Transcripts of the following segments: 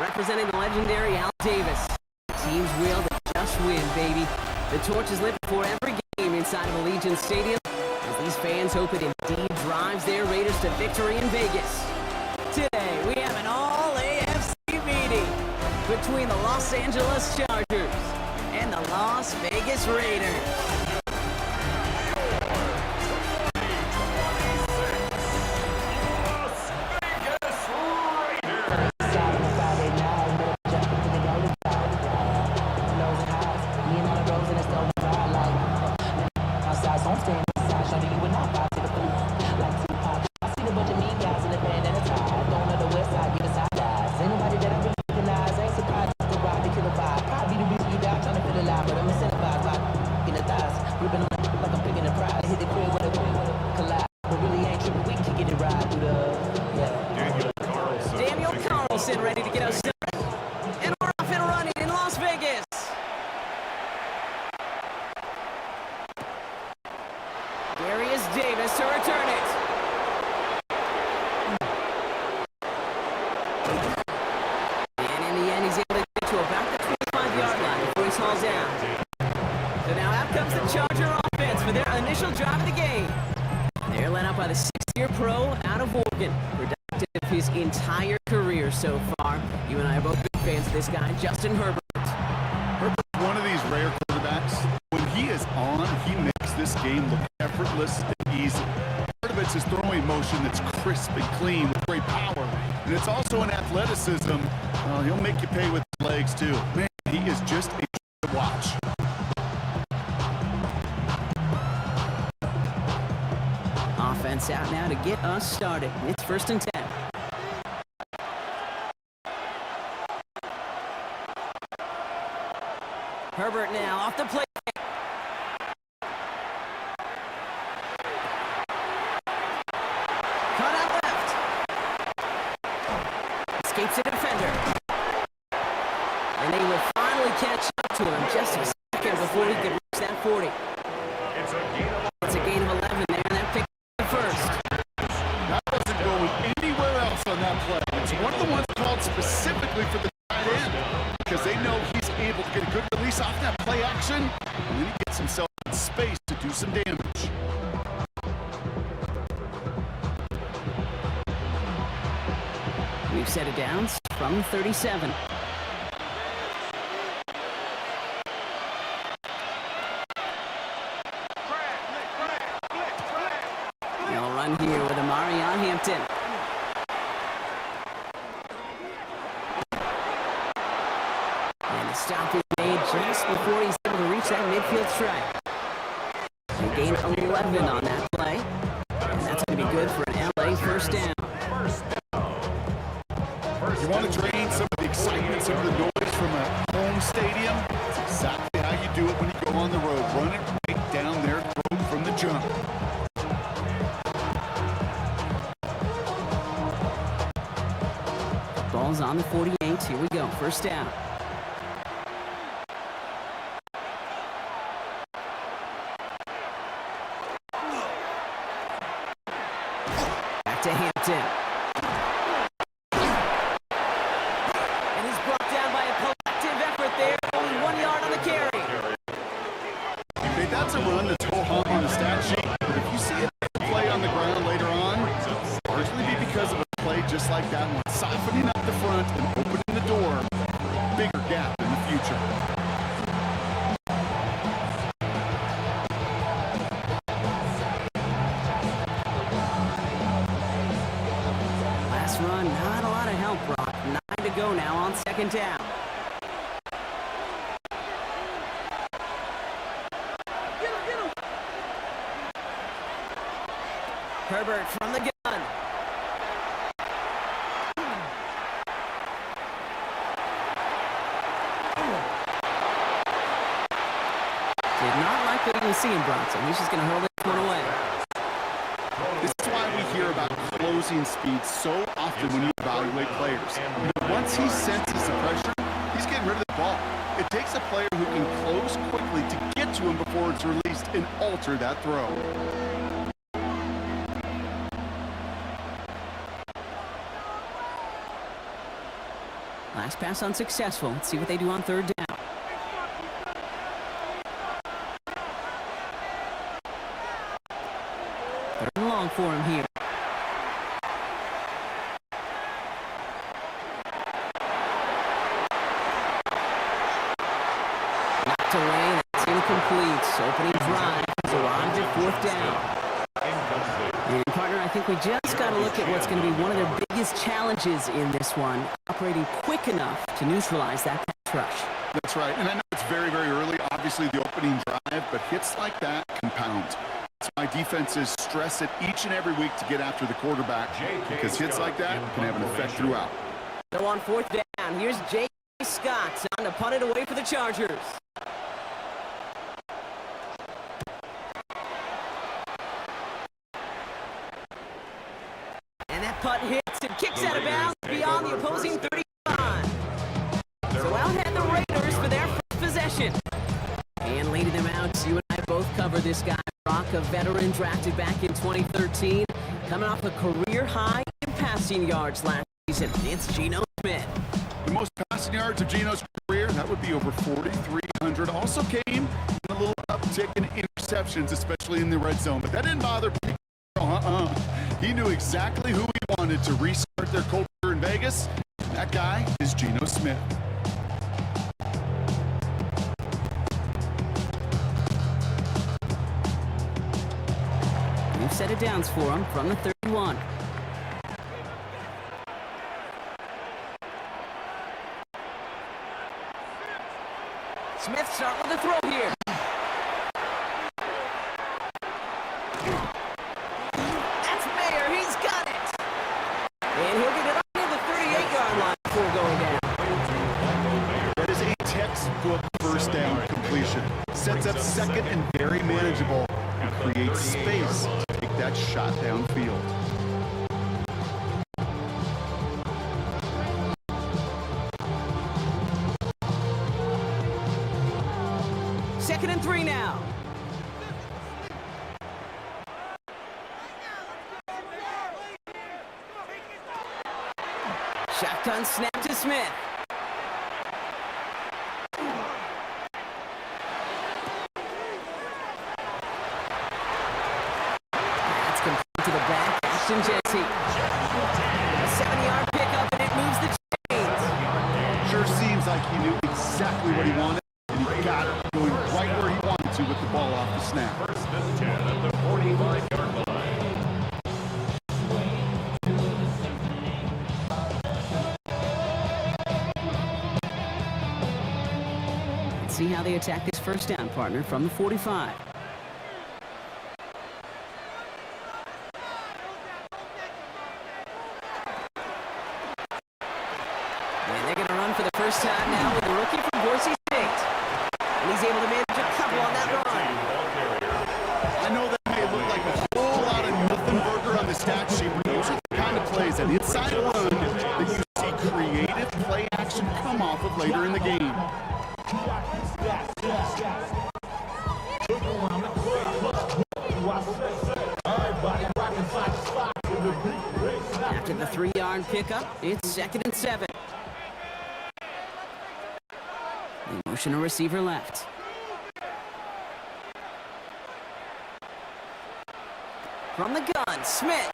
representing the legendary Al Davis. Team's will to just win, baby. The torch is lit before every game inside of Allegiant Stadium, as these fans hope it indeed drives their Raiders to victory in Vegas. Today, we have an all-AFC meeting between the Los Angeles Chargers and the Las Vegas Raiders. Ready to get us started, and we're off and running in Las Vegas. Darius Davis to return it. And in the end, he's able to get to about the 25-yard line before he's hauled down. So now out comes the Charger offense for their initial drive of the game. They're led out by the 6th-year pro out of Oregon. His entire career so far. You and I are both big fans of this guy, Justin Herbert. Herbert's one of these rare quarterbacks. When he is on, he makes this game look effortless and easy. Part of it's his throwing motion that's crisp and clean with great power. And it's also an athleticism. He'll make you pay with his legs, too. Man, he is just a to watch. Offense out now to get us started. It's 1st and 10. Herbert now off the play. Cut out left. Escapes the defender. And they will finally catch up to him just a second before he can reach that 40. It's a gain of 11 there, and that pick the first. That wasn't going anywhere else on that play. It's one of the ones called specifically for the tight end, because they know he's able to get a good release off that play action, and then he gets himself in space to do some damage. We've set it down from 37. They'll run here with Amari on Hampton. Stop is made just before he's able to reach that midfield strike. They gain 11 on that play, and that's going to be good for an LA first down. You want to drain some of the excitement, some of the noise from a home stadium? That's exactly how you do it when you go on the road. Run it right down their throat from the jump. Ball's on the 48. Here we go. First down. To Hampton. And he's brought down by a collective effort there. Only 1 yard on the carry. Okay, that's a run that's ho-hum on the stat sheet. But if you see a play on the ground later on, it'll largely be because of a play just like that one. Softening up the front and opening the door. Bigger gap in the future. Run, not a lot of help, Brock. 9 to go now on 2nd down. Herbert from the gun. Did not like what he was seeing, Bronson. He's just going to hold this one away. This is why we hear about closing speed so often when you evaluate players. Once he senses the pressure, he's getting rid of the ball. It takes a player who can close quickly to get to him before it's released and alter that throw. Last pass unsuccessful. Let's see what they do on third down. Third and long for him here. Knocked away. That's incomplete. Opening drive has arrived at fourth down. And partner, I think we just got to look at what's going to be one of their biggest challenges in this one, operating quick enough to neutralize that pass rush. That's right, and I know it's very, very early, obviously the opening drive, but hits like that compound. That's why defenses stress it each and every week to get after the quarterback, because hits like that can have an effect throughout. So on fourth down, here's J. Scott on to punt it away for the Chargers. Punt hits and kicks out of bounds beyond the opposing 35. So out head the Raiders for their first possession. And leading them out, you and I both cover this guy, Brock, a veteran drafted back in 2013, coming off a career high in passing yards last season. It's Geno Smith. The most passing yards of Geno's career, that would be over 4,300. Also came in a little uptick in interceptions, especially in the red zone, but that didn't bother people. He knew exactly who he wanted to restart their culture in Vegas. That guy is Geno Smith. New set of downs for him from the 31. Smith starting with the throw here. And he'll get it up to the 38-yard line before going down. That is a textbook first down completion. Sets up second and very manageable and creates space to take that shot downfield. Second and 3 now. Shotgun snap to Smith. That's complete to the back. Ashton Jesse. A 7-yard pickup, and it moves the chains. Sure seems like he knew exactly what he wanted, and he got it going right where he wanted to with the ball off the snap. First and 10 at the 45-yard line. See how they attack this first down, partner, from the 45. And they're going to run for the first time now with the rookie from Boise State. And he's able to manage a couple on that run. I know that may look like a whole lot of nothing burger on the stat sheet, but those are the kind of plays, an inside run, that you see creative play action come off of later in the game. After the 3-yard pickup, it's second and 7. The motion to receiver left. From the gun, Smith.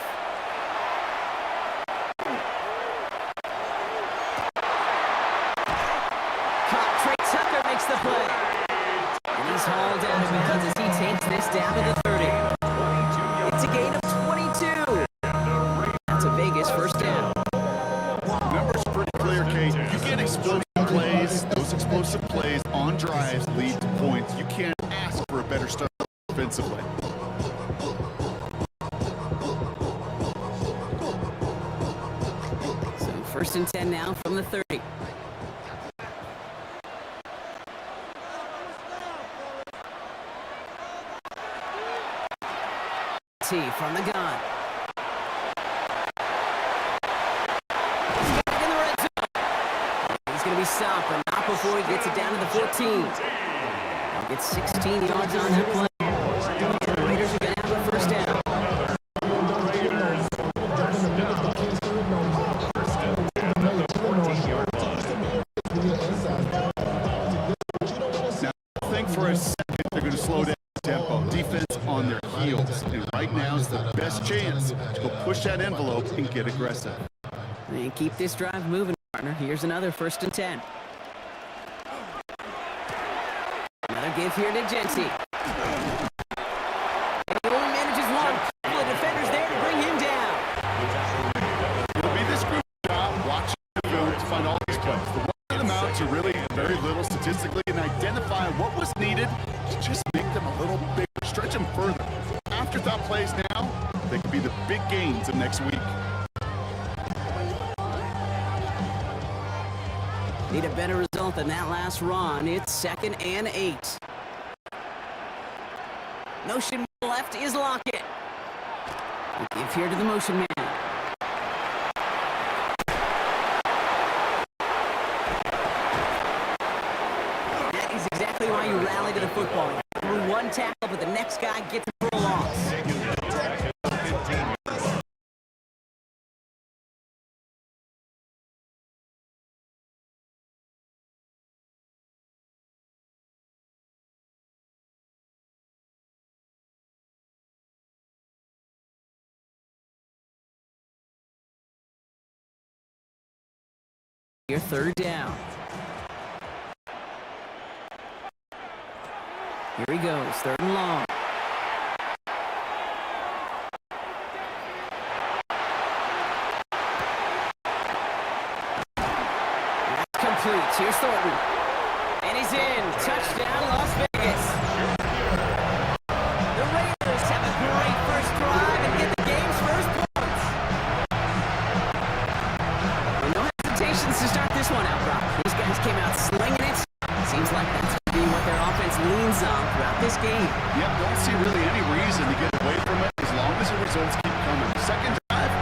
Makes the play. And he's hauled out of bounds as he takes this down to the 30. It's a gain of 22. That's a Vegas first down. Numbers pretty clear, Kate. You get explosive plays. Those explosive plays on drives lead to points. You can't ask for a better start offensively. So first and 10 now from the 30. From the gun. In the red zone. He's going to be stopped, but not before he gets it down to the 14. He'll get 16 yards on that play. The Raiders are going to have a first down. First and 10 at the 14-yard line. push that envelope and get aggressive. And keep this drive moving, partner. Here's another 1st and 10. Another give here to Jency. He only manages one. The defender's there to bring him down. It'll be this group's job watching the film to find all these plays. The ones that amount to really very little statistically and identify what was needed to just make them a little bigger, stretch them further. Afterthought plays now, they could be the big gains of next week. Need a better result than that last run. It's 2nd and 8. Motion left is Lockett. Give here to the motion man. That is exactly why you rally to the football. Through one tackle, but the next guy gets a full loss. Your 3rd down. Here he goes, 3rd and long. That's complete. Here's Thornton. And he's in. Touchdown, Las Vegas. The Raiders have a great first drive and get the game's first points. No hesitations to start this one out, Brock. These guys came out slinging it. Seems like that's going to be what their offense leans on throughout this game. Yeah, don't see really any reason to get away from it as long as the results keep coming. 2nd drive,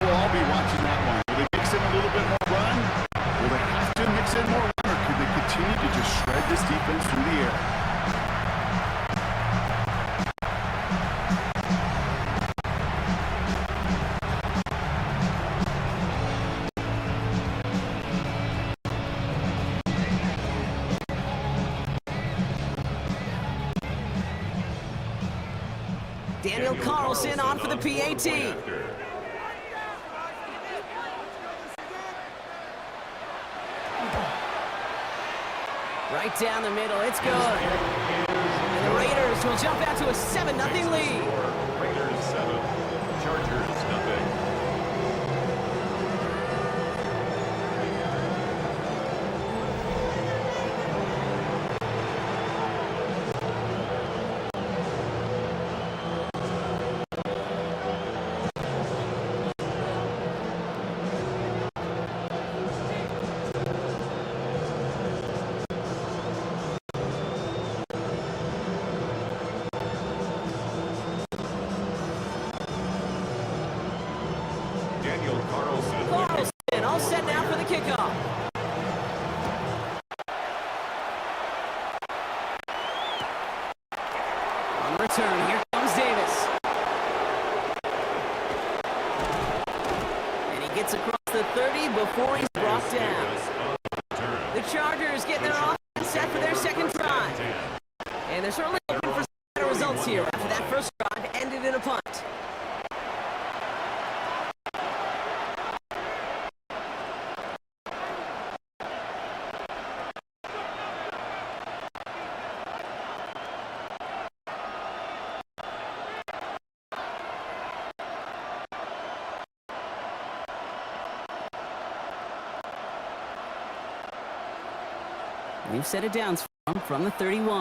we'll all be watching that one. Will they mix in a little bit more run? Will they have to mix in more run, or could they continue to just shred this defense through the air? Daniel Carlson on for the PAT. Right down the middle, it's good. And the Raiders will jump out to a 7-0 lead. Raiders 7, Chargers nothing. Carlson all set now for the kickoff. On return, here comes Davis. And he gets across the 30 before he's brought down. The Chargers get their offense set for their 2nd drive. And they're certainly looking for better results here after that first drive ended in a punt. We've set it down from the 31.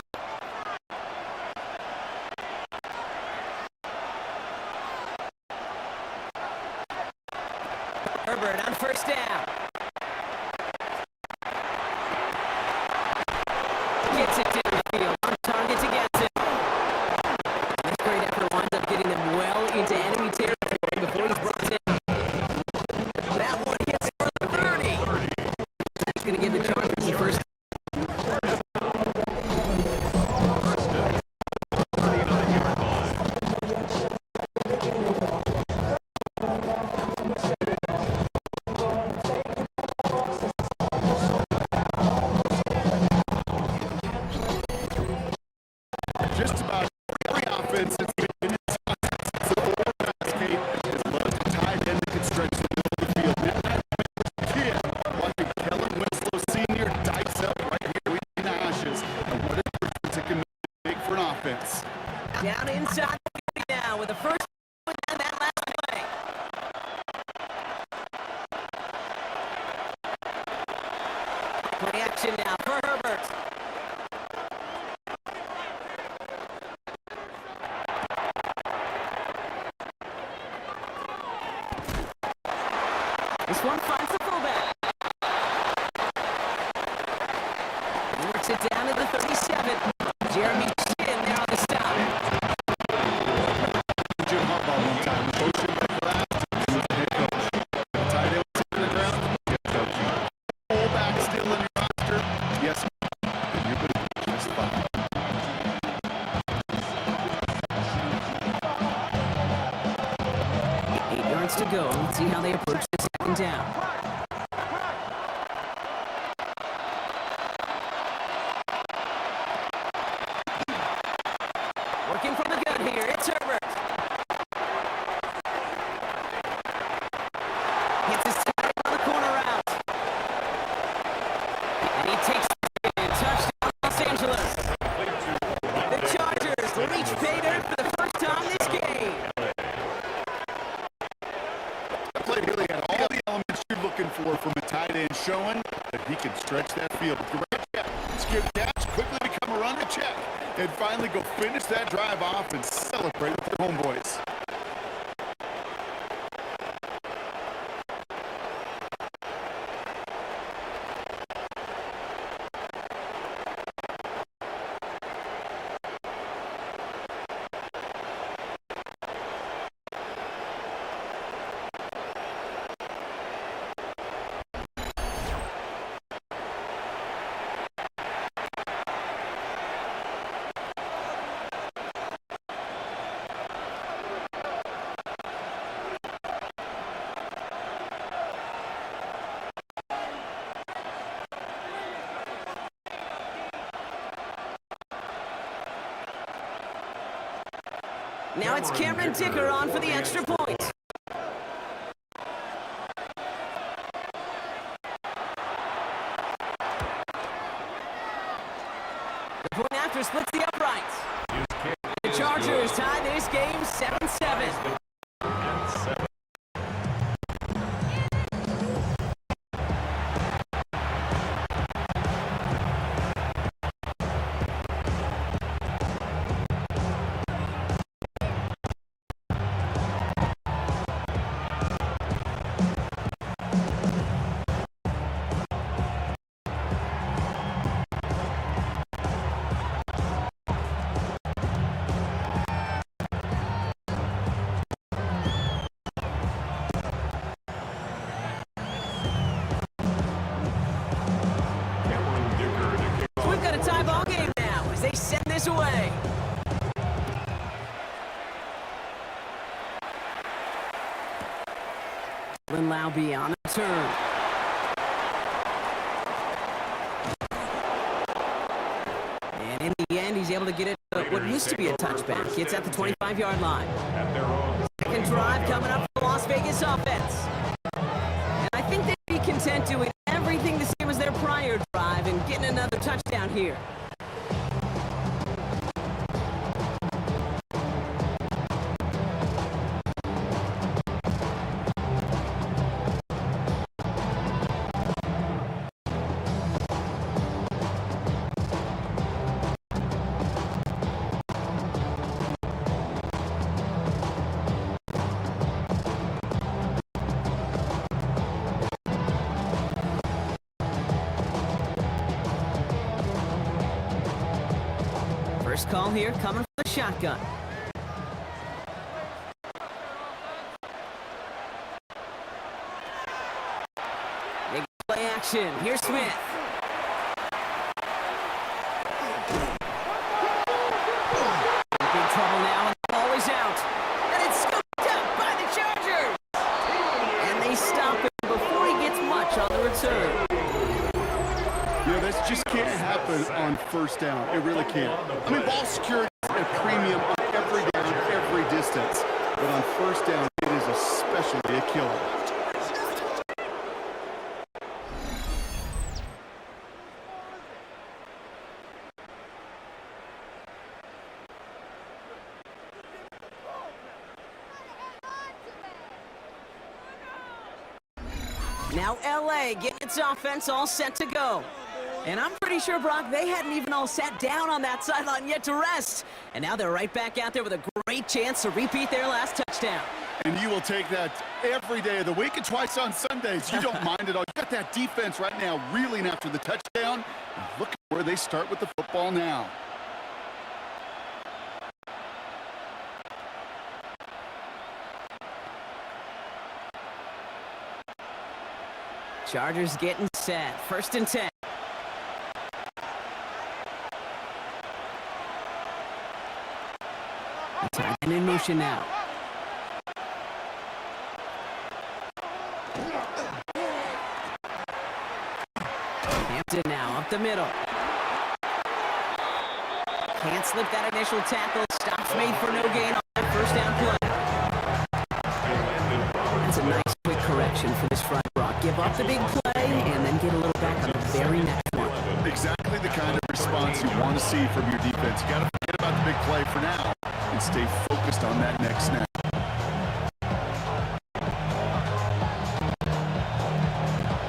Herbert on 1st down. Gets it down the field. On target to Gadsden. This great effort winds up getting them well into enemy territory before he's brought in. That one hits for the 30. That's going to give the Chargers the first. Just about every offense that's been in this contest, the forecast, Kate, has loved to action now for Herbert. This one finds the fullback. He works it down to the 37. Jeremy Chin there on the stop. Jim Harbaugh one time. Motion back left. Head coach. Tight end to the ground. Head coach. Fullback still in your roster. Yes. And you're good. Just fine. 8 yards to go. Let's see how they approach the second down. Working from the gun here. It's Herbert. Hits his target on the corner route. And he takes it in. Touchdown, Los Angeles. The Chargers reach pay dirt for the first time this game. That play really had all the elements you're looking for from a tight end, showing that he can stretch that field. Direct check, skip catch, quickly become a runner check, and finally go finish that drive off and celebrate with their homeboys. Now it's Cameron Dicker on for the extra point. The point after splits the uprights. The Chargers tie this game 7-7. We've got a tie ball game now as they send this away. Laube on the turn. And in the end, he's able to get it what used to be a touchback. It's at the 25-yard line. Second drive coming up for the Las Vegas offense. And I think they'd be content doing everything the same as their prior drive and getting another touchdown here. First call here, coming from the shotgun. Big play action. Here's Smith. Big trouble now, and the ball is out. And it's scooped up by the Chargers. And they stop him before he gets much on the return. You know, this just can't happen on first down. It really can't. I mean, ball security is at a premium on every down, every distance. But on first down, it is especially a killer. Now LA getting its offense all set to go. And I'm pretty sure, Brock, they hadn't even all sat down on that sideline yet to rest. And now they're right back out there with a great chance to repeat their last touchdown. And you will take that every day of the week and twice on Sundays. You don't mind at all. You got that defense right now reeling after the touchdown. And look at where they start with the football now. Chargers getting set. 1st and 10. Tight end in motion now. Hampton now up the middle. Can't slip that initial tackle. Stops made for no gain on that 1st down play. That's a nice quick correction for this front, Brock. Give up the big play and then get a little back on the very next one. Exactly the kind of response you want to see from your defense. You got to forget about the big play for now and stay focused on that next snap.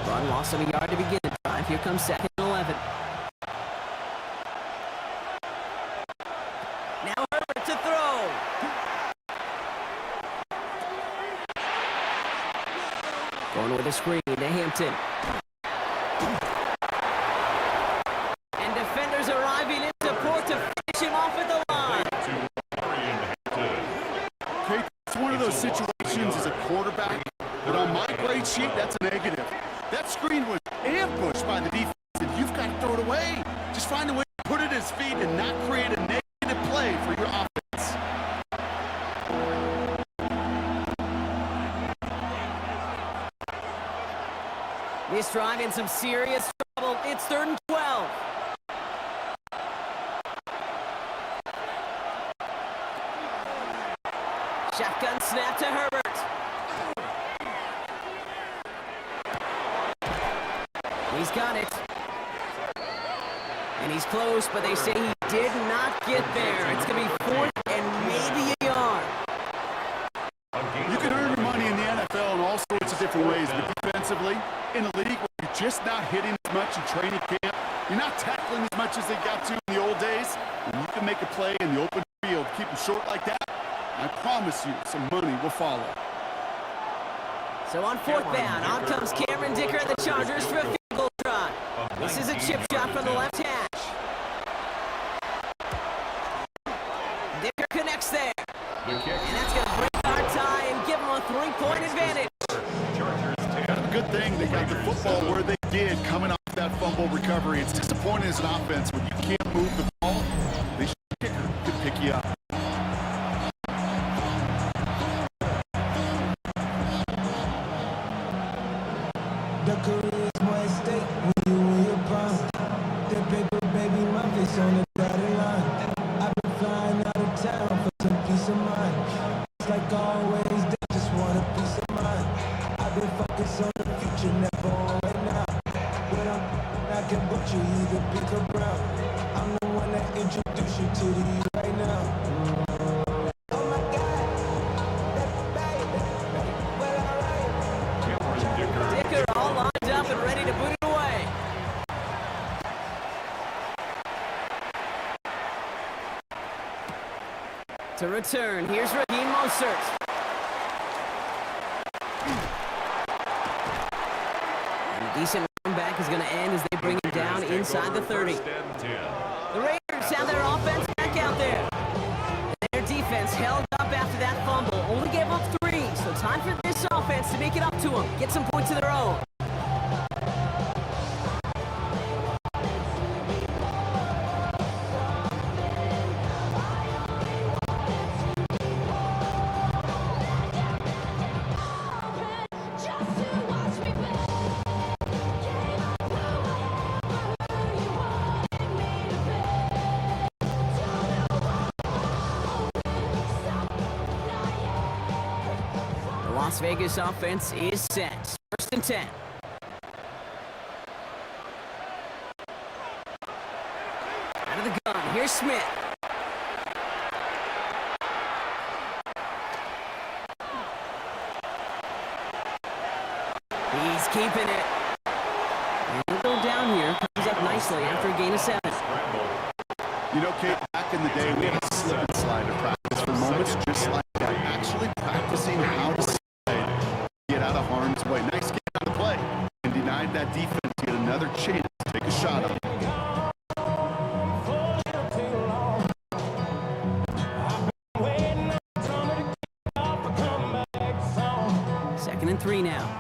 Run loss of a yard to begin the drive. Here comes 2nd and 11. Now Herbert to throw. Going with a screen to Hampton. And defenders arriving in support to finish him off at the line. Okay, it's one of those situations as a quarterback, but on my grade sheet, that's a negative. That screen was ambushed by the defense, and you've got to throw it away. Just find a way to put it at his feet and not create a negative play for your offense. This drive in some serious trouble. It's 3rd and 12. Shotgun snap to Herbert. He's got it. And he's close, but they say he did not get there. It's going to be 4th and maybe a yard. You can earn your money in the NFL in all sorts of different ways, but defensively, in a league where you're just not hitting as much in training camp, you're not tackling as much as they got to in the old days, and you can make a play in the open field, keep them short like that, I promise you some money will follow. So on 4th down, out comes Cameron Dicker and the Chargers for a field goal try. This is a chip shot from the left hash. Dicker connects there. And that's going to break our tie and give them a 3-point advantage. Kind of a good thing they got the football where they did coming off that fumble recovery. It's disappointing as an offense when you can't move the ball. The kicker could pick you up. The career is more at stake when you in your prime. That paper, baby, my face on the dotted line. I've been flying out of town for some peace of mind. It's like always, they just want a peace of mind. I've been focused on the future, never on right now. But I can book you either big or brown. I'm the one that introduced you to the you right now. Oh my God, that's baby. Well, alright. Dicker all lined up and ready to boot it away. To return, here's Raheem Mostert. And a decent run back is going to end as they bring him down inside the 30. The Raiders have their offense back out there. Their defense held up after that fumble, only gave up 3. So time for this offense to make it up to them, get some points of their own. Las Vegas offense is set. 1st and 10. Out of the gun, here's Smith. He's keeping it. And he'll go down here. Comes up nicely You know, Kate, back in the day, we had a slip and slide to practice for moments just like that. Actually practicing how to slide, get out of harm's way. Nice game on the play. And denied that defense yet another chance to take a shot on it. Second and 3 now.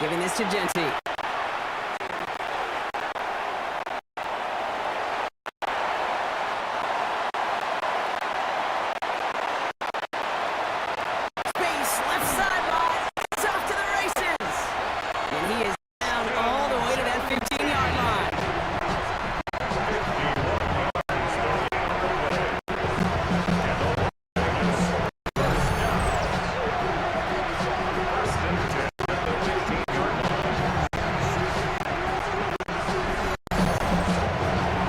Giving this to Genty. Space, left sideline. It's off to the races. And he is down all the way to that 15-yard line.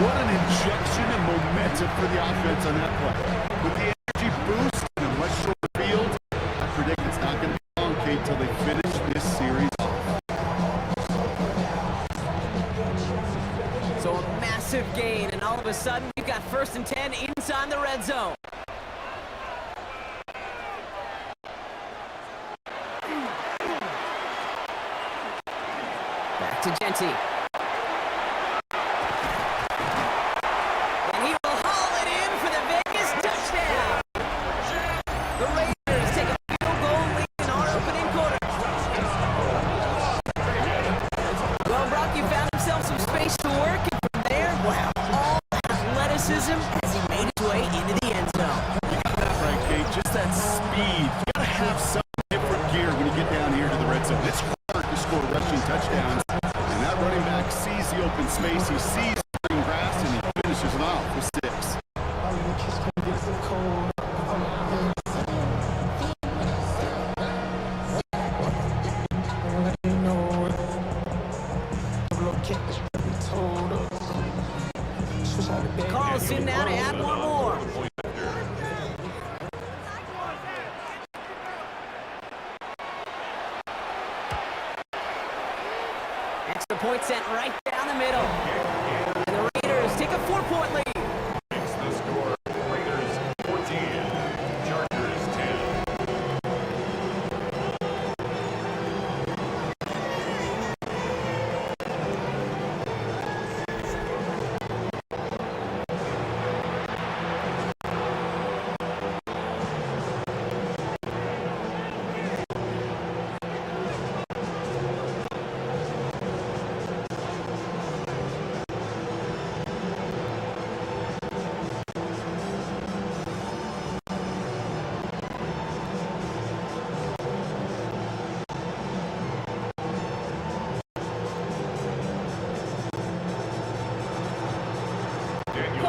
What an injection of momentum for the offense on that play. With the energy boost and a much shorter field, I predict it's not going to be long, Kate, till they finish this series off. So a massive gain, and all of a sudden, we've got 1st and 10 inside the red zone. Back to Genty. And he will haul it in for the Vegas touchdown. The Raiders take a field goal lead in our opening quarter. Well, Brock, you found himself some space to work, and from there, wow, all athleticism as he made his way into the end zone. You got that right, Kate. Just that speed. You got to have some different gear when you get down here to the red zone. It's hard to score rushing touchdowns. And that running back sees the open space. He sees the green grass, and he finishes it off with 6. Carlson now to add one more. Extra point sent right down the middle. And the Raiders take a 4-point lead. Makes the score. Raiders 14, Chargers 10.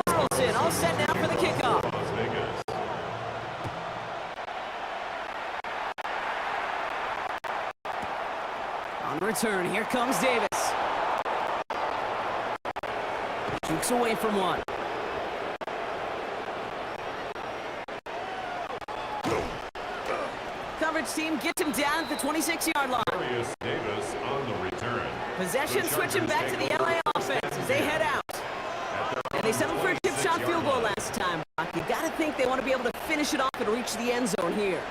Carlson all set now for the kickoff. Las Vegas. On return, here comes Davis. Jukes away from one. Coverage team gets him down at the 26-yard line. Darius Davis on the return. Possession switching back to the LA offense as they head out. And they settled for a chip shot field goal last time. You got to think they want to be able to finish it off and reach the end zone here.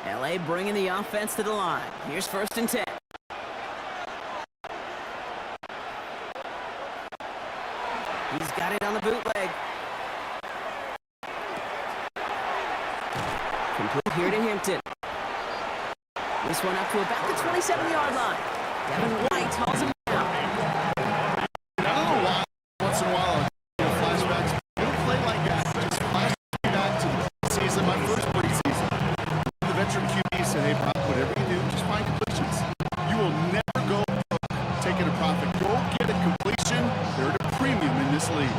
LA bringing the offense to the line. Here's 1st and 10. He's got it on the bootleg. Complete here to Hampton. This one up to about the 27-yard line. Devin White hauls him down. I don't know why once in a while flashbacks. You don't play like that. Just flash back to the preseason, my first preseason. The veteran QB said, hey, Brock, whatever you do, just find completions. You will never go taking a profit. Go get a completion. They're at a premium in this league.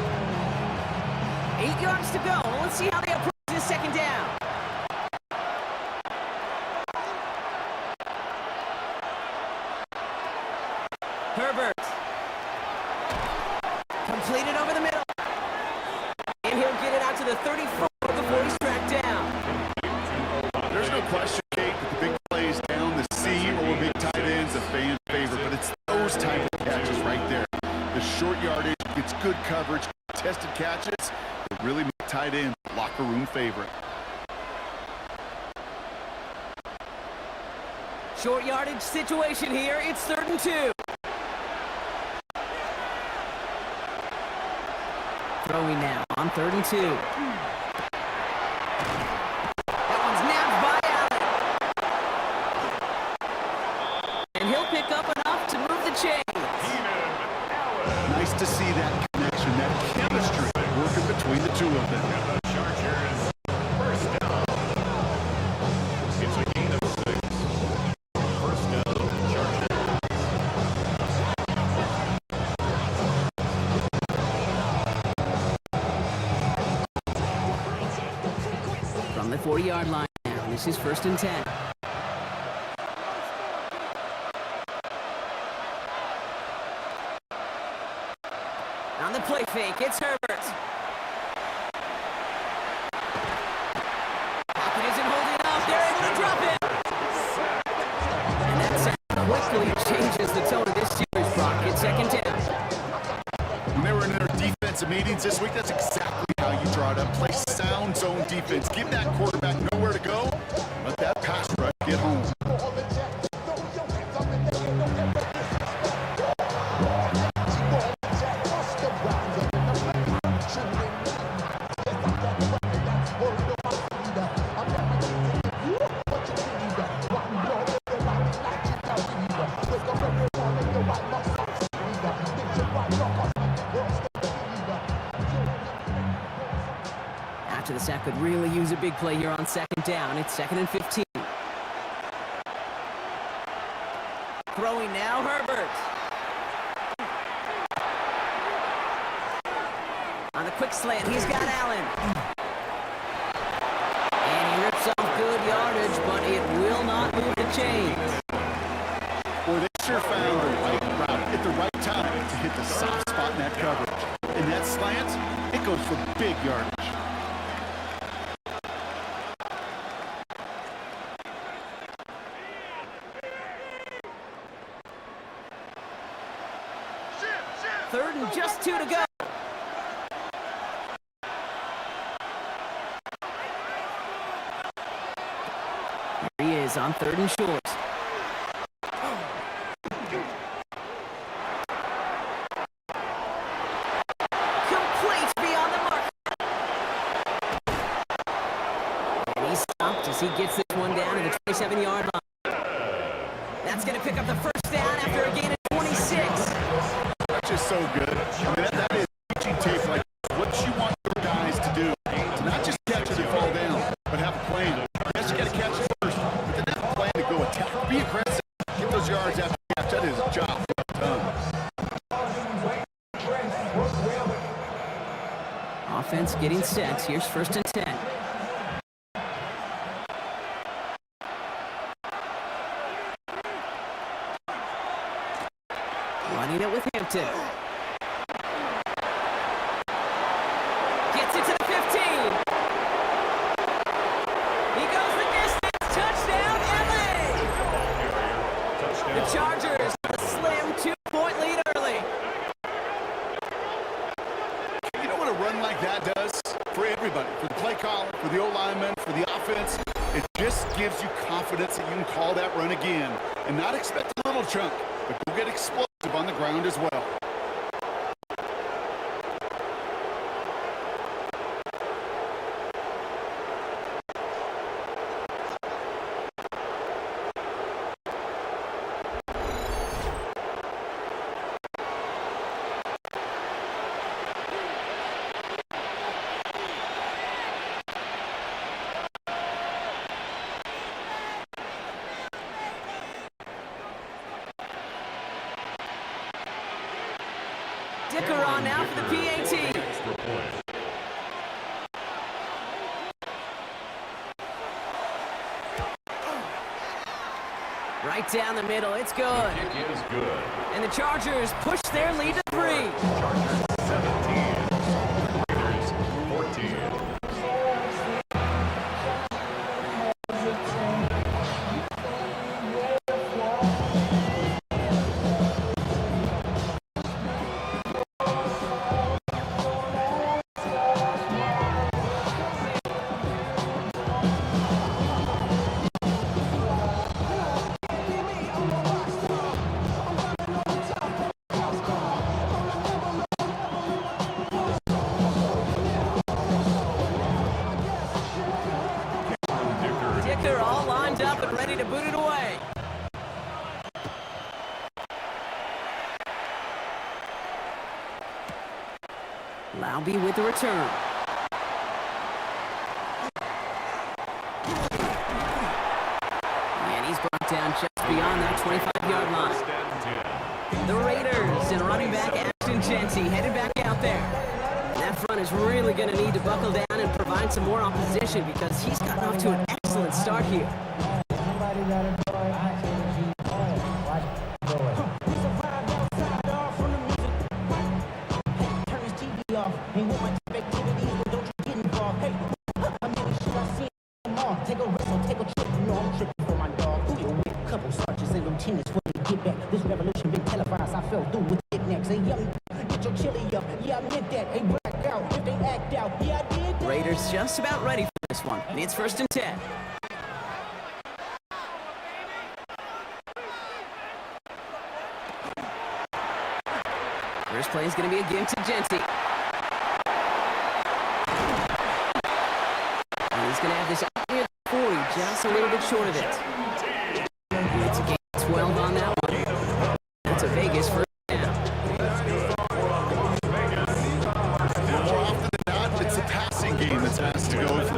yards to go. Let's see how they approach this second down. Herbert. Completed over the middle. And he'll get it out to the 34 before he's tracked down. There's no question, Kate, that the big plays down the seam or big tight ends a fan favorite, but it's those type of catches right there. The short yardage gets good coverage, tested catches that really make tight ends a locker room favorite. Short yardage situation here. It's 3rd and 2. Throwing now on 3rd and 2. That one's nabbed by Allen. And he'll pick up enough to move the chains. Nice to see that connection, that chemistry working between the two of them. And the Chargers, first down. It's a gain of 6. First down, Chargers. From the 40-yard line now, this is 1st and 10. On the play fake, it's Herbert. Pocket isn't holding up. They're able to drop it. And that sound quickly changes the tone of this series, Brock. It's 2nd down. When they were in their defensive meetings this week, that's exactly how you draw it up. Play sound zone defense. Give that quarterback nowhere to go. Let that pass rush get home. After the sack could really use a big play here on 2nd down. It's 2nd and 15. Throwing now, Herbert. On the quick slant, he's got Allen. And he rips off good yardage, but it will not move the chains. Boy, they sure found the right route at the right time to hit the soft spot in that coverage. And that slant, it goes for big yardage. Third and just 2 to go. Here he is on 3rd and short. Complete beyond the mark. And he's stopped as he gets this one down to the 27-yard line. That's going to pick up the first down after a gain of 26. Just so good. I mean, that is teaching tape like what you want your guys to do. To not just catch it and fall down, but have a plan. Yes, you got to catch it first, but then have a plan to go attack. Be aggressive. Get those yards after the catch. That is a job well done. Offense getting set. Here's 1st and 10. Running it with Hampton. Gets it to the 15. He goes the distance. Touchdown, LA! The Chargers a slim 2-point lead early. You know what a run like that does for everybody? For the play caller, for the O-lineman, for the offense. It just gives you confidence that you can call that run again and not expect a little chunk, but go get explosive on the ground as well. Dicker on now for the PAT. Extra point. Right down the middle. It's good. Kick is good. And the Chargers push their lead to 3. Chargers 17. Raiders 14. Dicker all lined up and ready to boot it away. Laube with the return. And he's brought down just beyond that 25-yard line. First and 10. The Raiders and running back Ashton Jency headed back out there. That front is really going to need to buckle down and provide some more opposition because he's gotten off to an excellent start here. Take a whistle, take a trip, you know I'm tripping for my dog. Who you with? Couple sergeants and lieutenants for me to get back. This revolution been televised, I fell through with knickknacks. Hey, young, get your chili up. Yeah, I meant that. Hey, black out, if they act out. Yeah, I did that. Raiders just about ready for this one. And it's 1st and 10. First play is going to be a give to Jency. And he's going to have this out near the 40, just a little bit short of it. It's a game 12 on that one. That's a Vegas first down. More often than not, it's the passing game that's asked to go from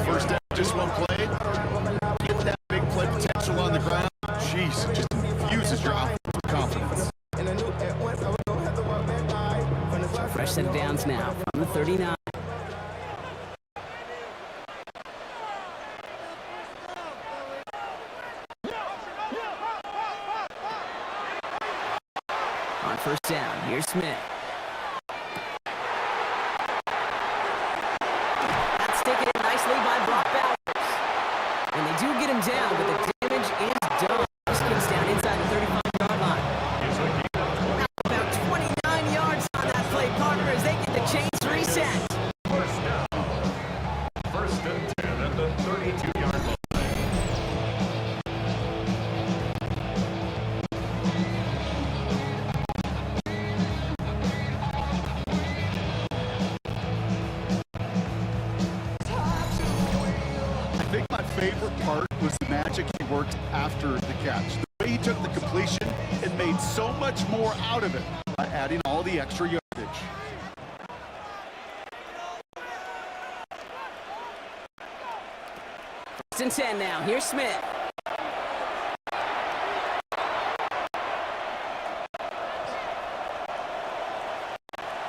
first down, just one play. Get that big play potential on the ground. Jeez, it just infuses your offense with confidence. Fresh set of downs now from the 39. On first down, here's Smith. That's taken in nicely by Brock Bowers. And they do get him down, but the damage is done. Hoskins down inside the 35-yard line. About 29 yards on that play, partner, as they get the chains reset. First down. First and 10 at the 32-yard line. I think my favorite part was the magic he worked after the catch. The way he took the completion and made so much more out of it by adding all the extra yardage. First and 10 now. Here's Smith.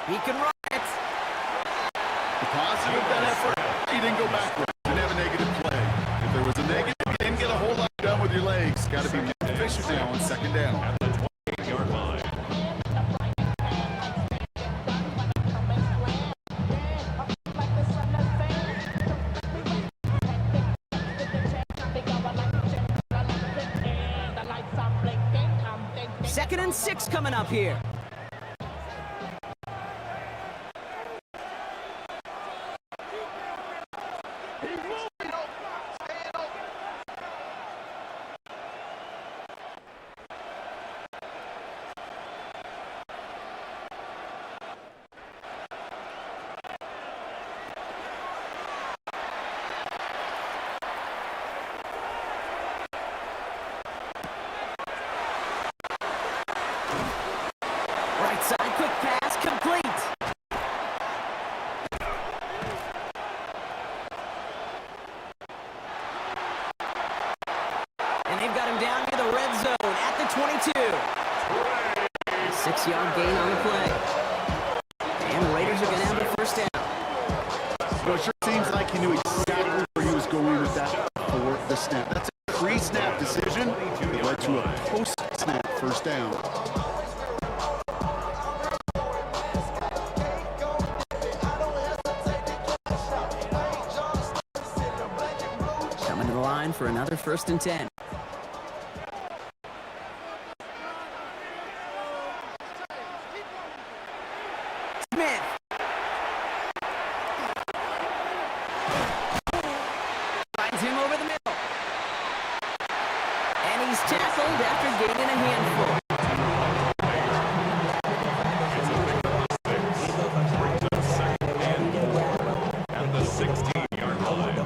He can run it. The positive of that effort, he didn't go backwards. Didn't have a negative play. If there was a negative, you didn't get a whole lot done with your legs. Got to be more efficient now on second down. At the 28-yard line. Second and 6 coming up here. Right side, quick pass, complete. And they've got him down near the red zone at the 22. 6-yard gain on the play. And the Raiders are going to have the first down. Well, it sure seems like he knew exactly where he was going with that for the snap. That's a pre-snap decision that led first down. Coming to the line for another 1st and 10. Smith. Finds him over the middle. And he's tackled after gaining a handful. At the 16-yard line.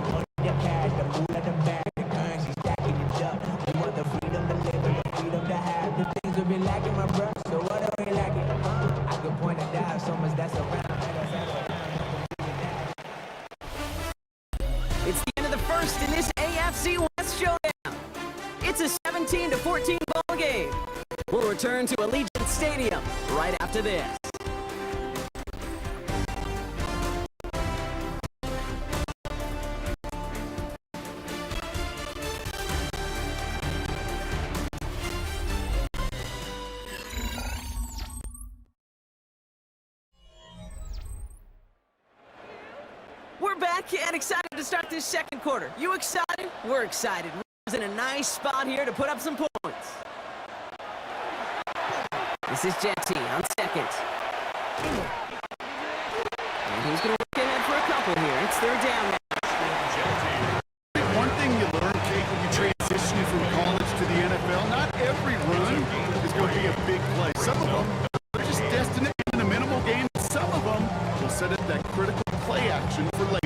It's the end of the first in this AFC West showdown. It's a 17-14 ball game. We'll return to Allegiant Stadium right after this. We're back and excited to start this second quarter. You excited? We're excited. We're in a nice spot here to put up some points. This is Jetty on second. And he's going to look ahead for a couple here. It's 3rd down now. One thing you learn, Kate, when you transition from college to the NFL, not every run is going to be a big play. Some of them, they're just destined to end in a minimal game. Some of them will set up that critical play action for later.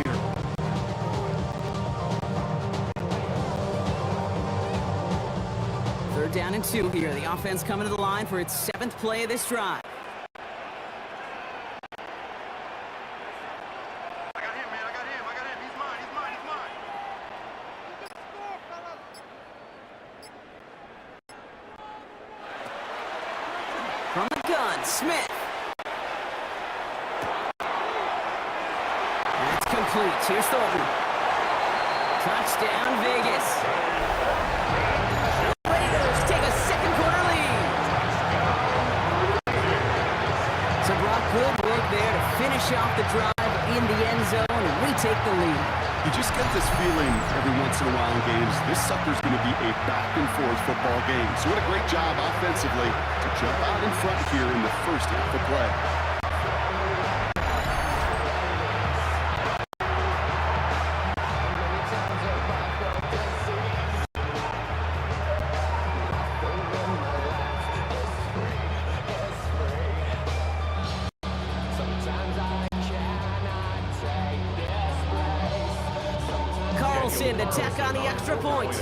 Third down and 2 here. The offense coming to the line for its 7th play of this drive. I got him, man. I got him. He's mine. From the gun, Smith. That's complete. Here's Thornton. Touchdown, Vegas. Raiders take a second quarter lead. So Brock, good work there to finish off the drive in the end zone, and we take the lead. You just get this feeling every once in a while in games, this sucker's going to be a back-and-forth football game. So what a great job offensively to jump out in front here in the first half of play. Carlson to tack on the extra point.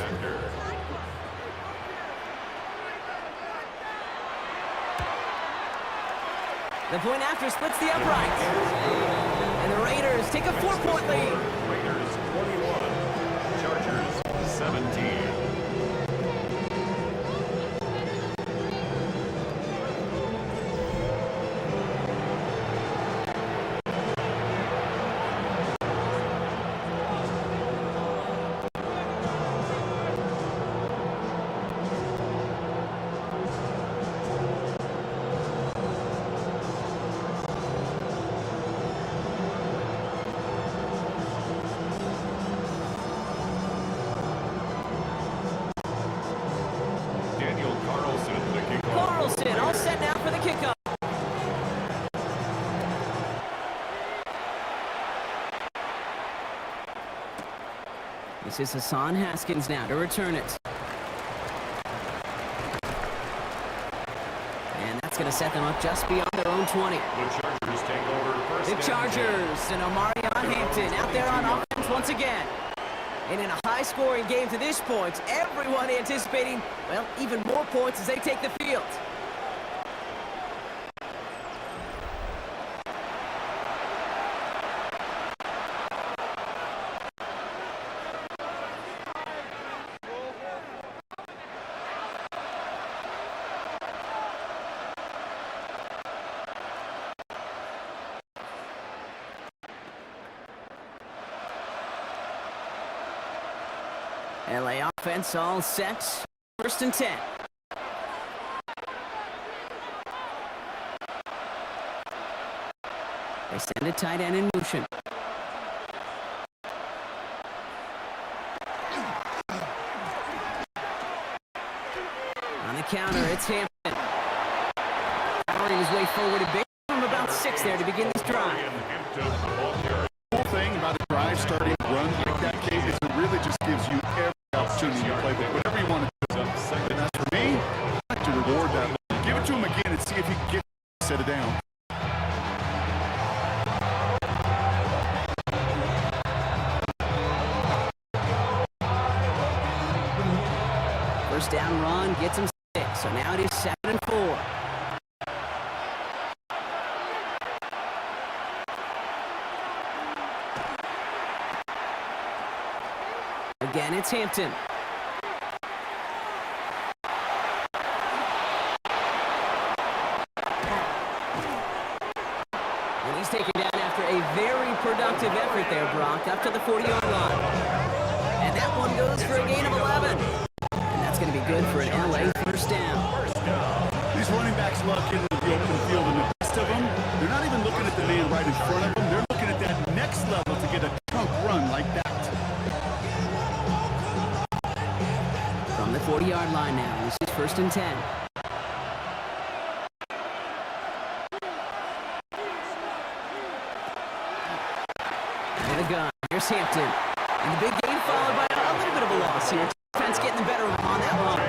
The point after splits the uprights. And the Raiders take a 4-point lead. Raiders 21, Chargers 17. Carlson all set now for the kickoff. This is Hassan Haskins now to return it. And that's going to set them up just beyond their own 20. The Chargers take over first. The Chargers and Omarion Hampton out there on offense once again. And in a high-scoring game to this point, everyone anticipating, well, even more points as they take the field. LA offense all set. 1st and 10. They send a tight end in motion. On the counter, it's Hampton. Powering his way forward a bit from about 6 there to begin this drive. The whole thing about a drive starting a run like that, Kate, is it really just gives you every opportunity to play with whatever you want to do. And as for me, I like to reward that. Give it to him again and see if he can set it down. First down run gets him 6, so now it is 7 and 4. Again, it's Hampton. And he's taken down after a very productive effort there, Brock, up to the 40-yard line. And that one goes for a gain of 11. And that's going to be good for an LA first down. These running backs love getting into the open field, and the best of them, they're not even looking at the man right in front of them. They're looking at that next level to get a chunk run like that. From the 40-yard line now, this is 1st and 10. And a gun. Here's Hampton. And the big gain followed by a little bit of a loss here. Defense getting the better of him on that one.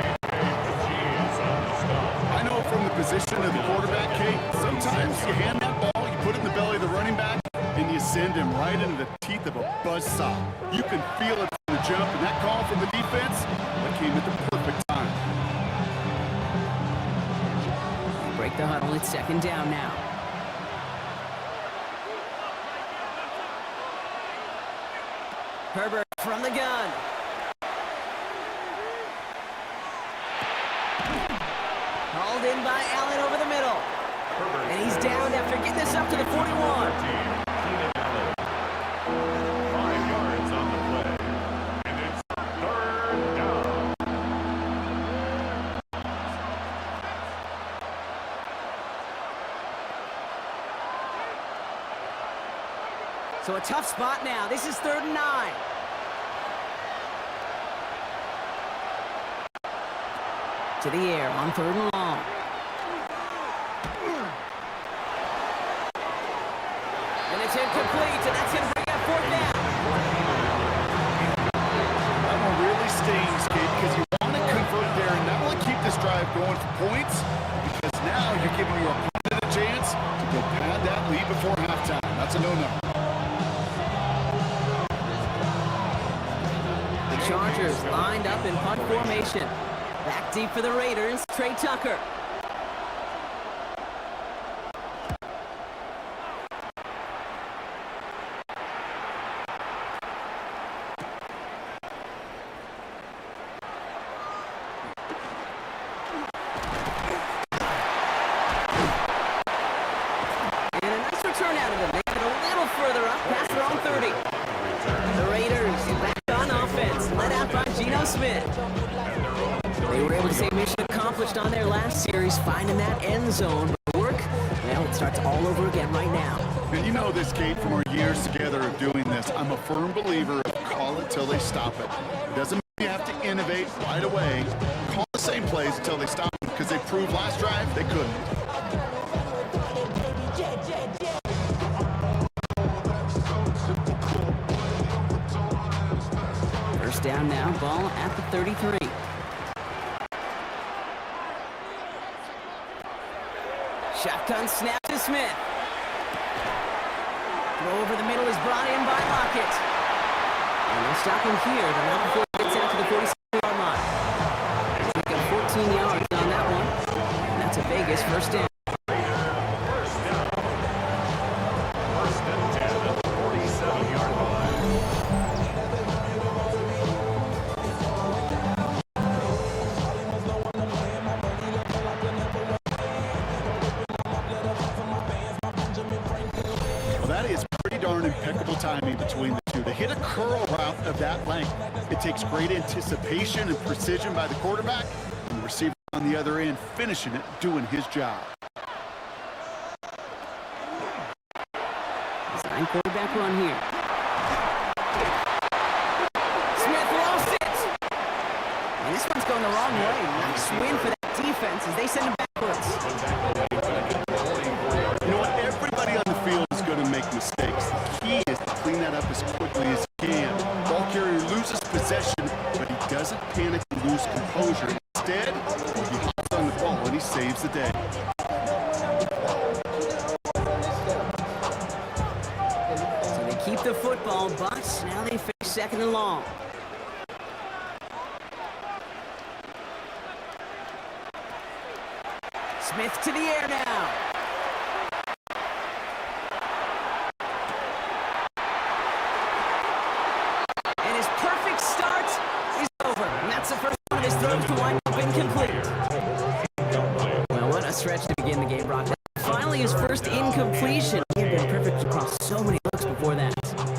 I know from the position of the quarterback, Kate, sometimes you hand that ball, you put it in the belly of the running back, and you send him right into the teeth of a buzzsaw. You can feel it from the jump, and that call from the defense, that came at the perfect time. Break the huddle. It's 2nd down now. Herbert from the gun. Hauled in by Allen over the middle. And he's down after getting this up to the 41. 5 yards on the play. And it's 3rd down. So a tough spot now. This is 3rd and 9. To the air on 3rd and long. And it's incomplete, and that's going to bring up 4th down. That one really stings, Kate, because you want to convert there and not only keep this drive going for points, because now you're giving your opponent a chance to go pad that lead before halftime. That's a no-no. The Chargers lined up in punt formation. Back deep for the Raiders, Trey Tucker. And a nice return out of them. They get a little further up, past their own 30. The Raiders back on offense, led out by Geno Smith. They were able to say mission accomplished on their last series, finding that end zone. But work, well, it starts all over again right now. And you know this, Kate, from our years together of doing this. I'm a firm believer of call it till they stop it. It doesn't mean you have to innovate right away. Call the same plays until they stop them, because they proved last drive they couldn't. First down now, ball at the 33. Shotgun snap to Smith. Throw over the middle is brought in by Lockett. And they'll stop him here, but not before he gets out to the 47-yard line. He's got 14 yards on that one. And that's a Vegas first down. First down. 1st and 10 at the 47-yard line. That is pretty darn impeccable timing between the two. To hit a curl route of that length, it takes great anticipation and precision by the quarterback, and the receiver on the other end finishing it, doing his job. Quarterback run here. Smith lost it. And this one's going the wrong way. Nice win for that defense as they send him backwards. You know what? Everybody on the field is going to make mistakes. The key is to clean that up as quickly as you can. Ball carrier loses possession, but he doesn't panic and lose composure. Instead, he hops on the ball and he saves the day. So they keep the football, but now they face second and long. Smith to the air now. And his perfect start is over. And that's the first one of his throws to wind up incomplete. Well, what a stretch to begin the game, Brock. Finally, his first incompletion. He had been perfect across so many looks before that.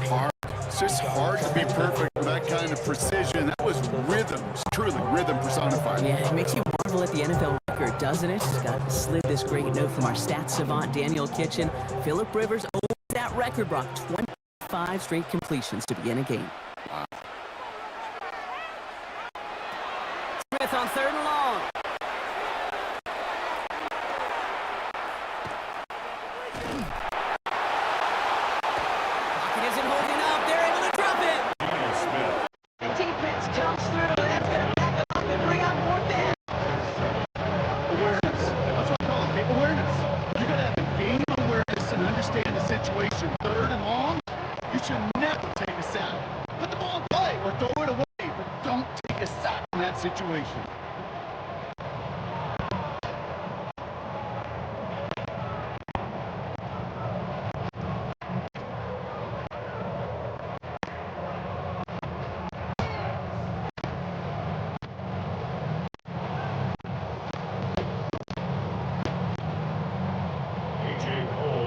Hard. It's just hard to be perfect with that kind of precision. That was rhythm. It's truly rhythm personified. Yeah, it makes you marvel at the NFL record, doesn't it? Just got slid this great note from our stats savant, Daniel Kitchen. Phillip Rivers owns that record, Brock. 25 straight completions to begin a game. Wow. Smith on third and long. Pocket isn't holding up. They're able to drop it. Defense comes through. That's going to back them up and bring out more men. Awareness. That's what I call it. Awareness. You got to have the game awareness and understand the situation. Third and long, you should never take a sack. Put the ball in play or throw it away, but don't take a sack in that situation.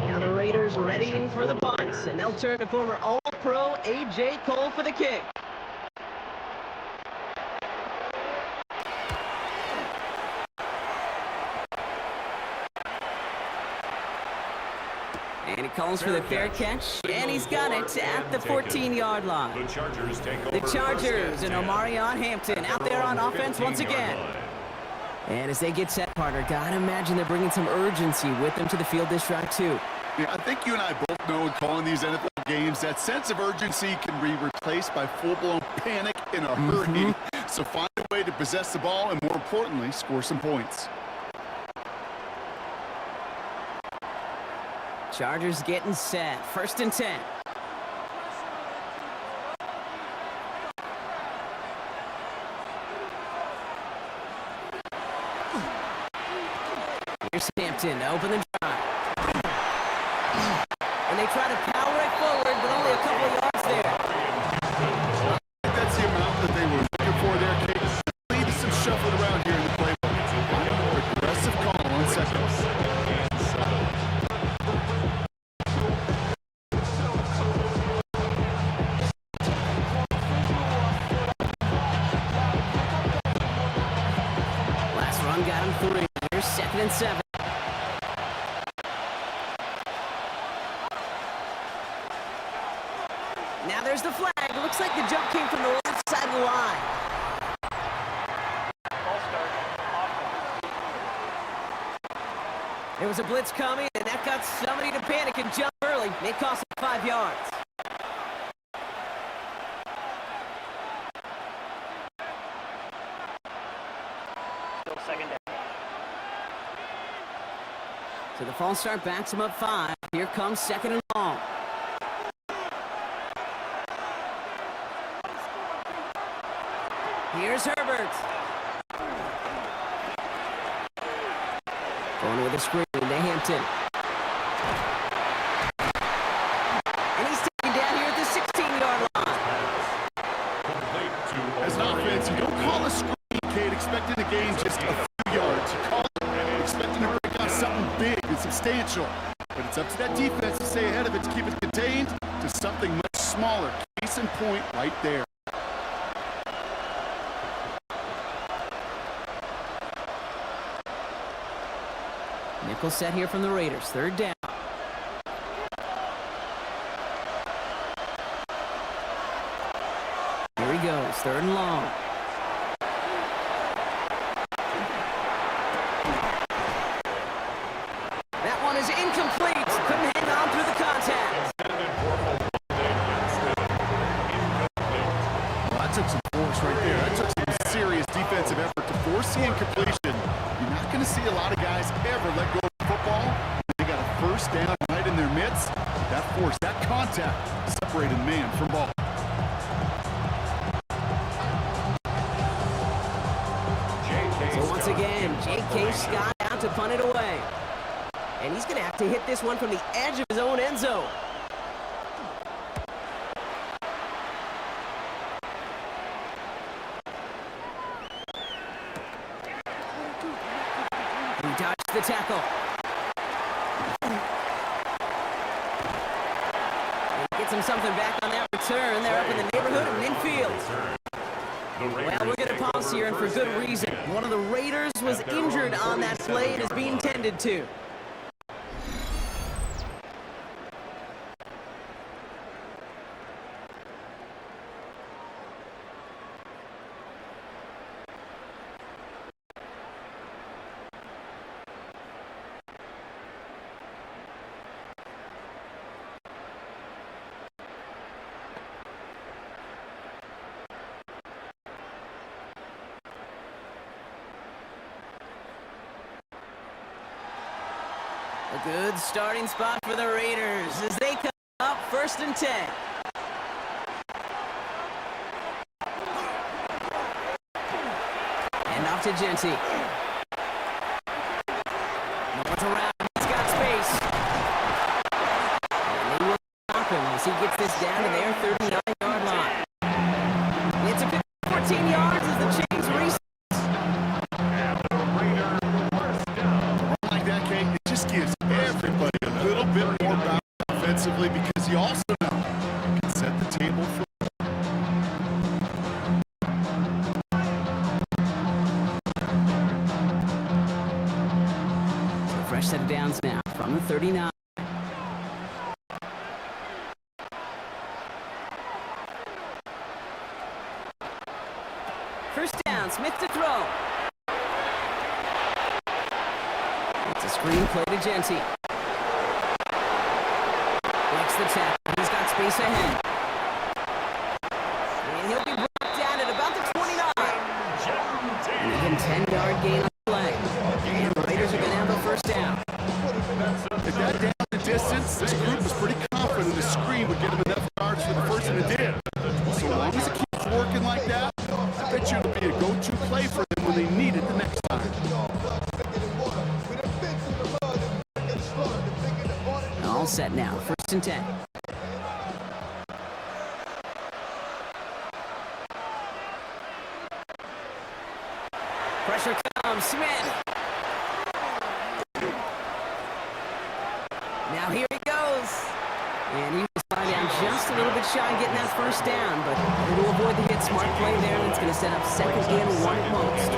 Now the Raiders readying for the punts, and they'll turn to former All-Pro A.J. Cole for the kick. And he calls for the fair catch, and he's got it at the 14-yard line. The Chargers take over. The Chargers and Omarion Hampton out there on offense once again. And as they get set, partner, gotta imagine they're bringing some urgency with them to the field this drive, too. Yeah, I think you and I both know in calling these NFL games, that sense of urgency can be replaced by full-blown panic in a hurry. So find a way to possess the ball and, more importantly, score some points. Chargers getting set. First and 10. Here's Hampton to open the drive. And they try to power it forward, but only a couple of yards there. I think that's the amount that they were looking for there, Kate. Lead some shuffling around here in the playbook. Aggressive call on seconds. Last run got him 3. Here's 2nd and 7. Now there's the flag. It looks like the jump came from the left side of the line. There was a blitz coming, and that got somebody to panic and jump early. It cost him 5 yards. Still second down. So the false start backs him up 5. Here comes 2nd and long. Here's Herbert. Going with a screen to Hampton. And he's taken down here at the 16-yard line. As an offense, you don't call a screen, Kate, expecting to gain just a few yards. You call it expecting to break out something big and substantial. But it's up to that defense to stay ahead of it, to keep it contained to something much smaller. Case in point right there. Nickel set here from the Raiders. 3rd down. It's 3rd and long. That one is incomplete. Couldn't hang on through the contact. Well, that took some force right there. That took some serious defensive effort to force the incompletion. You're not going to see a lot of guys ever let go of the football. They got a 1st down right in their midst. That force, that contact separated man from ball. So once again, J.K. Scott out to punt it away. And he's going to have to hit this one from the edge of his own end zone. He dodged the tackle. And gets him something back on that return. They're up in the neighborhood of midfield. Well, we're going to pause here, and for good reason. One of the Raiders was injured on that play and is being tended to. A good starting spot for the Raiders as they come up 1st and 10. And off to Genty. North around, he's got space. And they will stop him as he gets this down to their 39-yard line. It's a good 14 yards as the chains reset. And the Raiders 1st down. Like that, Kate, it just gives everybody a little bit more balance offensively because you also know you can set the table for. So fresh set of downs now from the 39. First down, Smith to throw. It's a screen play to Genty. Breaks the tackle. He's got space ahead. And he'll be brought down at about the 29. And even 10-yard gain on the play. And the Raiders are going to have a 1st down. If that down the distance, this group was pretty confident the screen would get him enough yards for the first, and it did. So long as it keeps working like that, I bet you it'll be a go-to play for them when they need it the next time. All set now, 1st and 10. Pressure comes, Smith. Now here he goes. And he was flying down just a little bit shy of getting that 1st down, but able to avoid the hit. Smart play there, and it's going to set up 2nd and 1 at most.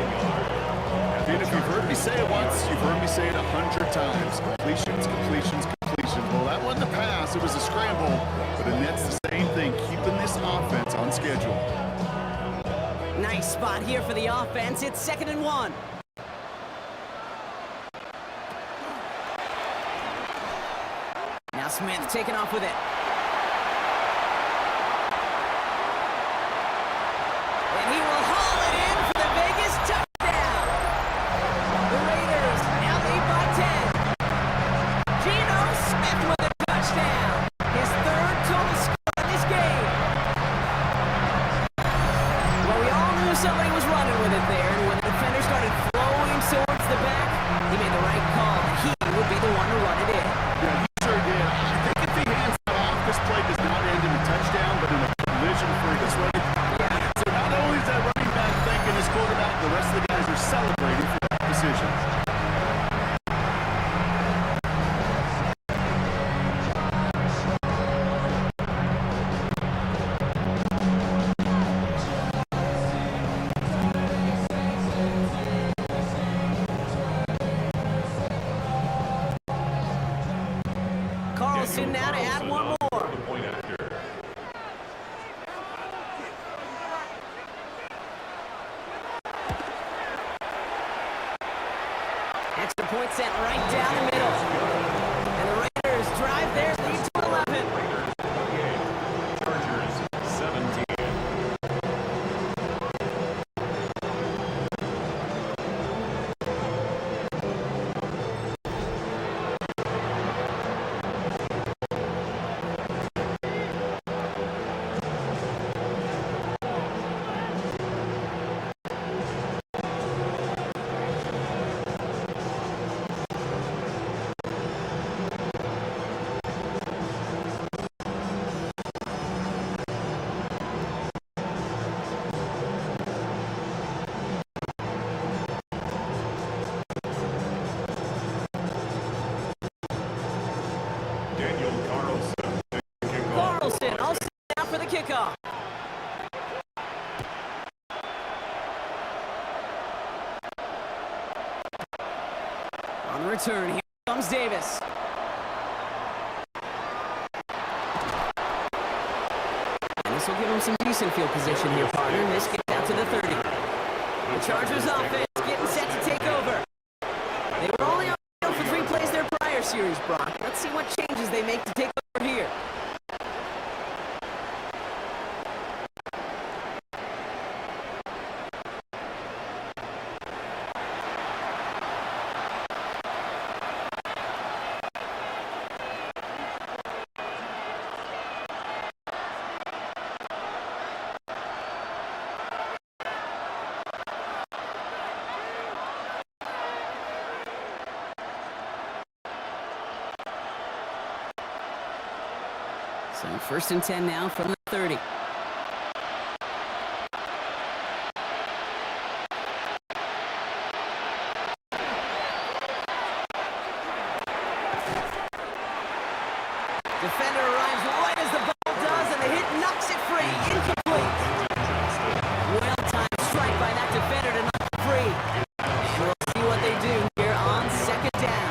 And if you've heard me say it once, you've heard me say it 100 times. Completions, completions, completions. Well, that wasn't a pass. It was a scramble. But the net's the same thing, keeping this offense on schedule. Nice spot here for the offense. It's 2nd and 1. Now Smith taking off with it. And he will haul it in for the Vegas touchdown. The Raiders now lead by 10. Geno Smith with a touchdown. His 3rd total score in this game. Well, we all knew somebody was running with it there, and when the defender started flowing towards the back, he made the right call. He would be the one to run it in. Yeah, he sure did. I think if he hands it off, this play does not end in a touchdown, but in a collision for his running. So not only is that running back thanking his quarterback, the rest of the guys are celebrating for that decision. Carlson now to add one more. The point after. down the middle. And the Raiders drive their lead to 11. Raiders 28, Chargers 17. Carlson all set now for the kickoff. On the return, here comes Davis. And this will give him some decent field position here, partner. This gets out to the 30. The Chargers offense getting set to take over. They were only on the field for 3 plays their prior series, Brock. Let's see what changes they make to take over here. So 1st and 10 now from the 30. Defender arrives right as the ball does, and the hit knocks it free. Incomplete. Well-timed strike by that defender to knock it free. And we'll see what they do here on 2nd down.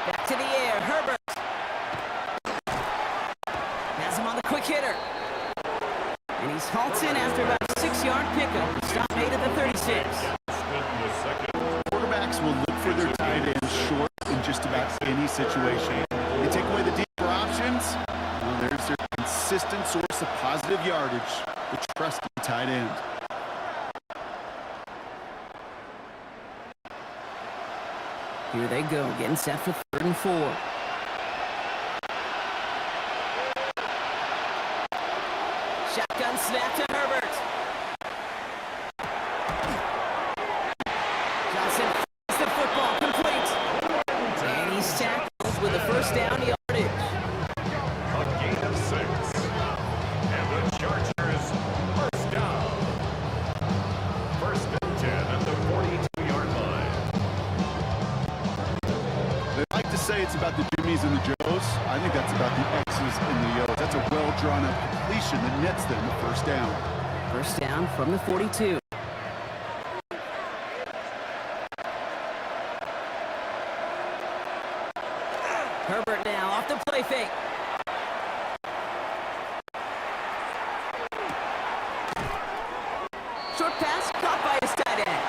Back to the air, Herbert. Has him on the quick hitter. And he's halted after about a 6-yard pickup. Stop made at the 36. Quarterbacks will look for their tight ends short in just about any situation. They take away the deeper options. Well, there's their consistent source of positive yardage, the trusted tight end. Here they go, getting set for 3rd and 4. Shotgun snap to Herbert. Johnson finds the football complete. And he's tackled with a 1st down yardage. A gain of 6. And the Chargers 1st down. 1st and 10 at the 42-yard line. They like to say it's about the Jimmies and the Joes. I think that's about the X's and the O's. That's a well-drawn-up completion that nets them the 1st down. 1st down from the 42. Herbert now off the play fake. Short pass caught by his tight end.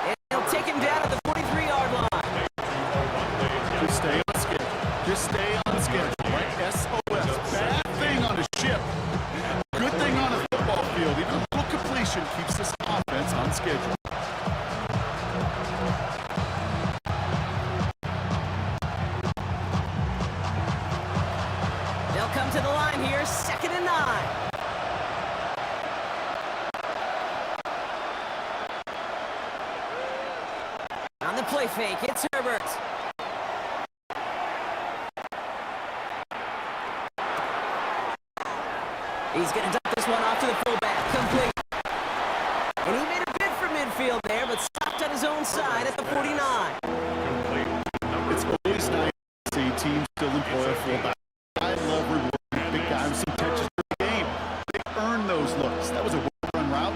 And he'll take him down at the 43-yard line. Just stay on schedule. Just stay on schedule. Like SOS. Bad thing on a ship. Good thing on a football field. Even a little completion keeps this offense on schedule. They'll come to the line here, 2nd and 9. On the play fake, it's Herbert. He's going to dump this one off to the fullback. Complete. And he made a bid for midfield there, but stopped on his own side at the 49. It's always nice to see teams still employ a fullback. I love rewarding a big guy with some touches per game. They earn those looks. works. That was a well-run route.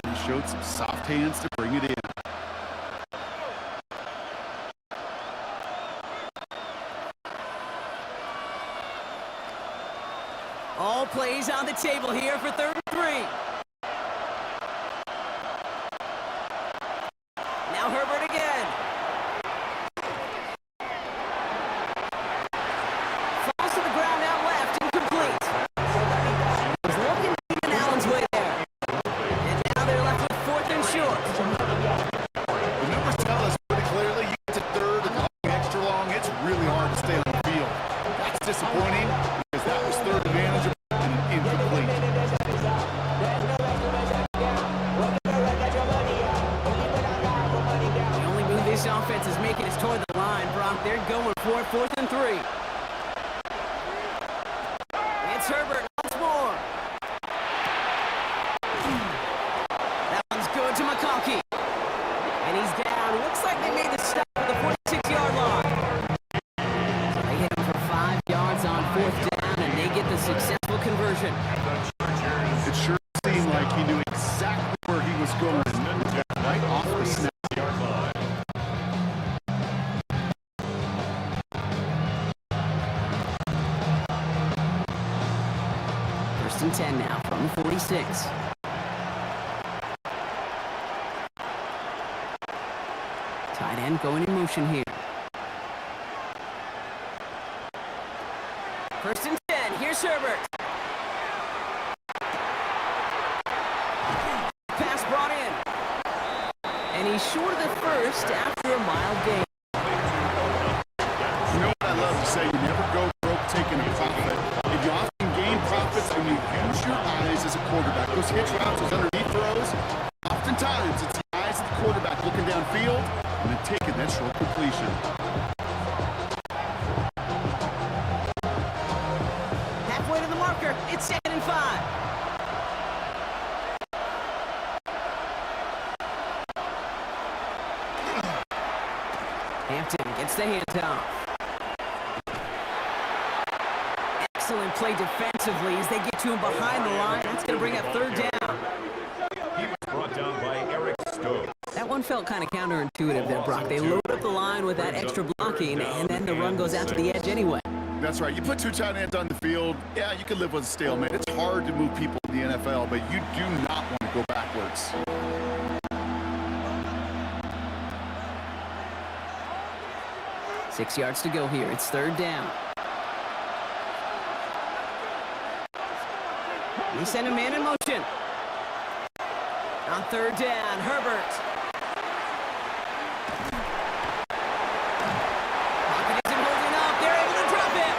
He showed some soft hands to bring it in. All plays on the table here for 3rd and 3. Now Herbert again. Falls to the ground out left, incomplete. Was looking deep in Allen's way there. And now they're left with 4th and short. The numbers tell us pretty clearly, you get to 3rd and going extra long, it's really hard to stay on the field. That's disappointing because that was 3rd and manageable and an incomplete. The only move this offense is making is toward the line, Brock. They're going for it, 4th and 3. It's Herbert once more. That one's good to McConkey. And he's down. Looks like they made the stop at the 46-yard line. So they hit him for 5 yards on 4th down, and they get the successful conversion. It sure seemed like he knew exactly where he was going. Right off the snap. First and 10 now from the 46. Tight end going in motion here. First and 10. Here's Herbert. Pass brought in. And he's short of the first after a mild gain. You know what I love to say? You never go broke taking a profit. If you often gain profits when you use your eyes as a quarterback, those hitch routes, those underneath throws, oftentimes it's the eyes of the quarterback looking downfield and then taking that short completion. Halfway to the marker. It's 2nd and 5. Hampton gets the handoff. Excellent play defensively as they get to him behind the line. That's going to bring up 3rd down. He was brought down by Eric Stokes. That one felt kind of counterintuitive there, Brock. They load up the line with that extra blocking, and then the run goes out to the edge anyway. That's right. You put 2 tight ends on the field, yeah, you can live with a stalemate. It's hard to move people in the NFL, but you do not want to go backwards. Six yards to go here. It's 3rd down. They send a man in motion. On 3rd down, Herbert. Pocket isn't holding up. They're able to drop it.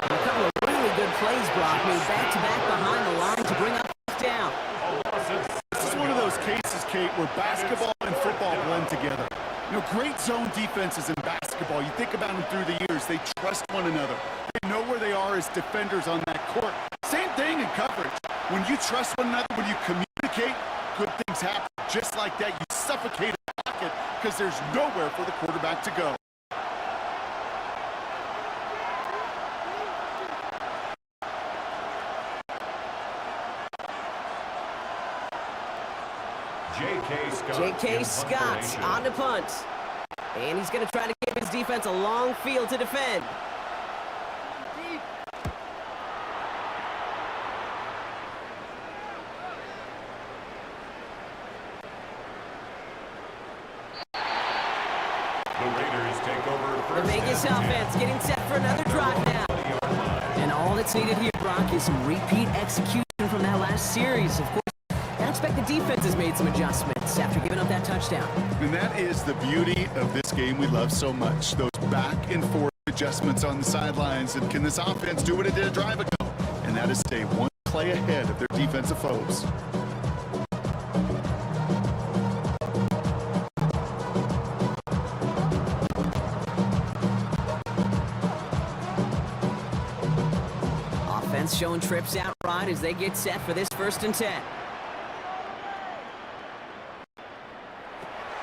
And a couple of really good plays, Brock, made back-to-back behind the line to bring up 4th down. This is one of those cases, Kate, where basketball and football blend together. You know, great zone defenses in basketball, you think about them through the years, they trust one another. They know where they are as defenders on that court. Same thing in coverage. When you trust one another, when you communicate, good things happen. Just like that, you suffocate a pocket because there's nowhere for the quarterback to go. J.K. Scott on to punt. And he's going to try to give his defense a long field to defend. The Raiders take over The Vegas offense getting set for another drive now. And all that's needed here, Brock, is some repeat execution from that last series. Of course, I expect the defense has made some adjustments after giving up that touchdown. And that is the beauty of this game we love so much. Those back and forth adjustments on the sidelines. And can this offense do what it did a drive ago? And that is stay one play ahead of their defensive foes. Offense showing trips out right as they get set for this 1st and 10.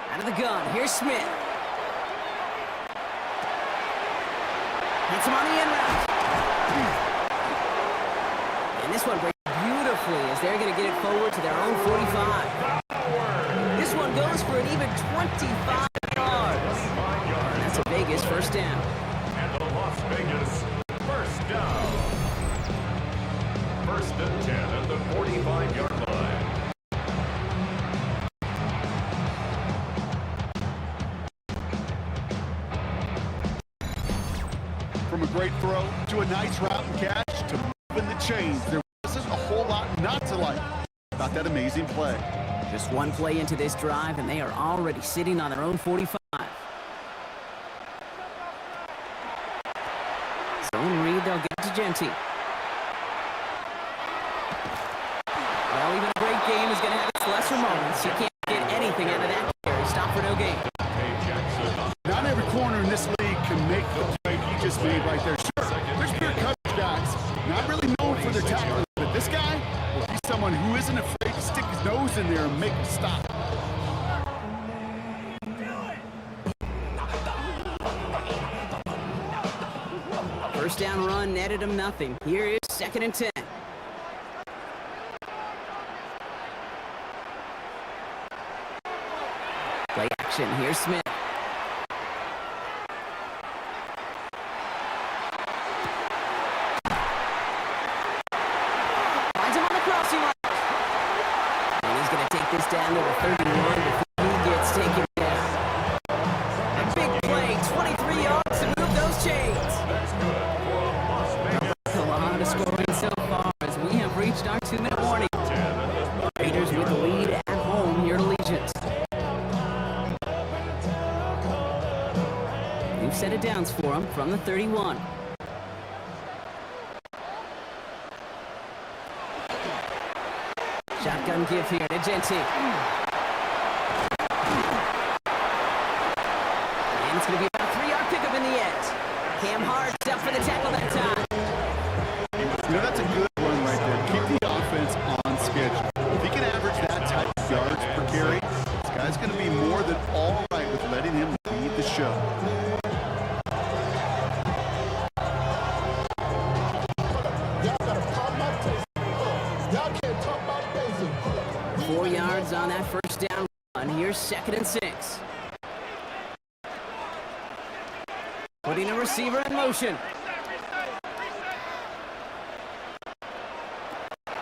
Out of the gun, here's Smith. Hits him on the end route. And this one breaks beautifully carefully as they're going to get it forward to their own 45. This one goes for an even 25 yards. And that's a Vegas first down. And the Las Vegas first down. First and 10 at the 45-yard line. From a great throw to a nice route and catch to moving the chains, there wasn't a whole lot not to like about that amazing play. Just one play into this drive, and they are already sitting on their own 45. Zone read, they'll get to Genty. Well, even a great game is going to have its lesser moments. You can't get anything out of that carry. Stop for no gain. Not every corner in this league can make the play he just made right there. Sure, there's pure coverage guys, not really known for their tackling, but this guy, well, he's someone who isn't afraid to stick his nose in there and make a stop. First down run netted him nothing. Here is 2nd and 10. Play action. Here's Smith. Finds him on the crossing line. And he's going to take this down to the 31 before he gets taken down. A big play, 23 yards to move those chains. A lot of scoring so far as we have reached our 2-minute warning. Raiders with the lead at home here at Allegiant. New set of downs for them from the 31. Shotgun give here to Genty. And it's going to be about a 3-yard pickup in the end. Cam Hart's up for the tackle that time. You know, that's a good one right there. Keep the offense on schedule. If he can average that type of yards per carry, this guy's going to be more than all right with letting him lead the show. Y'all better pop my taste. Y'all can't talk about basic. 4 yards on that first down run. Here's 2nd and 6. Putting a receiver in motion.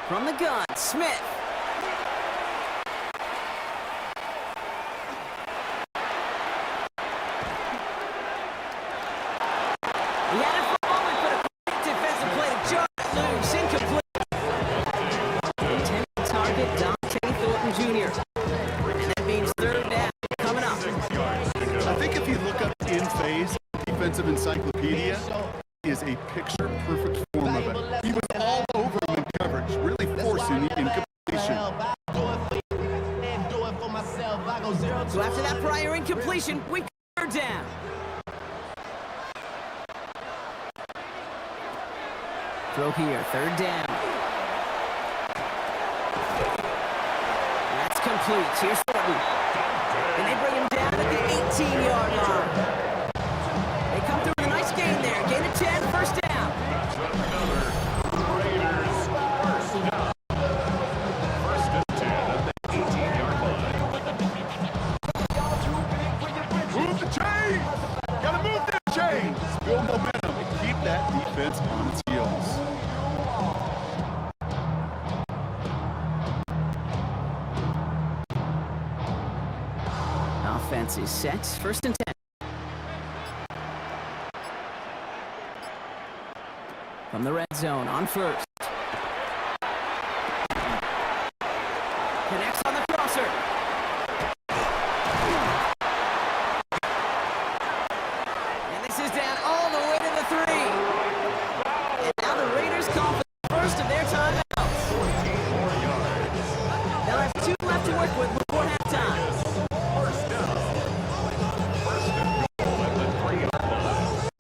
From the gun, Smith. He had it for a moment, but a great defensive play to jar it loose. Incomplete. Intended target, Dante Thornton Jr. And that means 3rd down coming up. I think if you look up in phase, defensive encyclopedia is a picture-perfect form of it. He was all over him in coverage, really forcing the incompletion. So after that prior incompletion, we are down. Throw here, 3rd down. That's complete. Here's Thornton. And they bring him down at the 18-yard line. They come through with a nice gain there. Gain of 10, first down. Raiders first down. First and 10 at the 18-yard line. Move the chain! Gotta move that chain! Build momentum and keep that defense on its heels. Offense is set. 1st and 10. From the red zone on 1st. Connects on the crosser. And this is down all the way to the 3. And now the Raiders call for the first of their timeouts. 14 more yards. They'll have 2 left to work with before halftime. First down. First and goal at the 3-yard line.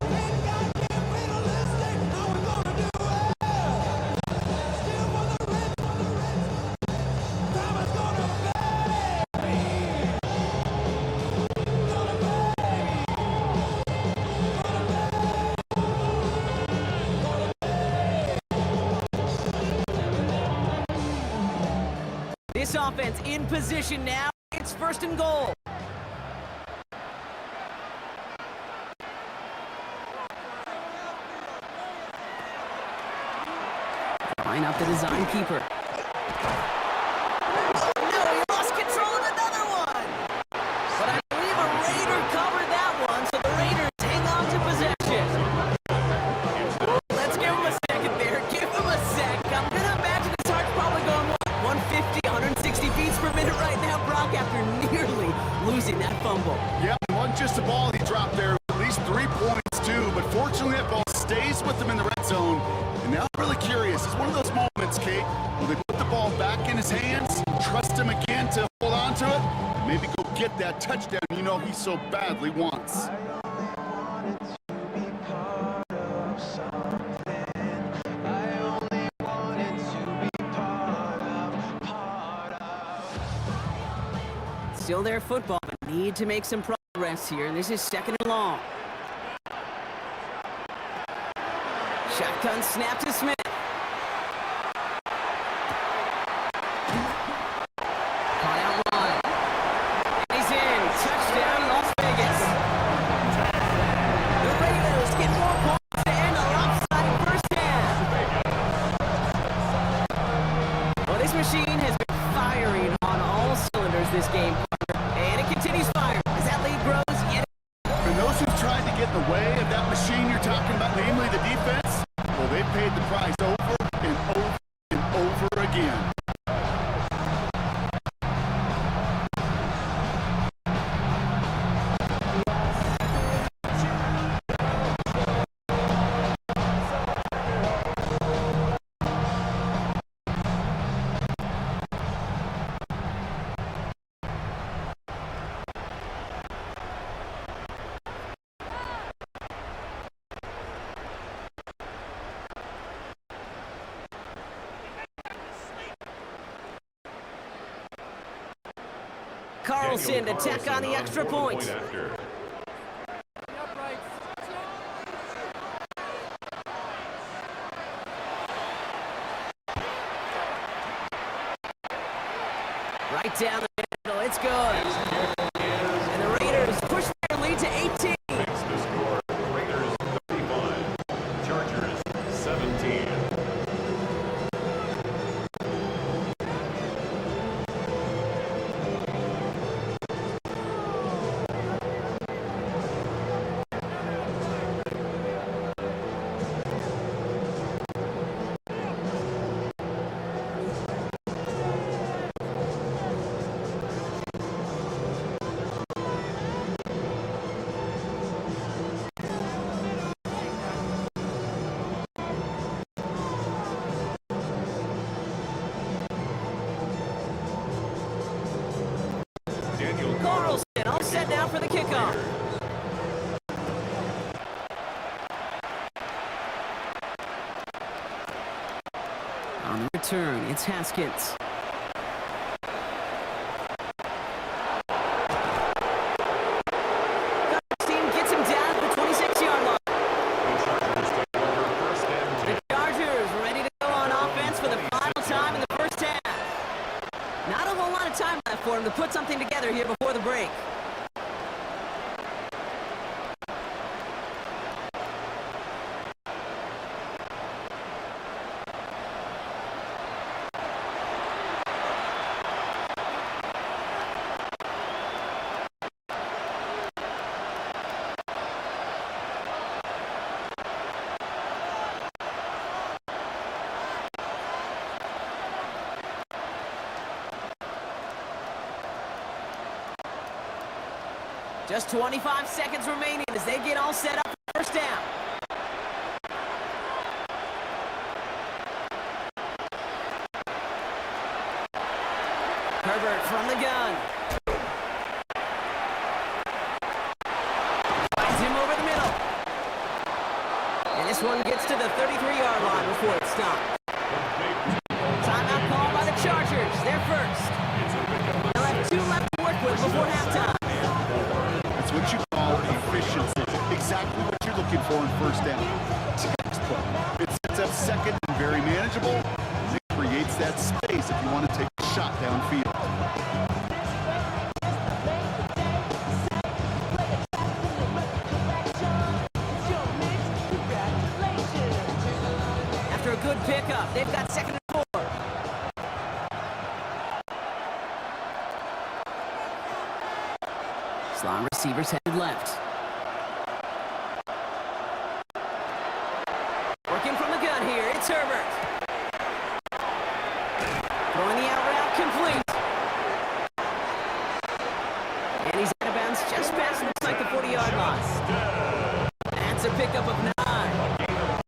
This offense in position now. It's first and goal. Line up the design keeper. No, he lost control of another one. But I believe a Raider covered that one, so the Raiders hang on to possession. Let's give him a second there. Give him a sec. I'm going to imagine his heart's probably going, what, 150, 160 beats per minute right now, Brock, after nearly losing that fumble. Yeah, it wasn't just a ball he dropped there. At least 3 points, too. But fortunately, that ball stays with him in the red zone. And now I'm really curious. It's one of those moments, Kate, will they put the ball back in his hands, trust him again to hold on to it, and maybe go get that touchdown you know he so badly wants. Still their football, but need to make some progress here, and this is second and long. Shotgun snap to Smith. Caught out wide. And he's in. Touchdown, Las Vegas. The Raiders get 4 points to end a lopsided first half. Well, this machine has been firing on all cylinders this game, and it continues firing as that lead grows yet. And those who've tried to get in the way of that machine you're talking about, namely the defense, well, they paid the price over and over and over again. Carlson to tack on the extra point. Right down the middle, it's good. And the Raiders push their lead to 18. Makes the score. Raiders 35, Chargers 17. Carlson all set now for the kickoff. On the return, it's Haskins. Team gets him down at the 26-yard line. The Chargers ready to go on offense for the final time in the first half. Not a whole lot of time left for him to put something together here before the break. Just 25 seconds remaining as they get all set up for first down. Herbert from the gun. Finds him over the middle. And this one gets to the 33-yard line before it's stopped. Timeout called by the Chargers. They're first. They'll have 2 left to work with before halftime. That's what you call efficiency. Exactly what you're looking for in first down. Textbook. It sets up second and very manageable. It creates that space if you want to take a shot downfield. Slot receivers headed left. Working from the gun here, it's Herbert. Throwing the out route complete. And he's out of bounds just past, looks like the 40-yard line. That's a pickup of 9.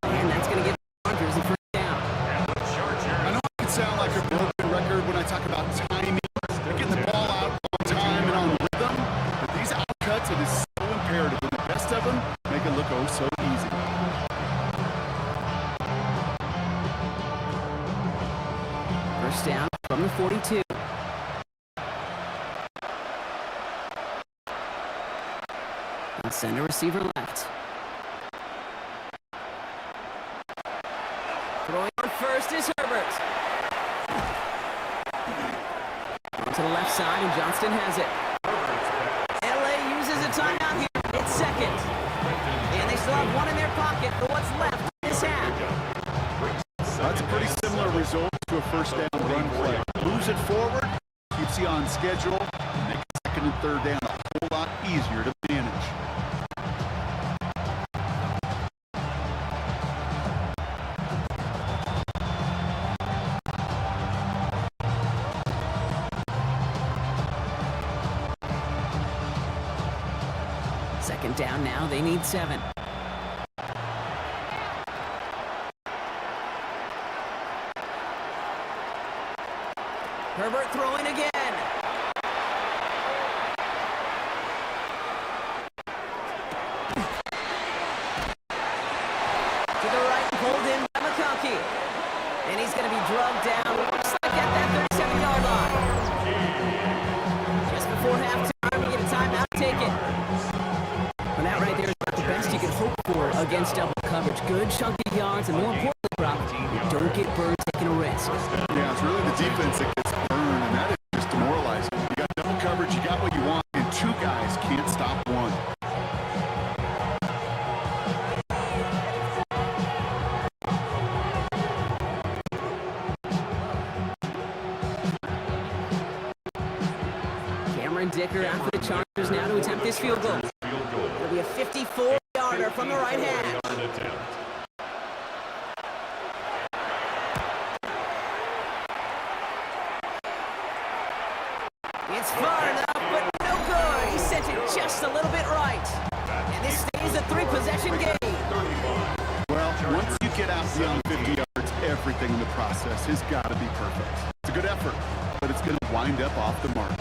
And that's going to give the Chargers a first down. I know it can sound like a broken record when I talk about timing, getting the ball out on time and on rhythm, but these outcuts, it is so imperative. And the best of them make it look oh so easy. First down from the 42. And center receiver left. Throwing on first is Herbert. On to the left side, and Johnston has it. LA uses a timeout here. It's second. And they still have one in their pocket, but what's left is half. That's a pretty similar result to a first down run play. Moves it forward, keeps you on schedule, makes second and third down a whole lot easier to manage. Second down now, they need 7. Herbert throwing again. To the right, pulled in by McConkey. And he's going to be drugged down. Looks like at that 37-yard line. Just before halftime, we get a timeout. Take it. Well, that right there is about the best you can hope for against double coverage. Good chunky yards, and more importantly, Brock, you don't get burned taking a risk. Yeah, it's really the defense that gets burned, and that is just demoralizing. You got double coverage, you got what you want, and 2 guys can't stop one. Cameron Dicker out for the Chargers now to attempt this field goal. It'll be a 54-yarder from the right hand. It's far enough, but no good. He sent it just a little bit right. And this stays a 3-possession game. Well, once you get out beyond 50 yards, everything in the process has got to be perfect. It's a good effort, but it's going to wind up off the mark.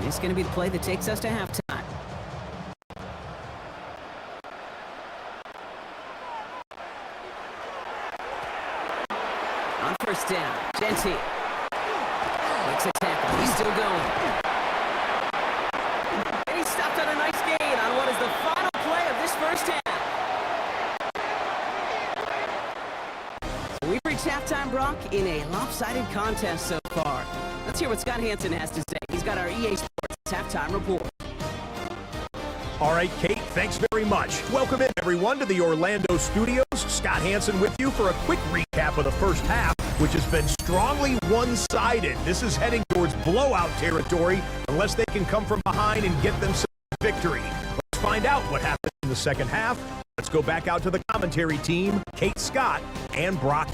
It's going to be the play that takes us to halftime. On first down, Genty makes a tackle. He's still going. And he stopped on a nice gain on what is the final play of this first half. So we've reached halftime, Brock, in a lopsided contest so far. Let's hear what Scott Hansen has to say. He's got our EA Sports halftime report. All right, Kate, thanks very much. Welcome in, everyone, to the Orlando studios. Scott Hansen with you for a quick recap of the first half, which has been strongly one-sided. This is heading towards blowout territory unless they can come from behind and get themselves a victory. Let's find out what happened in the second half. Let's go back out to the commentary team, Kate Scott and Brock.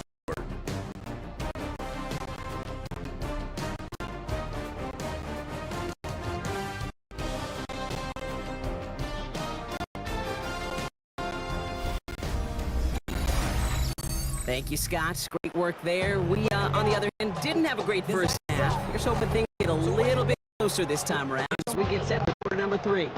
Thank you, Scott. Great work there. We, on the other hand, didn't have a great first half. Here's hoping things get a little bit closer this time around as we get set for quarter number 3.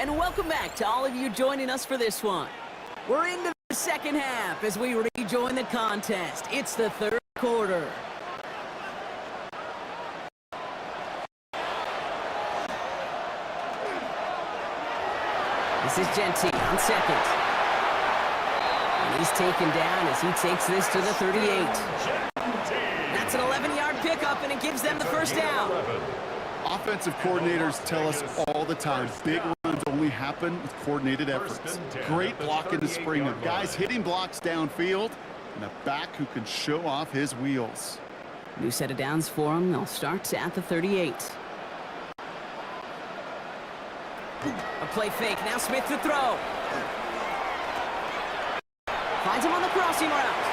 And welcome back to all of you joining us for this one. We're into the second half as we rejoin the contest. It's the third quarter. This is Genty on second. And he's taken down as he takes this to the 38. That's an 11-yard pickup, and it gives them the first down. Offensive coordinators tell us all the time, big runs only happen with coordinated efforts. Great block in the spring of guys hitting blocks downfield, and a back who can show off his wheels. New set of downs for him. They'll start at the 38. A play fake. Now Smith to throw. Finds him on the crossing route.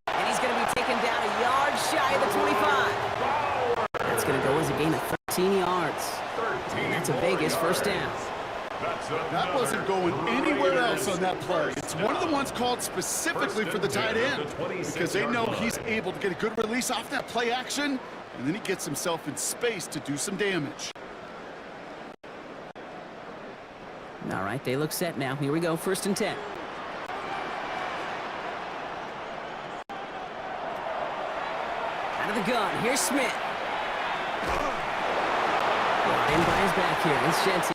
And he's going to be taken down a yard shy of the 25. That's going to go as a gain of 13 yards. And that's a Vegas first down. That wasn't going anywhere else on that play. It's one of the ones called specifically for the tight end because they know he's able to get a good release off that play action, and then he gets himself in space to do some damage. All right, they look set now. Here we go, 1st and 10. Out of the gun, here's Smith. In by his back here, it's Genty.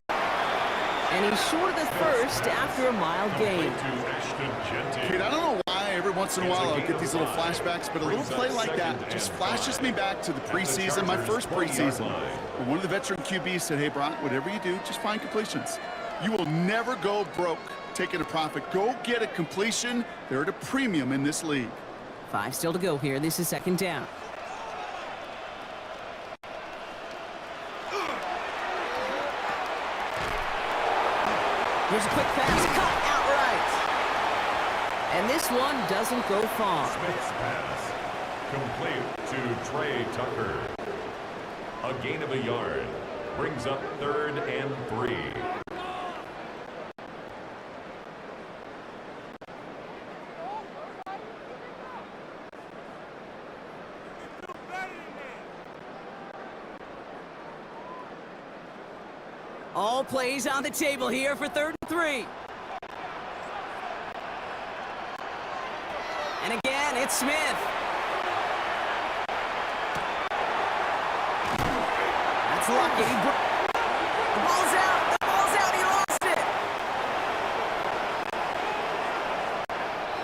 And he's short of the first after a mild gain. Kid, I don't know why every once in a while I'll get these little flashbacks, but a little play like that just flashes me back to the preseason, my first preseason. One of the veteran QBs said, hey, Brock, whatever you do, just find completions. You will never go broke taking a profit. Go get a completion. They're at a premium in this league. 5 still to go here. This is 2nd down. Here's a quick pass, caught outright. And this one doesn't go far. Smith's pass, complete to Trey Tucker. A gain of a yard, brings up 3rd and 3. All plays on the table here for 3rd and 3. And again, it's Smith. That's lucky. The ball's out. The ball's out. He lost it.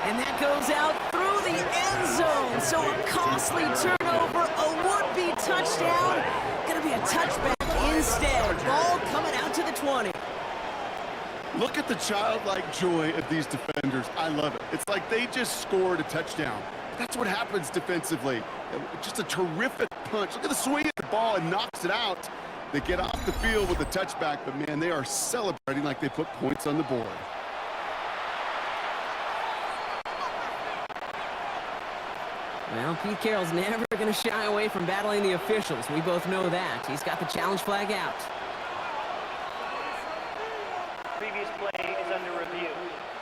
And that goes out through the end zone. So a costly turnover, a would-be touchdown. Going to be a touchback instead. Ball coming out to the 20. Look at the childlike joy of these defenders. I love it. It's like they just scored a touchdown. That's what happens defensively. Just a terrific punch. Look at the swing of the ball and knocks it out. They get off the field with a touchback, but man, they are celebrating like they put points on the board. Well, Pete Carroll's never going to shy away from battling the officials. We both know that. He's got the challenge flag out. Previous play is under review.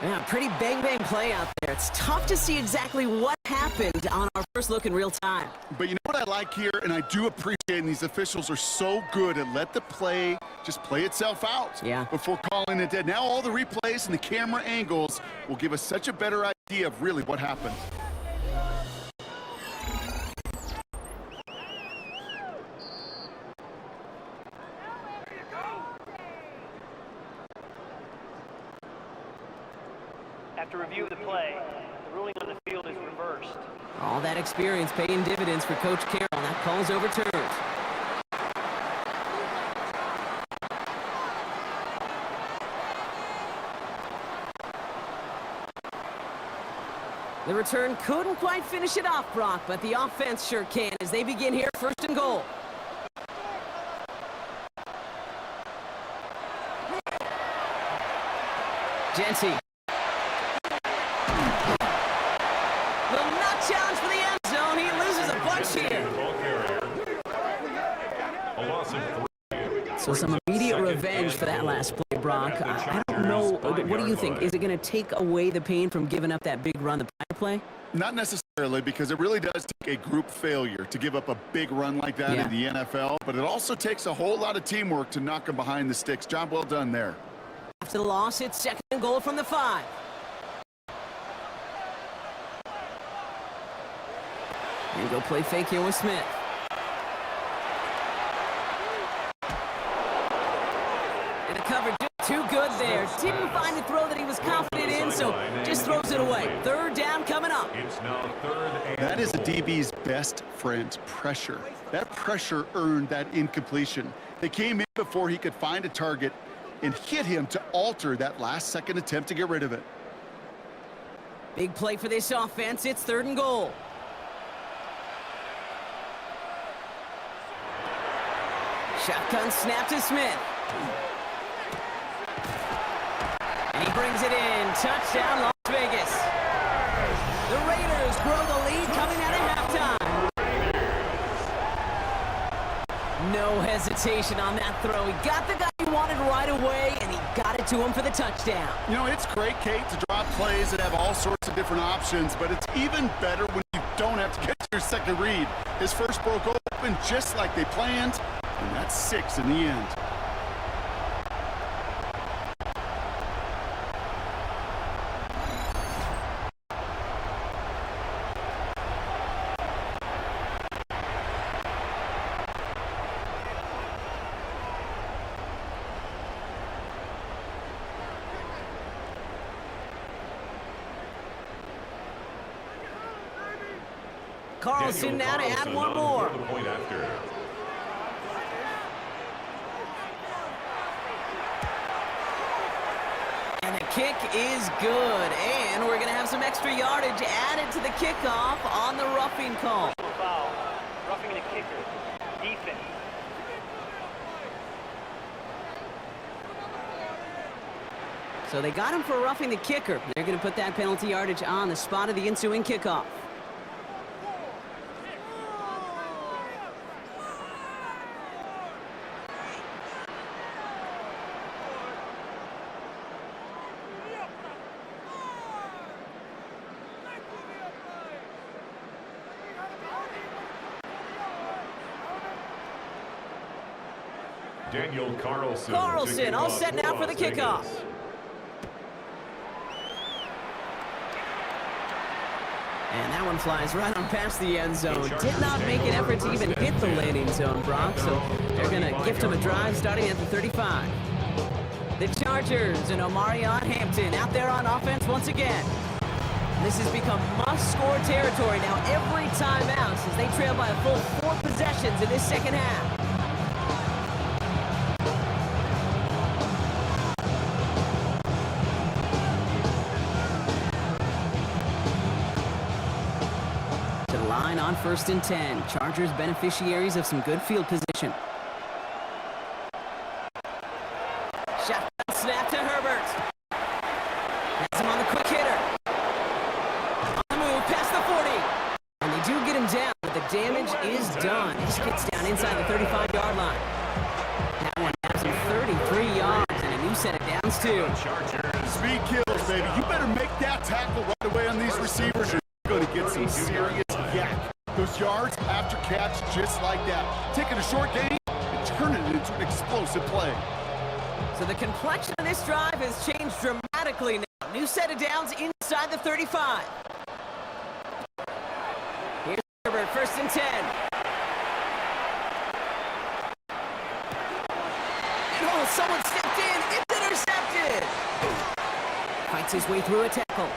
Yeah, pretty bang-bang play out there. It's tough to see exactly what happened on our first look in real time. But you know what I like here, and I do appreciate, and these officials are so good at let the play just play itself out before calling it dead. Now all the replays and the camera angles will give us such a better idea of really what happened. After review of the play, the ruling on the field is reversed. All that experience paying dividends for Coach Carroll. That call's overturned. The return couldn't quite finish it off, Brock, but the offense sure can as they begin here, 1st and goal. Genty. Will not challenge for the end zone. He loses a bunch here. A loss of 3. So some immediate revenge for that last play, Brock. I don't know. What do you think? Is it going to take away the pain from giving up that big run the prior play? Not necessarily, because it really does take a group failure to give up a big run like that in the NFL, but it also takes a whole lot of teamwork to knock them behind the sticks. Job well done there. After the loss, it's second and goal from the 5. And go play fake here with Smith. And the coverage too good there. Didn't find a throw that he was confident in, so just throws it away. Third down coming up. It's now third and That is a goal. DB's best friend, pressure. That pressure earned that incompletion. They came in before he could find a target and hit him to alter that last-second attempt to get rid of it. Big play for this offense. It's third and goal. Shotgun snap to Smith. And he brings it in. Touchdown, Las Vegas. The Raiders grow the lead coming out of halftime. No hesitation on that throw. He got the guy he wanted right away, and he got it to him for the touchdown. You know, it's great, Kate, to drop plays that have all sorts of different options, but it's even better when you don't have to get your second read. His first broke open just like they planned, and that's 6 in the end. Carlson now to add one more. The point after. And the kick is good. And we're going to have some extra yardage added to the kickoff on the roughing call. Foul. Roughing the kicker. Defense. So they got him for roughing the kicker. They're going to put that penalty yardage on the spot of the ensuing kickoff. Daniel Carlson. Carlson all set now for the kickoff. And that one flies right on past the end zone. Did not make an effort to even hit the landing zone, Brock. So they're going to gift him a drive starting at the 35. The Chargers and Omarion Hampton out there on offense once again. This has become must-score territory now every time out as they trail by a full 4 possessions in this second half. On 1st and 10. Chargers beneficiaries of some good field position. Shotgun snap to Herbert. Has him on the quick hitter. On the move, past the 40. And they do get him down, but the damage is done. He gets down inside the 35-yard line. That one has him 33 yards and a new set of downs, too. Speed kills, baby. You better make that tackle right away on these receivers. You're going to get some serious yak. Those yards after catch just like that. Taking a short game and turning it into an explosive play. So the complexion of this drive has changed dramatically now. New set of downs inside the 35. Here's Herbert, 1st and 10. And oh, someone stepped in. It's intercepted. Fights his way through a tackle.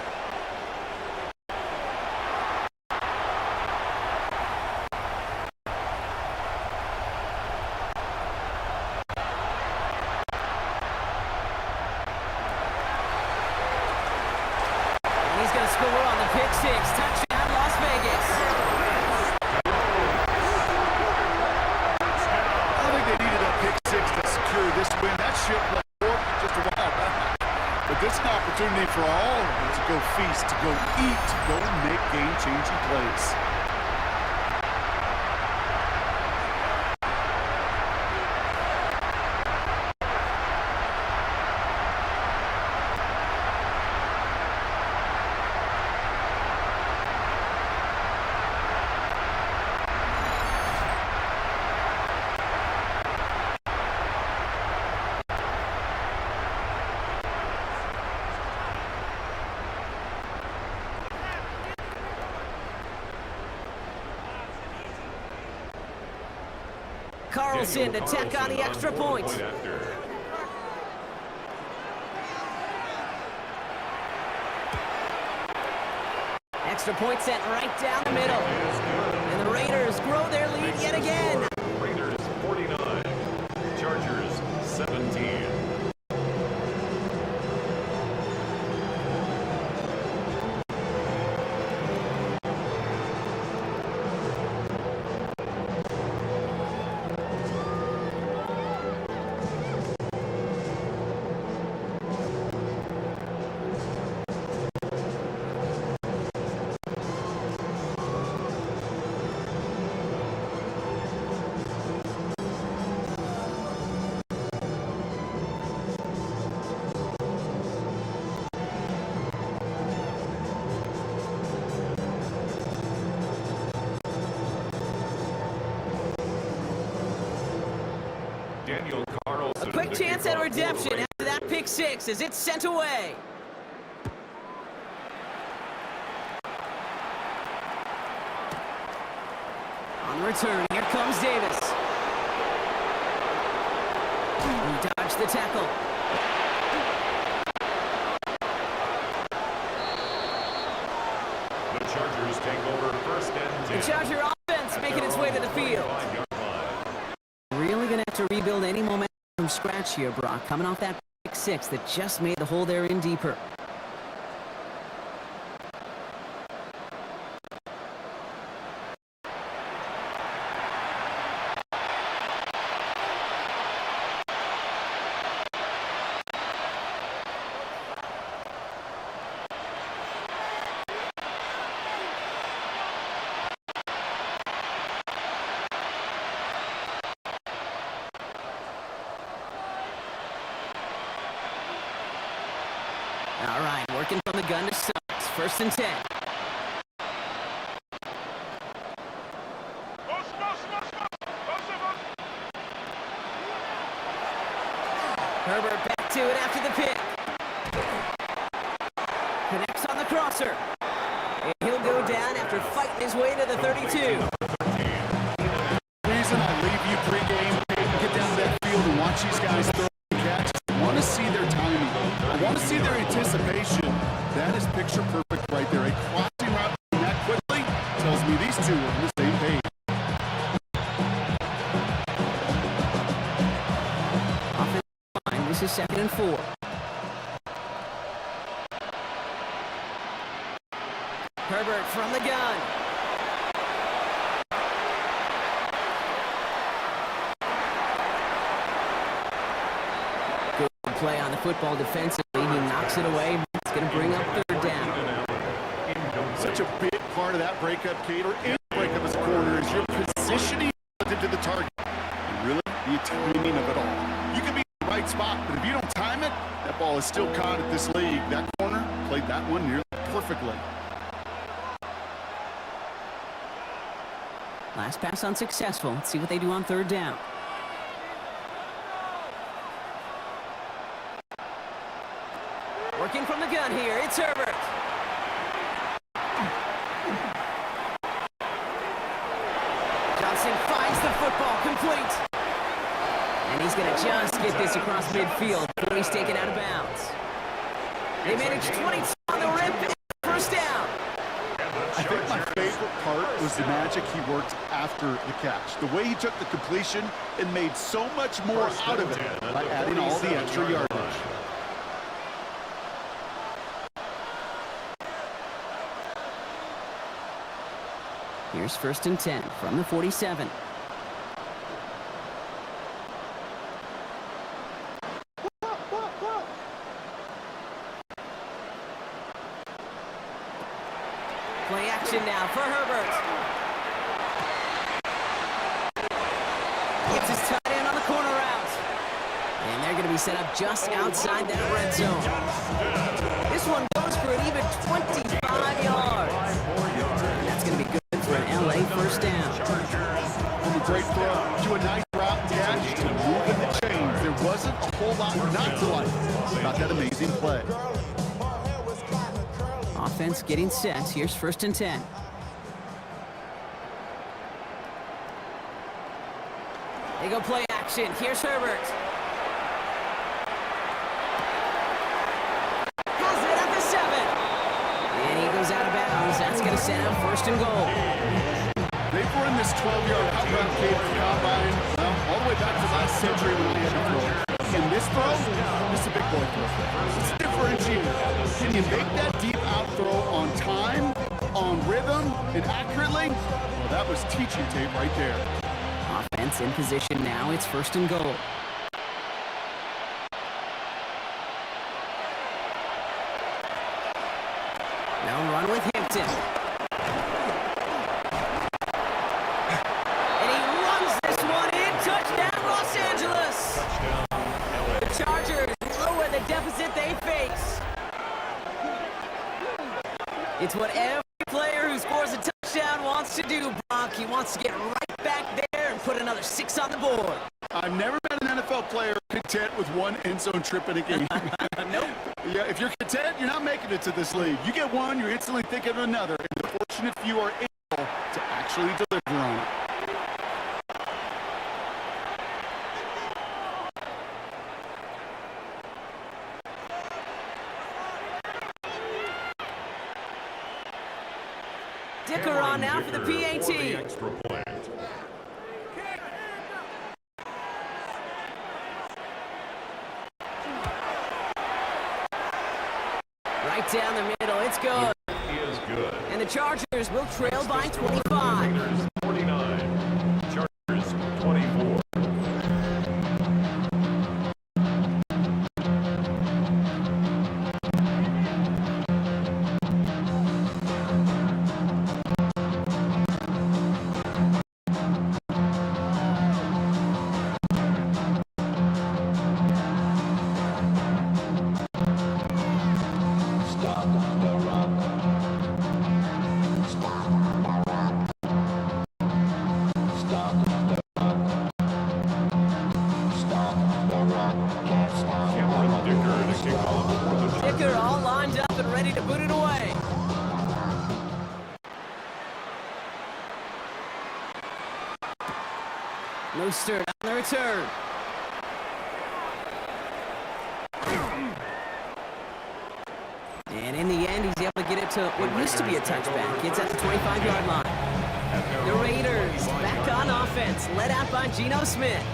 Touchdown, Las Vegas. I think they needed a pick 6 to secure this win. That ship left port just a while back. But this is an opportunity for all of them to go feast, to go eat, to go make game-changing plays. Carlson to tack on the extra point. Extra point sent right down the middle. And the Raiders grow their lead yet again. Raiders 49, Chargers 17. A quick chance at redemption after that pick six as it's sent away. On the return, here comes Davis. He dodged the tackle. The Chargers take over first and 10. The Charger offense making its way to the field. Really going to have to rebuild any momentum from scratch here, Brock. Coming off that pick six that just made the hole there in deeper. All right, working from the gun to Suggs. First and 10. Herbert back to it after the pick. Connects on the crosser. And he'll go down after fighting his way to the 32. The reason I leave you pregame, get down to that field and watch these guys throw and catch. I want to see their timing. I want to see their anticipation. That is picture perfect right there. A crossing route that quickly tells me these two are on the same page. Offensive line, this is 2nd and 4. Herbert from the gun. Good play on the football defensively. He knocks it away. It's going to bring up 3rd down. Such a big part of that breakup, Cater, and breakup as a corner is your positioning relative to the target. And really, the timing of it all. You can be in the right spot, but if you don't time it, that ball is still caught at this league. That corner played that one nearly perfectly. Last pass unsuccessful. Let's see what they do on 3rd down. Working from the gun here, it's Herbert. Johnson finds the football complete. And he's going to just get this across midfield before he's taken out of bounds. They managed 22 on the rip and 1st down. I think my favorite part was the magic he worked after the catch. The way he took the completion and made so much more out of it by adding all the extra yardage. Here's 1st and 10 from the 47. Play action now for Herbert. Gets his tight end on the corner route. And they're going to be set up just outside that red zone. This one goes for an even 25 yards. And that's going to be good for an LA 1st down. From a great throw to a nice route catch to moving the chains. There wasn't a whole lot not to like about that amazing play. Offense getting set. Here's 1st and 10. They go play action. Here's Herbert. Has it at the 7. And he goes out of bounds. That's going to set up 1st and goal. They've run this 12-yard out-route game for Combine, well, all the way back to last century when they had to throw. And this throw, this is a big boy throw. It's a differentiator. Can you make that deep out throw on time, on rhythm, and accurately? Well, that was teaching tape right there. Offense in position now. It's 1st and goal. Now run with Hampton. And he runs this one in. Touchdown, Los Angeles. The Chargers lower the deficit they face. It's what every player who scores a touchdown wants to do, Brock. He wants to get right back there and put another 6 on the board. I've never met an NFL player content with one end zone trip in a game. Nope. Yeah, if you're content, you're not making it to this league. You get one, you're instantly thinking of another. And the fortunate few are able to actually deliver on it. Dicker on now for the PAT. For the extra point. Right down the middle, it's good. He is good. And the Chargers will trail by 25. Raiders 49. Chargers 24. Dicker all lined up and ready to boot it away. Mostert on the return. And in the end, he's able to get it to what used to be a touchback. It's at the 25-yard line. The Raiders back on offense, led out by Geno Smith.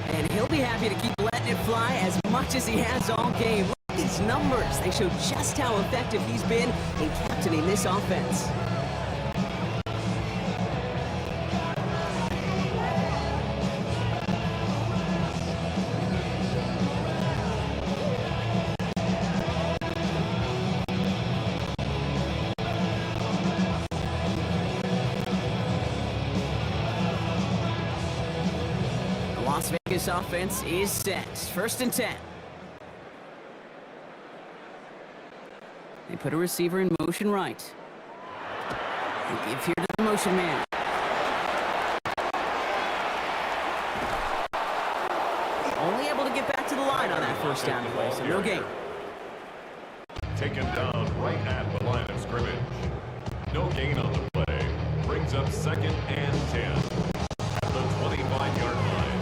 And he'll be happy to keep letting it fly as much as he has all game. Look at these numbers. They show just how effective he's been in captaining this offense. Las Vegas offense is set. 1st and 10. They put a receiver in motion right. They give here to the motion man. Only able to get back to the line on that 1st down play, so no gain. Taken down right at the line of scrimmage. No gain on the play. Brings up 2nd and 10 at the 25-yard line.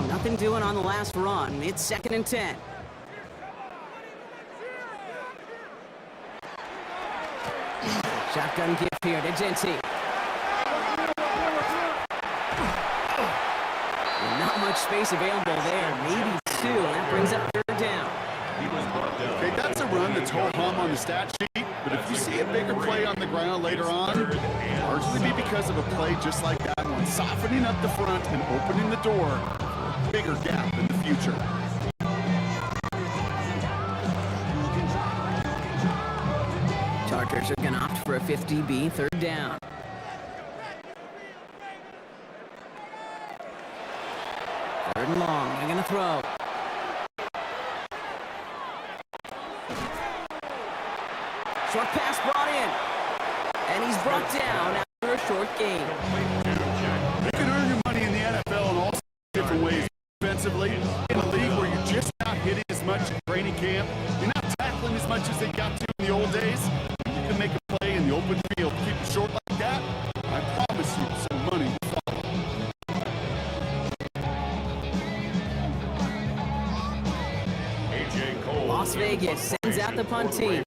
Nothing doing on the last run. It's 2nd and 10. Shotgun give here to Genty. And not much space available there. Maybe 2. That brings up 3rd down. Okay, that's a run that's ho-hum on the stat sheet, but if you see a bigger play on the ground later on, largely be because of a play just like that one, softening up the front and opening the door. Bigger gap in the future. Chargers are going to opt for a 50B, 3rd down. Third and long, they're going to throw. Short pass brought in. And he's brought down after a short gain. You can earn your money in the NFL in all different ways. Defensively, in a league where you're just not hitting as much Las Vegas sends out the punt team.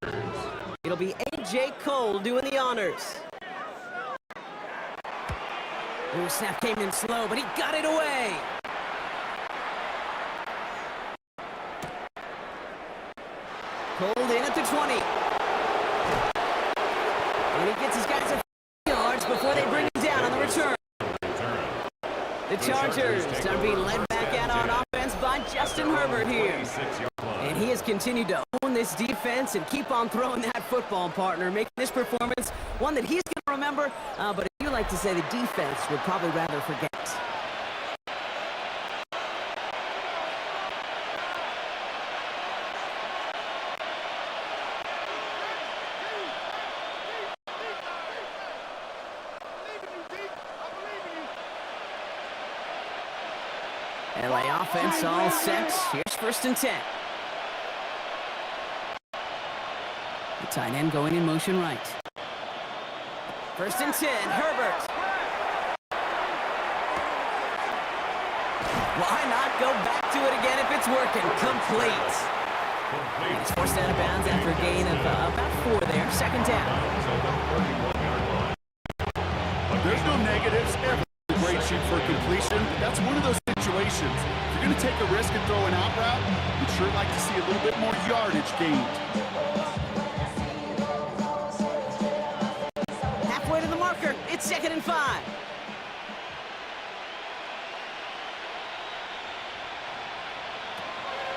It'll be A.J. Cole doing the honors. Ooh, snap came in slow, but he got it away. Cole in at the 20. And he gets his guys a few yards before they bring him down on the return. The Chargers are being led back out on offense by Justin Herbert here. And he has continued to own this defense and keep on throwing that football, partner, making this performance one that he's going to remember, but if you like to say the defense would probably rather forget. LA offense all set. Here's 1st and 10. The tight end going in motion right. 1st and 10, Herbert. Why not go back to it again if it's working? Complete. He's forced out of bounds after a gain of about 4 there. 2nd down. There's no negatives ever. Great shoot for completion. That's one of those situations. If you're going to take a risk and throw an out route, you'd sure like to see a little bit more yardage gained. Halfway to the marker. It's 2nd and 5.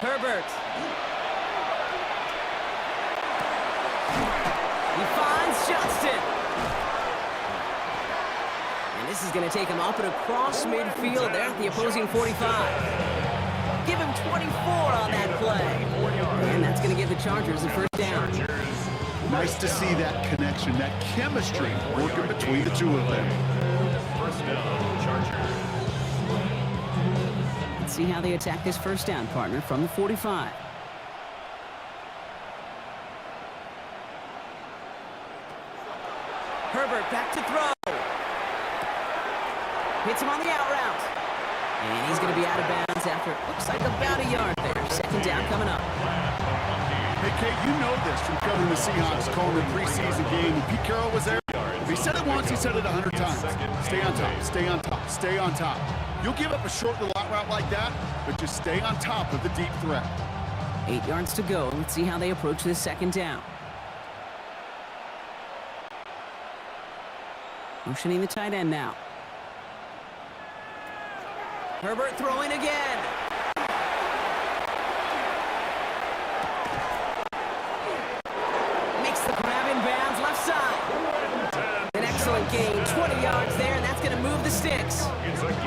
Herbert. He finds Johnston. And this is going to take him up and across midfield there at the opposing 45. Give him 24 on that play. And that's going to give the Chargers the 1st down. Nice to see that connection, that chemistry working between the two of them. 1st down, Chargers. Let's see how they attack this 1st down, partner, from the 45. Herbert back to throw. Hits him on the out route. And he's going to be out of bounds after it looks like about a yard there. 2nd down coming up. Hey, Kate, you know this from covering the Seahawks, calling the preseason game. When Pete Carroll was there, if he said it once, he said it 100 times. Stay on top, stay on top, stay on top. You'll give up a short little out route like that, but just stay on top of the deep threat. 8 yards to go. Let's see how they approach this 2nd down. Motioning the tight end now. Herbert throwing again. Makes the grab in bounds left side. An excellent gain, 20 yards there, and that's going to move the sticks.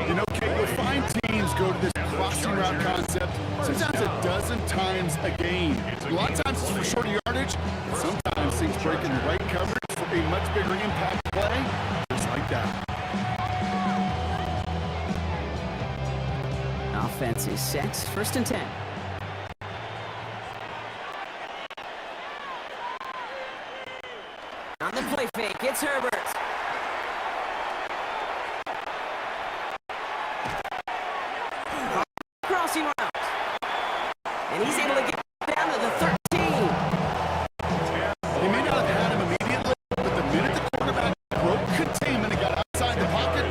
You know, Kate, you'll find teams go to this crossing route concept sometimes a dozen times a game. A lot of times it's for shorter yardage, but sometimes things break in the right coverage for a much bigger impact play, just like that. Offense is set. 1st and 10. On the play fake, it's Herbert. Crossing route. And he's able to get down to the 13. They may not have had him immediately, but the minute the quarterback broke containment and got outside the pocket,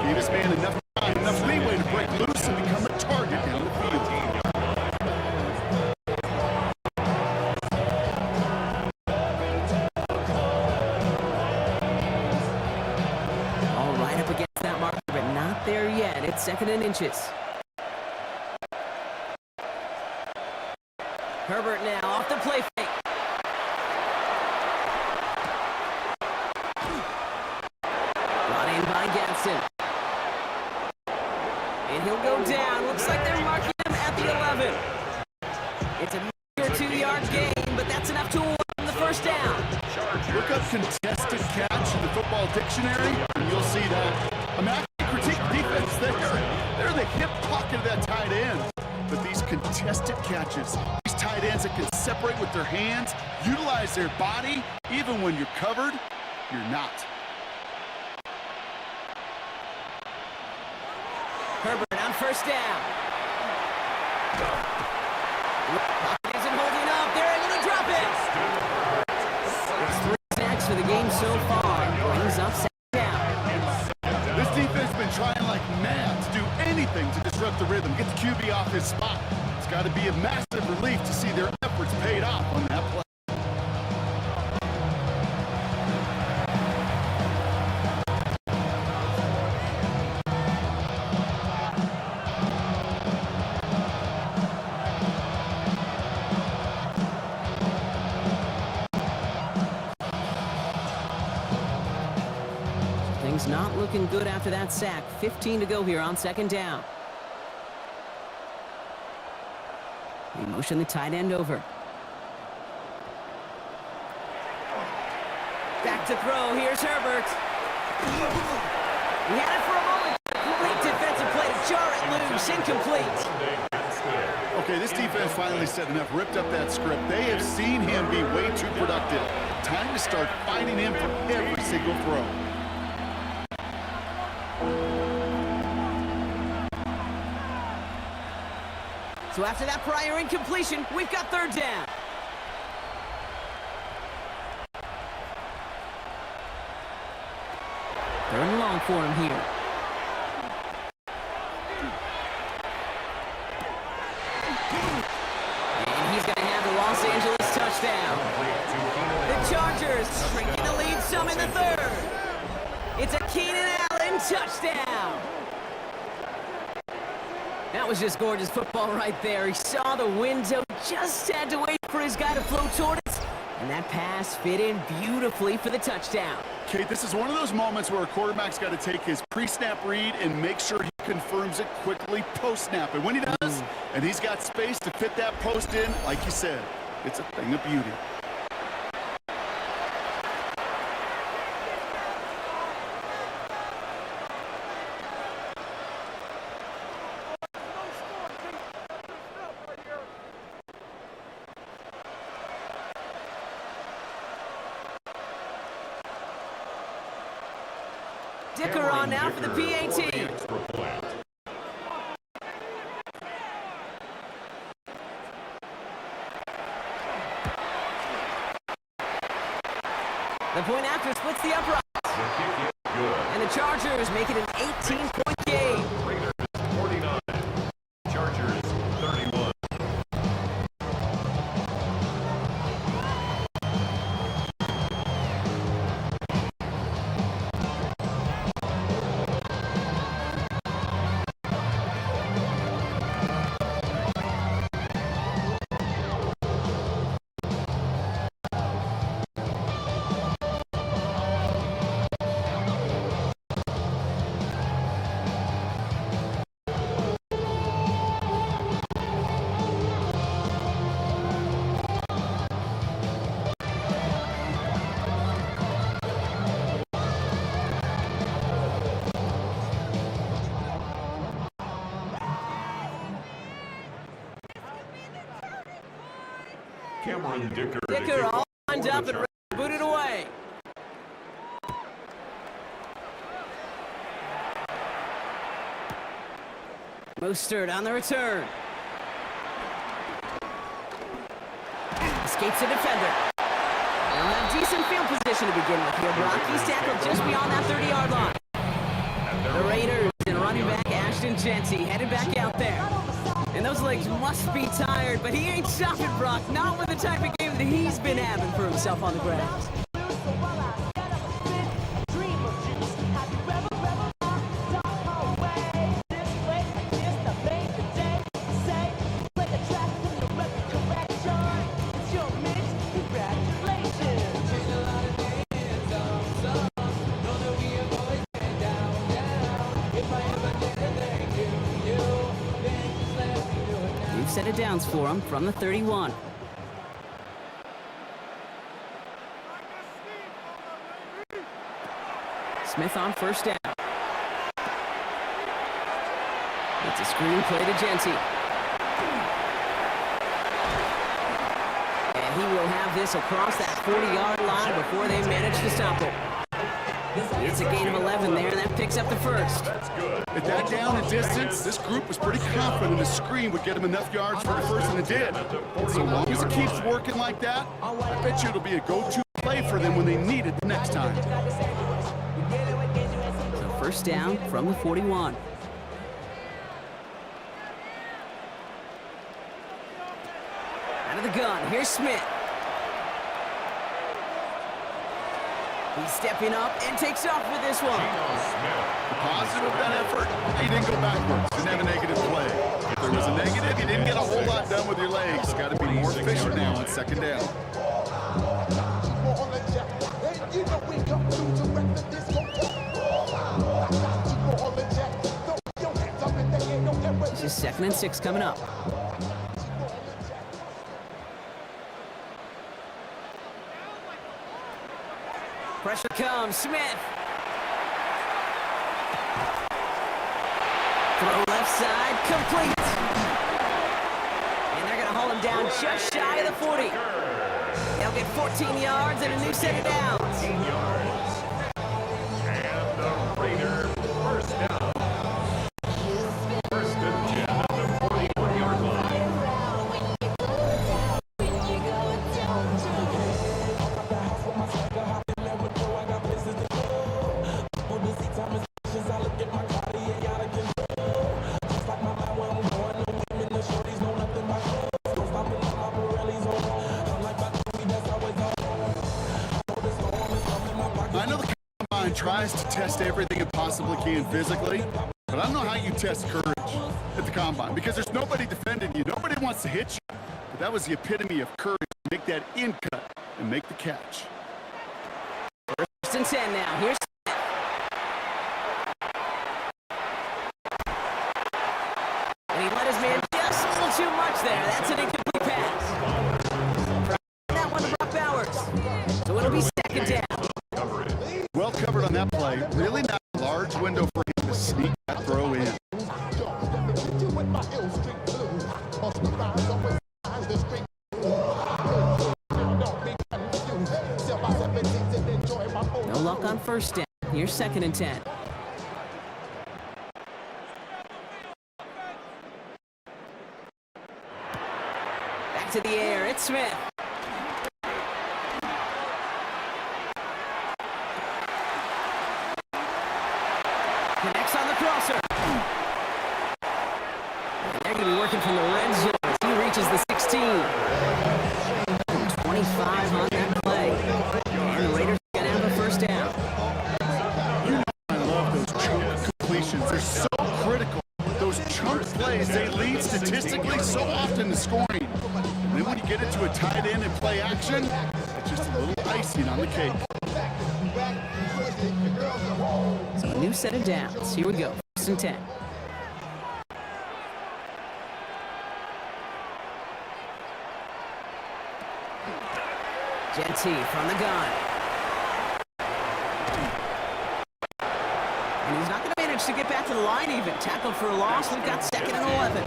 gave his man enough time, enough leeway to break loose and become a target down the field. All right, up against that marker, but not there yet. It's 2nd and inches. Herbert now off the play fake. Brought in by Gadsden. And he'll go down. Looks like they're marking him at the 11. It's a mere 2-yard gain, but that's enough to award him the 1st down. Look up contested catch in the football dictionary, and you'll see that. I'm actually critique defense there. They're the hip pocket of that tight end. But these contested catches, these tight ends that can separate with their hands, utilize their body, even when you're covered, you're not. Herbert on 1st down. Pocket isn't holding up. There anything to disrupt the rhythm, get the QB off his spot. It's got to be a massive relief to see their efforts paid off on that play. Things not looking good after that sack. 15 to go here on second down. We motion the tight end over. Back to throw. Here's Herbert. We had it for a moment. Great defensive play to jar it loose. Incomplete. Okay, this defense finally set enough, ripped up that script. They have seen him be way too productive. Time to start fighting him for every single throw. So after that prior incompletion, we've got third down. Third and long for him here. And he's going to have the Los Angeles touchdown. The Chargers shrinking the lead some in the third. It's a Keenan Allen touchdown. That was just gorgeous football right there. He saw the window, just had to wait for his guy to float toward it, and that pass fit in beautifully for the touchdown. Kate, this is one of those moments where a quarterback's got to take his pre-snap read and make sure he confirms it quickly post-snap. And when he does, and he's got space to fit that post in, like you said, it's a thing of beauty. Dicker on now for the PAT. The point after splits the uprights. And the Chargers make it an 18-point game. Raiders 49, Chargers 31. Dicker all lined up and booted away. Mostert on the return. Escapes a defender. They'll have decent field position to begin with here. Brock, he's tackled just beyond that 30-yard line. The Raiders and running back Ashton Genty headed back out there. And those legs must be tired, but he ain't stopping, Brock. Not with the type of game that he's been having for himself on the ground. Set of downs for him from the 31. Smith on first down. It's a screen play to Genty. And he will have this across that 40-yard line before they manage to stop it. It's a gain of 11 there, and that picks up the first. At that down and distance, this group was pretty confident the screen would get them enough yards for the first, and it did. And so long as it keeps working like that, I bet you it'll be a go-to play for them when they need it the next time. So first down from the 41. the gun. Here's Smith. He's stepping up and takes off with this one. The positive of that effort, he didn't go backwards. Didn't have a negative play. If there was a negative, you didn't get a whole lot done with your legs. Got to be more efficient now on second down. This is 2nd and 6 coming up. Pressure comes, Smith. Throw left side, complete. And they're going to haul him down just shy of the 40. They'll get 14 yards and a new set of downs. 14 yards. And the Raiders first down. First and 10 at the 41-yard line. I know the combine tries to test everything it possibly can physically, but I don't know how you test courage at the combine because there's nobody defending you. Nobody wants to hit you. But that was the epitome of courage to make that in cut and make the catch. 1st and 10 now. Here's Smith. And he let his man just a little too much there. That's an incomplete pass. That one to Brock Bowers. So it'll be 2nd down. Well covered on that play. Really not a large window for him to sneak that throw in. No luck on 1st down. Here's 2nd and 10. Back to the air. It's Smith. Connects on the crosser. And they're going to be working from the red zone as he reaches the 16. 25 on that play. And the Raiders are going to have a 1st down. You know I love those chunk completions. They're so critical. Those chunk plays, they lead statistically so often to scoring. And then when you get into a tight end and play action, it's just a little icing on the cake. So a new set of downs. Here we go. 1st and 10. Genty from the gun. And he's not going to manage to get back to the line even. Tackled for a loss. We've got 2nd and 11.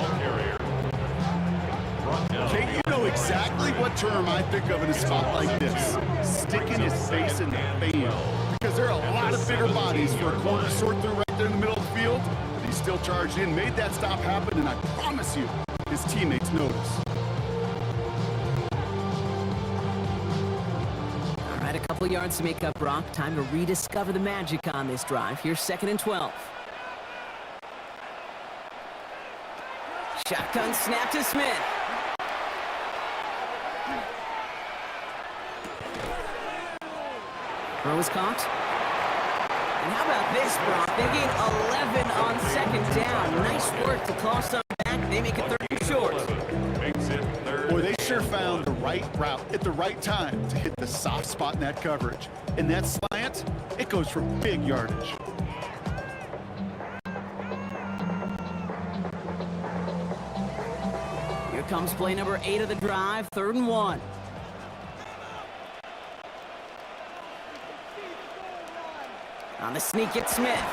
Kate, you know exactly what term I think of in a spot like this. Sticking his face in the fan. Because there are a lot of bigger bodies for a corner to sort through right there in the middle of the field. But he still charged in, made that stop happen, and I promise you, his teammates notice. All right, a couple yards to make up, Brock. Time to rediscover the magic on this drive. Here's 2nd and 12. Shotgun snap to Smith. Throw is caught. And how about this, Brock? They gain 11 on 2nd down. Nice work to claw some back. They make it 3rd short. Boy, they sure found the right route at the right time to hit the soft spot in that coverage. And that slant, it goes for big yardage. Here comes play number 8 of the drive, 3rd and 1. On the sneak, it's Smith.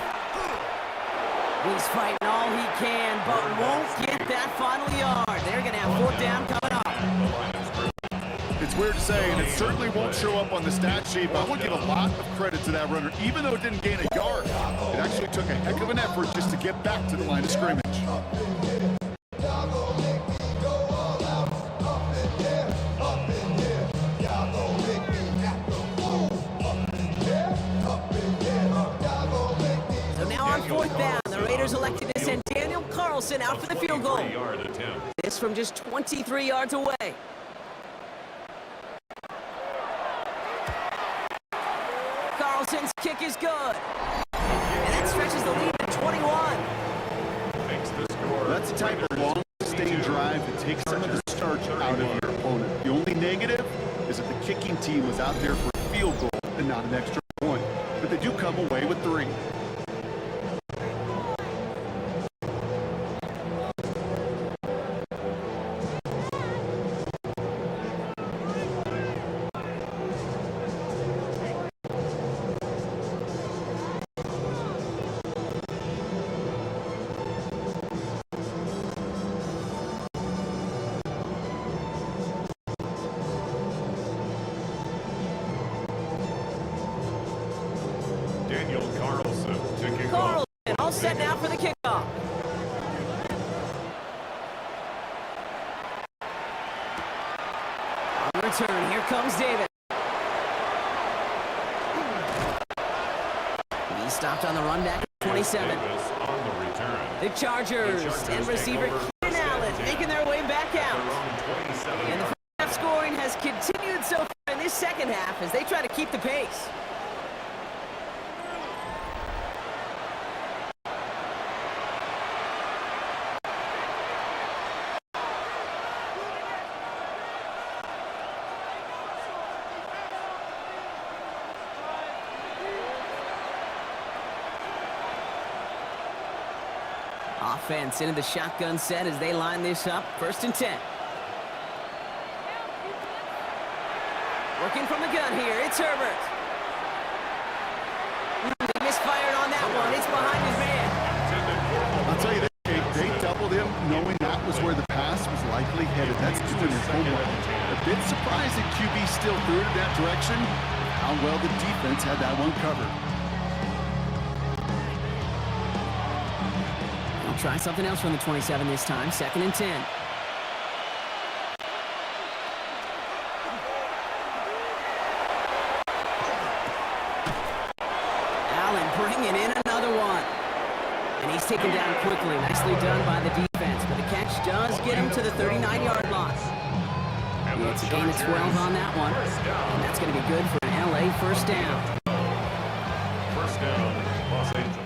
He's fighting all he can, but won't get that final yard. They're going to have 4th down coming up. It's weird to say, and it certainly won't show up on the stat sheet, but I want to give a lot of credit to that runner. Even though it didn't gain a yard, it actually took a heck of an effort just to get back to the line of scrimmage. Elected to send Daniel Carlson out for the field goal. This from just 23 yards away. kick is good. And that stretches the lead to 21. Makes the score. That's the type of long, sustained drive that takes some of the starch out of your opponent. The only negative is that the kicking team was out there for a field goal and not an extra point. But they do come away with 3. All set now for the kickoff. On return, here comes David. He stopped on the run back at 27. On the return. The Chargers and receiver Keenan Allen making their way back out. And the first half scoring has continued so far in this second half as they try to keep the pace. Offense into the shotgun set as they line this up. 1st and 10. Working from the gun here, it's Herbert. He misfired on that one. It's behind his man. I'll tell you this, Jake, they doubled him knowing that was where the pass was likely headed. That's doing his homework. A bit surprised that QB still threw it in that direction. How well the defense had that one covered. Try something else from the 27 this time. 2nd and 10. Allen bringing in another one. And he's taken down quickly. Nicely done by the defense. But the catch does get him to the 39-yard line. It's a gain of 12 on that one. And that's going to be good for an LA first down. First down, Los Angeles.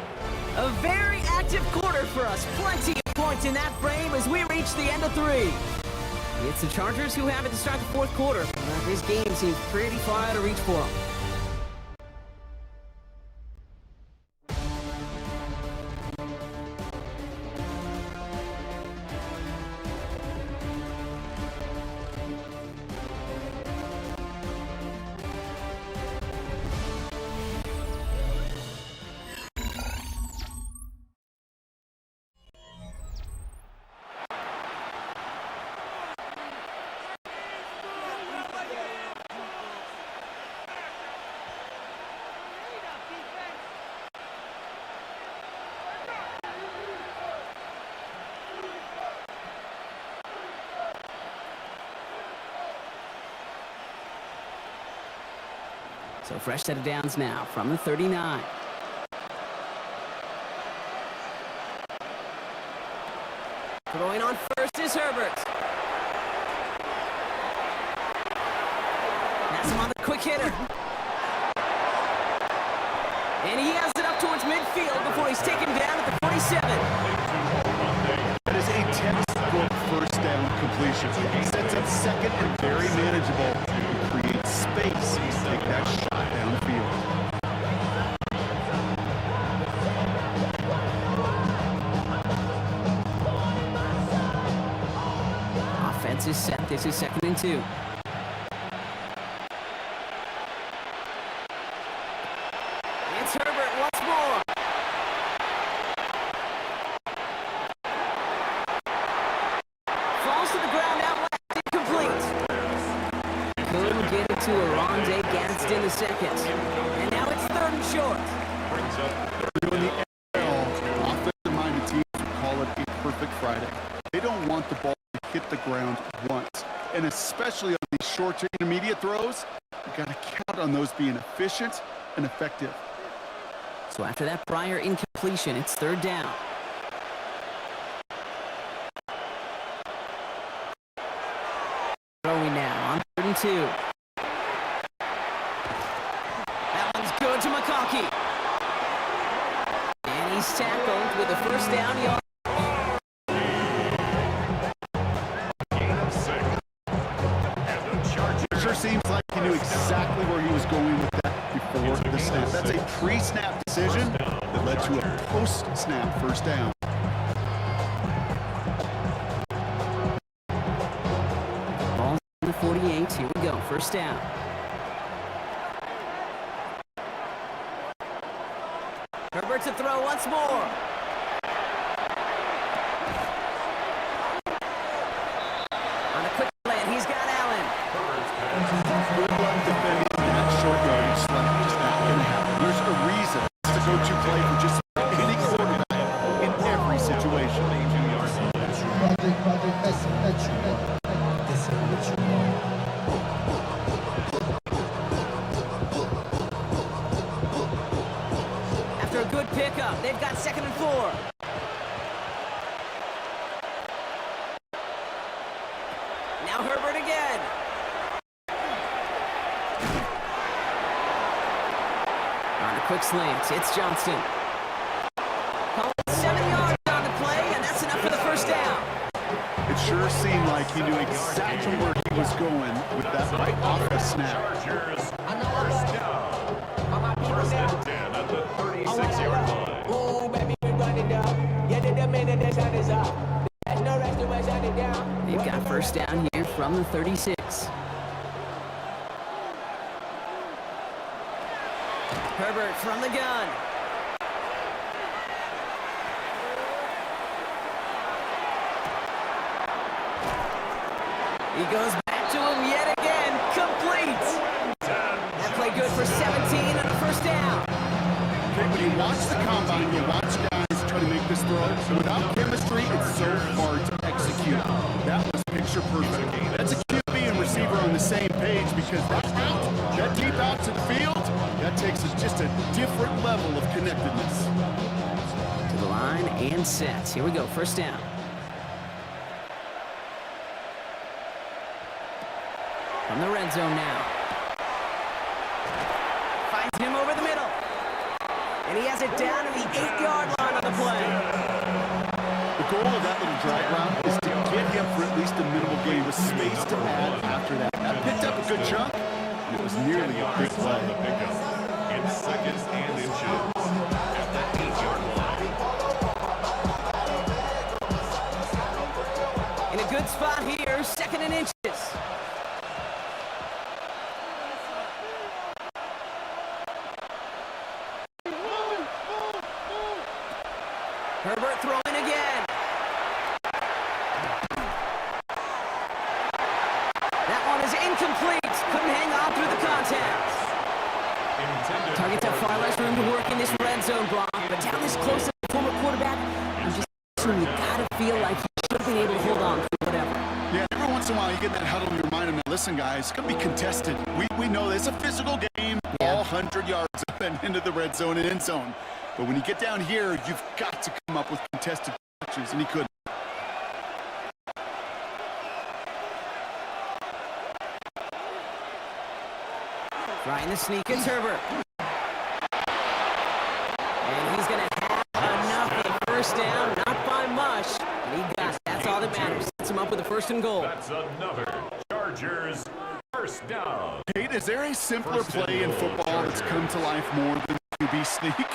A very active quarter for us. Plenty of points in that frame as we reach the end of 3. It's the Chargers who have it to start the 4th quarter. This game seems pretty far out of reach for them. So fresh set of downs now from the 39. Throwing on first is Herbert. That's him on the quick hitter. And he has it up towards midfield before he's taken down at the 47. That is a textbook first down completion. He sets up 2nd and very manageable. He creates space. Take that shot downfield. Offense is set. This is 2nd and 2. It's Herbert once more. Falls to the ground out left, incomplete. Couldn't get it to Arondé Gadsden the second. And now it's 3rd and short. Brings up Doing the NFL, offensive-minded teams would call it a perfect Friday. They don't want the ball to hit the ground once. And especially on these short to intermediate throws, you've got to count on those being efficient and effective. So after that prior incompletion, it's 3rd down. Throwing now on 3rd and 2. That one's good to McConkey. first down yard. Gain of 6. And the Chargers. It sure seems like he knew exactly where he was going with that before the snap. That's a pre-snap decision that led to a post-snap first down. Ball's on the 48. Here we go. First down. Herbert to throw once more. On a quick slant, he's got Allen. Good luck defending that short yardage slant. Just not going to happen. There's a reason it's the go-to play for just any quarterback in every situation. After a good pickup, they've got 2nd and 4. Now Herbert again. On a quick slant, it's Johnson. Call it 7 yards on the play, and that's enough for the first down. It sure seemed like he knew exactly where he was going with that right off the snap. Chargers. First down. First and 10 at the 36-yard line. Ooh, baby, we run it down. Yeah, the minute the shot is up. There's no rest to shut it down. They've got first down here from the 36. Herbert from the gun. He goes back to him yet again. Complete. That play good for 17 and a first down. Okay, when you watch the combine, you watch guys try to make this throw. Without chemistry, it's so hard to execute. That was picture perfect. That's a QB and receiver on the same page because that deep out to the field, that takes us just a different level of connectedness. To the line and set. Here we go. First down. From the red zone now. Finds him over the middle. And he has it down to the 8-yard line on the play. The goal of that little drag route is to get him for at least a minimal gain with space to add after that. That picked up a good chunk, and it was nearly a big play. The pickup in 2nd and inches at the 8-yard line. In a good spot here, 2nd and inches. Herbert throwing again. That one is incomplete. Couldn't hang on through the contact. Targets have far less room to work in this red zone block, but down this close to the former quarterback, I'm just assuming you gotta feel like he should have been able to hold on to whatever. Yeah, every once in a while you get that huddle in your mind and now, listen guys, it's gonna be contested. We know it's a physical game, all 100 yards up and into the red zone and end zone. But when you get down here, you've got to come up with contested touches, and he couldn't. Trying the sneak, it's Herbert. And he's going to have enough for the first down, not by much. But he got it. That's all that matters. Sets him up with a 1st and goal. That's another Chargers first down. Kate, is there a simpler play in football that's come to life more than QB sneak?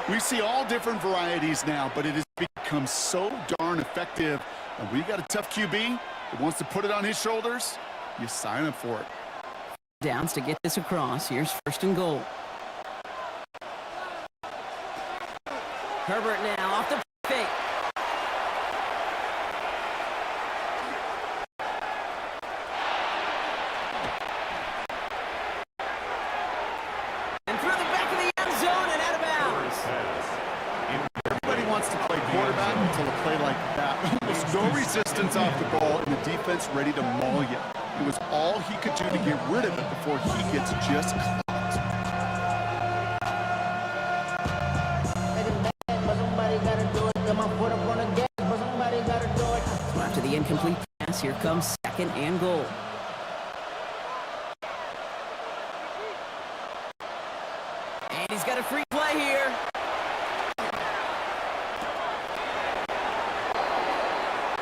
We see all different varieties now, but it has become so darn effective. And when you got a tough QB that wants to put it on his shoulders, you sign up for it. Downs to get this across. Here's 1st and goal. Herbert now off the fake. And through the back of the end zone and out of bounds. Everybody wants to play quarterback until a play like that. Almost no resistance off the ball and the defense ready to maul you. It was all he could do to get rid of it before he gets just clocked. So after the incomplete pass, here comes 2nd and goal. And he's got a free play here.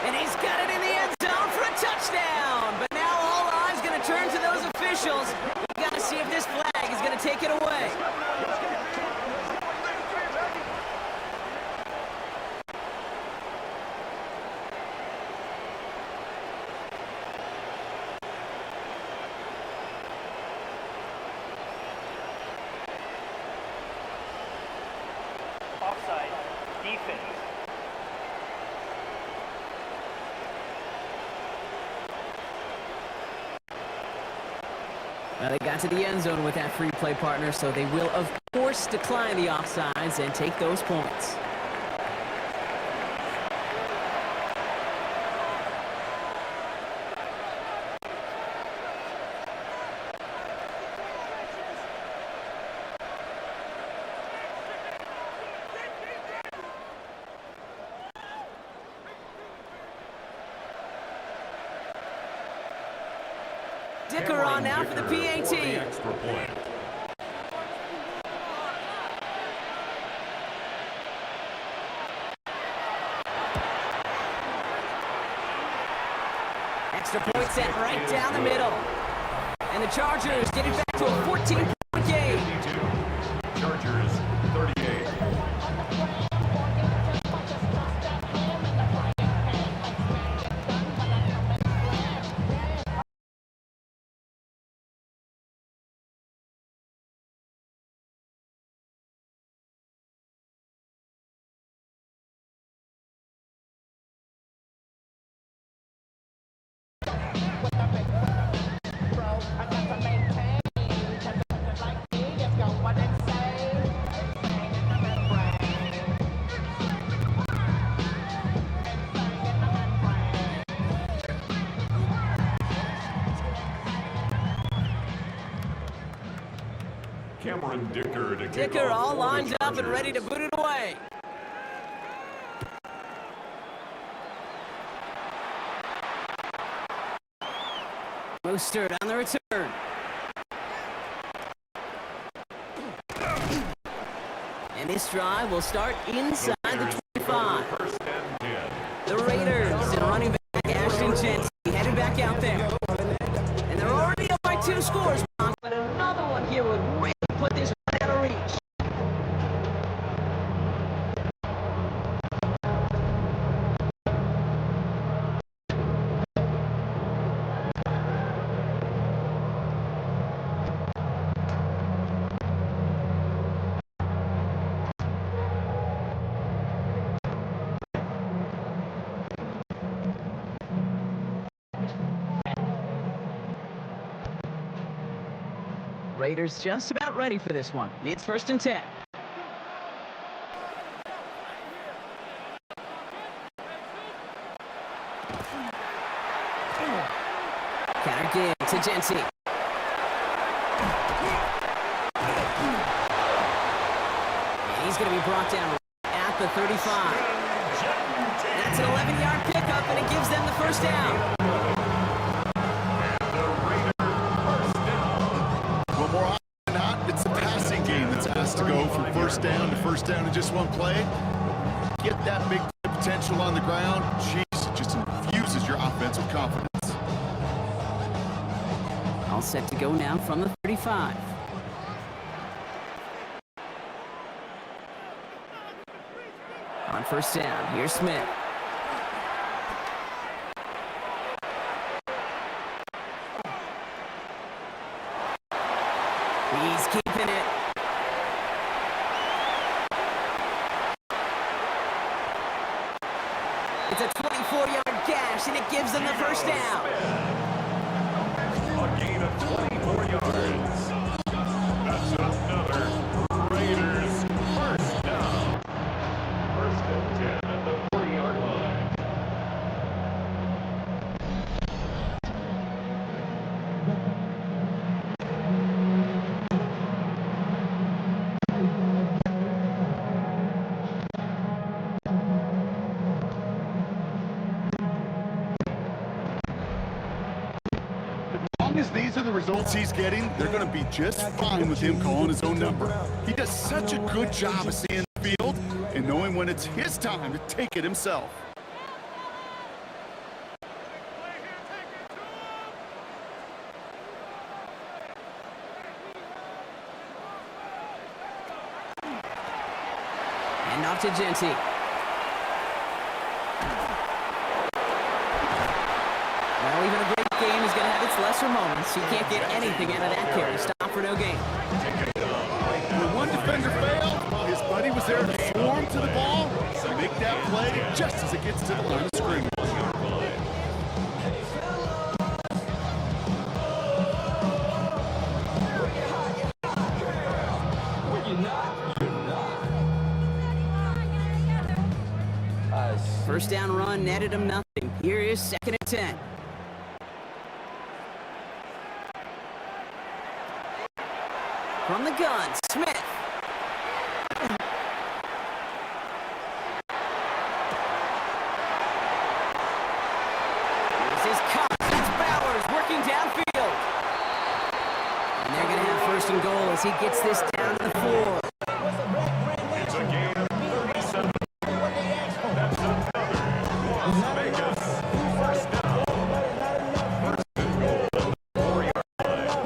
And he's got it in the end zone for a touchdown. But now all eyes going to turn to those officials. You got to see if this flag is going to take it away. Offside. Defense. Well, they got to the end zone with that free play partner, so they will, of course, decline the offsides and take those points. Dicker on now for the PAT. Extra point. Extra point set right down the middle. And the Chargers get it back to a 14-point game. 52. Chargers 38. Cameron Dicker to kick Dicker off all for the lined up and Chargers. ready to boot it away. Mostert on the return. And this drive will start inside the 25. First and 10. The Raiders and running back Ashton Jensen headed back out there. And they're already up by 2 scores, but another one here would really put this one out of reach. Raiders just about ready for this one. It's 1st and 10. Counter give to Jensen. And he's going to be brought down at the 35. That's an 11-yard pickup, and it gives them the first down. To go from first down in just one play, get that big potential on the ground. Jeez, it just infuses your offense with confidence. All set to go now from the 35. On first down, here's Smith. He's keeping it. It's a 24-yard gash, and it gives them the first down. A gain of 24 yards. That's another Raiders first down. First and 10 at the 40-yard line. As these are the results he's getting, they're going to be just fine with him calling his own number. He does such a good job of seeing the field and knowing when it's his time to take it himself. Hand off to Genty. Well, even a great game is going to have its lesser moments. He can't get anything out of that carry. Stop for no gain. When one defender failed, his buddy was there to swarm to the ball and make that play just as it gets to the line of scrimmage. First down run netted him nothing. Here is 2nd and 10. From the gun, Smith. This is Cox. It's Bowers working downfield. And they're going to have 1st and goal as he gets this down to the 4. It's a game of 37. That's another Las Vegas first down. 1st and goal, 4-yard line.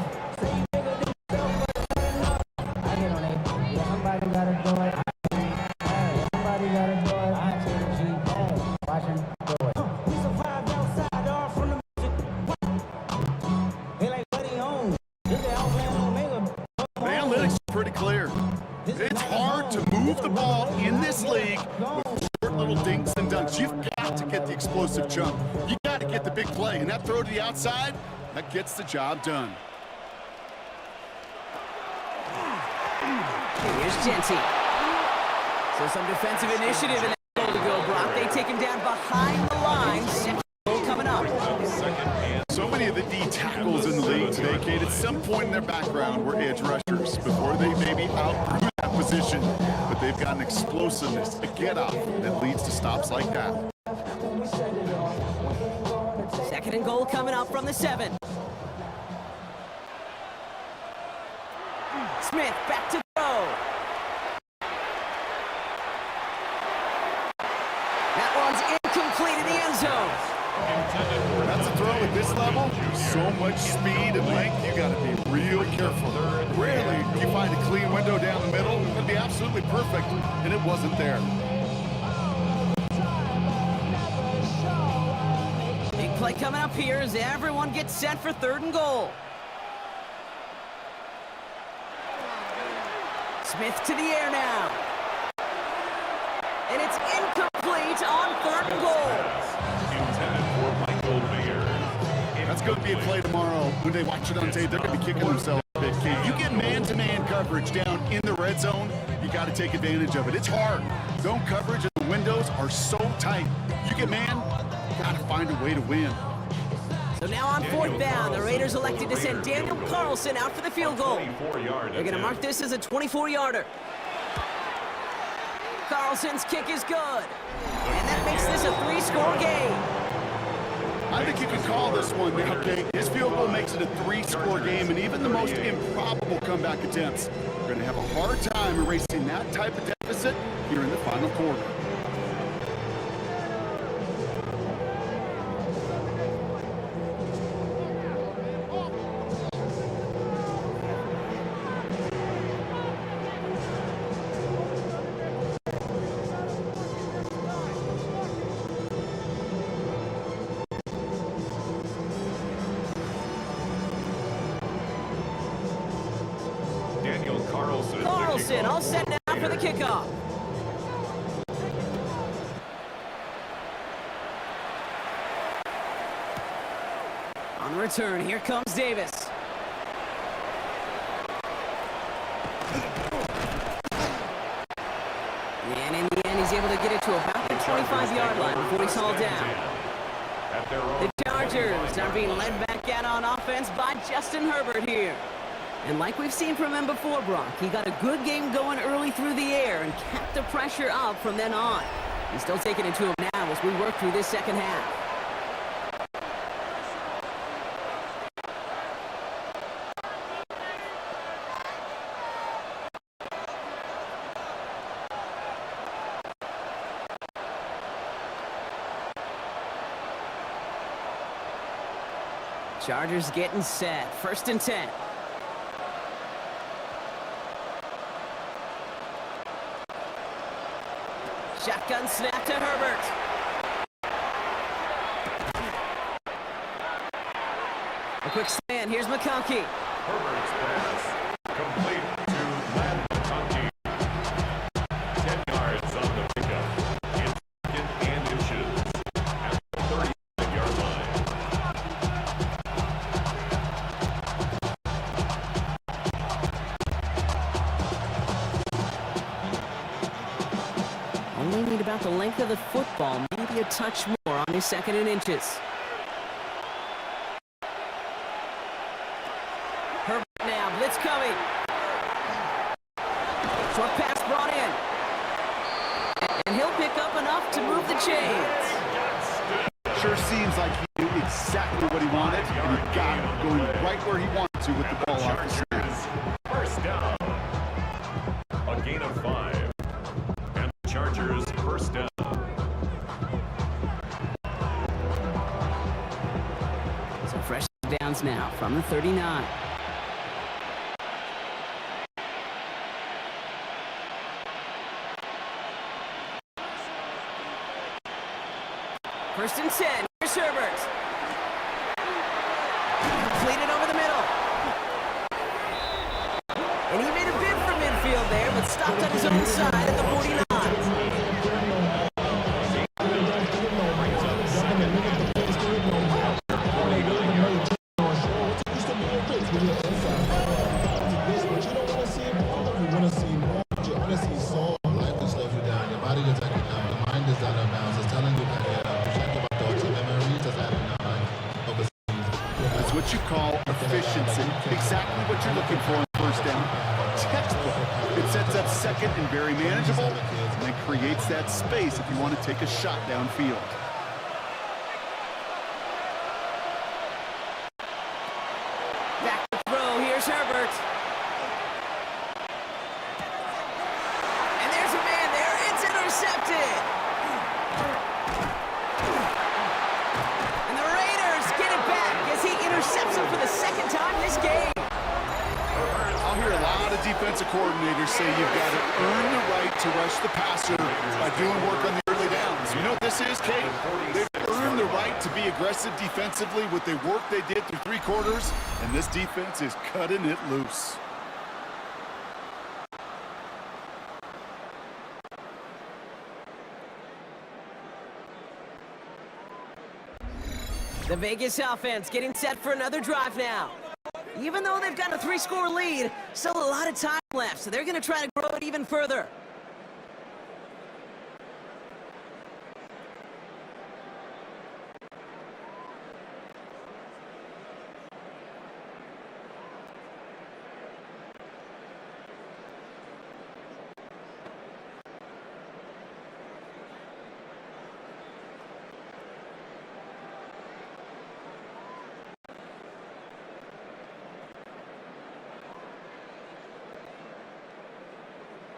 I hit on it. Yeah, somebody gotta do it. Hey, somebody gotta do it. I take the G. Hey, watch him do it. We survived outside, all from the music. They like, what he owns. This is Alabama Omega. The analytics are pretty clear. It's hard to move the ball in this league with short little dinks and dunks. You've got to get the explosive jump. You got to get the big play, and that throw to the outside, that gets the job done. Here's Genty. So some defensive initiative in that goal to go, Brock. They take him down behind the line. 2nd goal coming up. So many of the D tackles in the league today, Kate, at some point in their background were edge rushers before they maybe outgrew that position. But they've got an explosiveness, a get-off that leads to stops like that. 2nd and goal coming up from the 7. Smith back to throw. That one's incomplete in the end zone. That's a throw at this level. So much speed and length, you got to be real careful. Rarely do you find a clean window down the middle. It'd be absolutely perfect, and it wasn't there. Big play coming up here as everyone gets set for 3rd and goal. Smith to the air now. And it's incomplete on 3rd and goal. Intended for Michael Mayer. That's going to be a play tomorrow. When they watch it on tape, they're going to be kicking themselves a bit, Kate. You get man-to-man coverage down in the red zone, you got to take advantage of it. It's hard. Zone coverage and the windows are so tight. You get man, you got to find a way to win. So now on 4th down, the Raiders elected to send Daniel Carlson out for the field goal. They're going to mark this as a 24-yarder. Carlson's kick is good. And that makes this a 3-score game. I think you can call this one now, Kate. His field goal makes it a 3-score game, and even the most improbable comeback attempts are going to have a hard time erasing that type of deficit here in the final quarter. Carlson all set now for the kickoff. On the return, here comes Davis. And in the end, he's able to get it to about the 25-yard line before he's hauled down. The Chargers are being led back out on offense by Justin Herbert here. And like we've seen from him before, Brock, he got a good game going early through the air and kept the pressure up from then on. He's still taking it to him now as we work through this 2nd half. Chargers getting set. 1st and 10. Shotgun snap to Herbert. A quick slant. Here's McConkey. Herbert's pass complete to Madden. 10 yards on the pickup. In second and inches at the 35-yard line. Only need about the length of the football, maybe a touch more on his second and inches. Herbert now, blitz coming. Short pass brought in. And he'll pick up enough to move the chains. Sure seems like he knew exactly what he wanted, and he got it going right where he wanted to with the ball off the snap. First down. A gain of 5. And the Chargers first down. So fresh downs now from the 39. First and 10. Here's Herbert. Completed over the middle. And he made a bid for midfield there, but stopped on his own side at the 49. That's what you call efficiency. Exactly what you're looking for on first down. Textbook. It sets up second and very manageable, and then creates that space if you want to take a shot downfield. Back to throw. Here's Herbert. And there's a man there. It's intercepted. And the Raiders get it back as he intercepts him for the second time this game. I'll hear a lot of defensive coordinators say you've got to earn the right to rush the passer by doing work on the early downs. You know what this is, Kate? They've earned the right to be aggressive defensively with the work they did through 3 quarters, and this defense is cutting it loose. The Vegas offense getting set for another drive now. Even though they've got a 3-score lead, still a lot of time left, so they're going to try to grow it even further.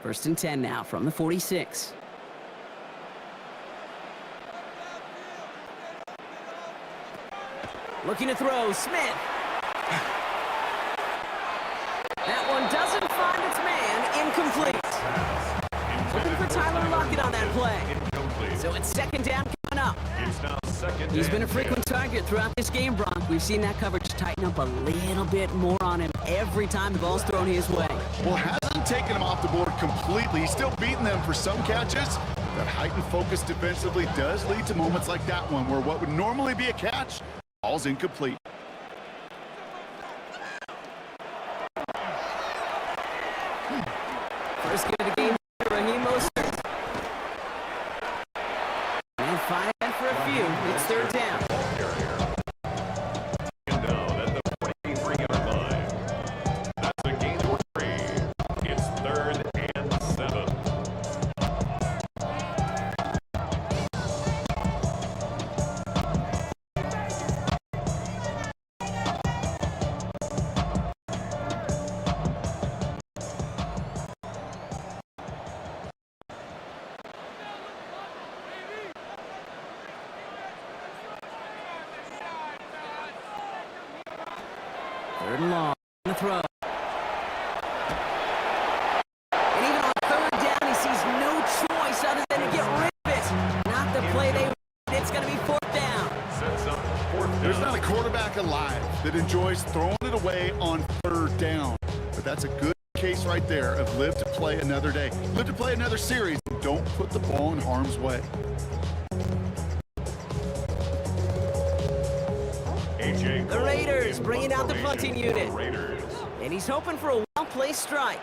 First and 10 now from the 46. Looking to throw, Smith. That one doesn't find its man, incomplete. Looking for Tyler Lockett on that play. So it's second down coming up. He's been a frequent target throughout this game, Bronk. We've seen that coverage tighten up a little bit more on him every time the ball's thrown his way. Well, hasn't taken him off the board completely. He's still beating them for some catches. That heightened focus defensively does lead to moments like that one where what would normally be a catch, ball's incomplete. First game of the game, Raheem Mostert. And find for a few. It's third down. And down at the 43-yard line. That's a gain for 3. It's 3rd and 7. Third and long on the throw. And even on third down, he sees no choice other than to get rid There's not a quarterback alive that enjoys throwing it away on third down. But that's a good case right there of live to play another day. Live to play another series. Don't put the ball in harm's way. The Raiders bringing out the punting unit. And he's hoping for a well-placed strike.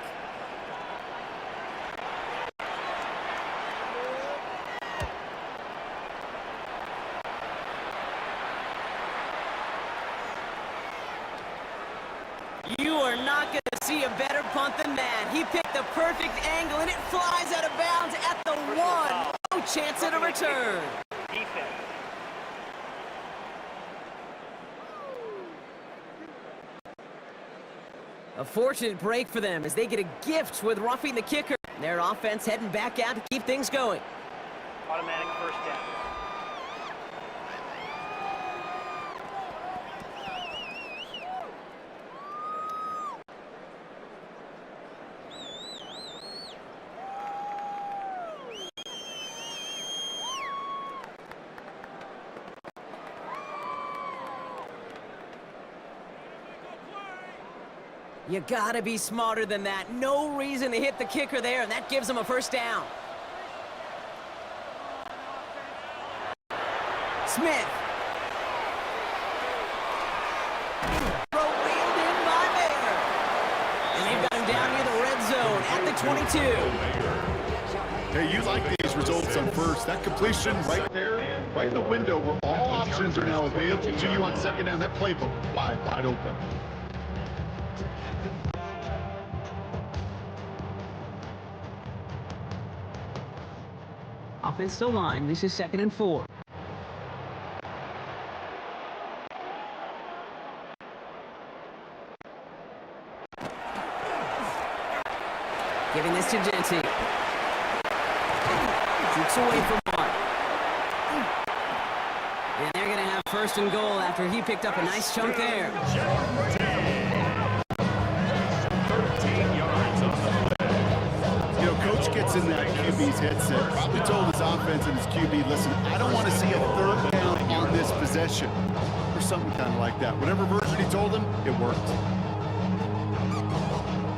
You are not going to see a better punt than that. He picked the perfect angle, and it flies out of bounds at the one. No chance at a return. Defense. A fortunate break for them as they get a gift with roughing the kicker. Their offense heading back out to keep things going. Automatic first down. You gotta be smarter than that. No reason to hit the kicker there, and that gives them a first down. Smith. Throw wheeled in by Baker. And they've got him down near the red zone at the 22. Hey, you like these results on first. That completion right there, right in the window where all options are now available to you on second down. That playbook wide open. Offensive line, this is 2nd and 4. Giving this to Genty. Shoots away from one. And they're going to have 1st and goal after he picked up a nice chunk there. 13 yards on the play. You know, Coach gets in that QB's headset, probably told his offense and his QB, listen, I don't want to see a 3rd down on this possession, or something kind of like that. Whatever version he told him, it worked.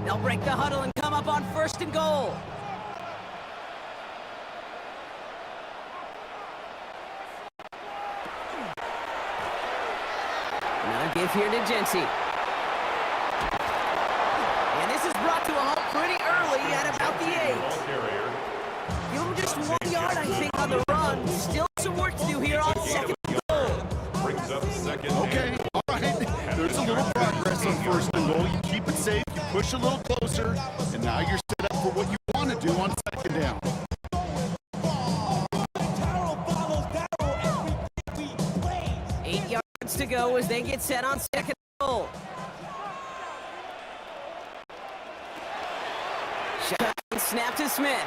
They'll break the huddle and come up on 1st and goal. Now give here to Genty. And this is brought to a halt pretty early at about the 8. Give him just 1 yard, I think, on the run. Still some work to do here on 2nd and goal. Brings up second. Okay, all right. There's a little progress on 1st and goal. You keep it safe, you push a little closer, and now you're set up for what you want to do on 2nd down. 8 yards to go as they get set on 2nd and goal. Shot and snap to Smith.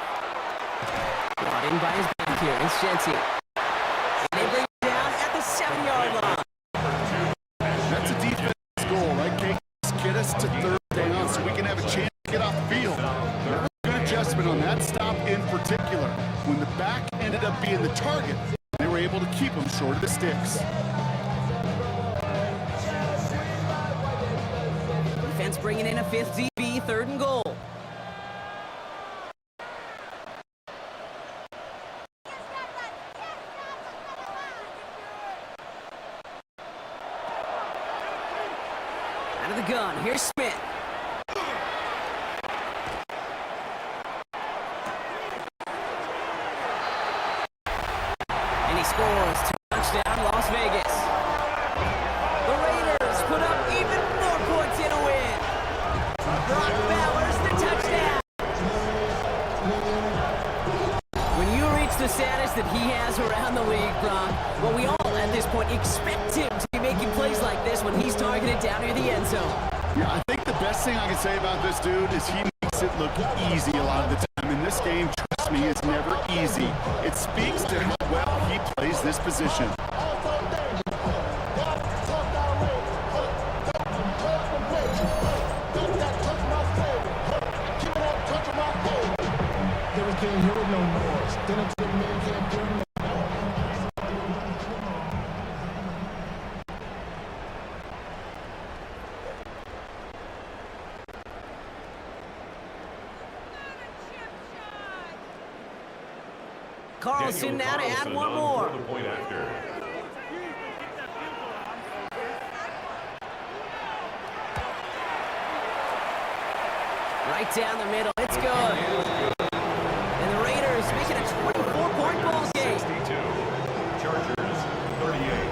Brought in by his back here. It's Genty. And they bring it down at the 7-yard line. That's a defense goal, right, Kate? Get us to 3rd down so we can have a chance to get off the field. Good adjustment on that stop in particular. When the back ended up being the target, they were able to keep him short of the sticks. Defense bringing in a 5th DB, 3rd and goal. Out of the gun, here's Smith. And he scores. Touchdown, Las Vegas. The Raiders put up even more points in a win. Brock Bowers, the touchdown. When you reach the status that he has around the league, Brock, well, we all at this point expect him to be making plays like this when he's targeted down near the end zone. Yeah, I think the best thing I can say about this dude is he makes it look easy a lot of the time. In this game, trust me, it's never easy. It speaks to how well he plays this position. Can't hear no noise. Then I tell man can't hear no Carlson now to add one more. The point after. Right down the middle. It's good. And the Raiders make it a 24-point ball game. 62. Chargers 38.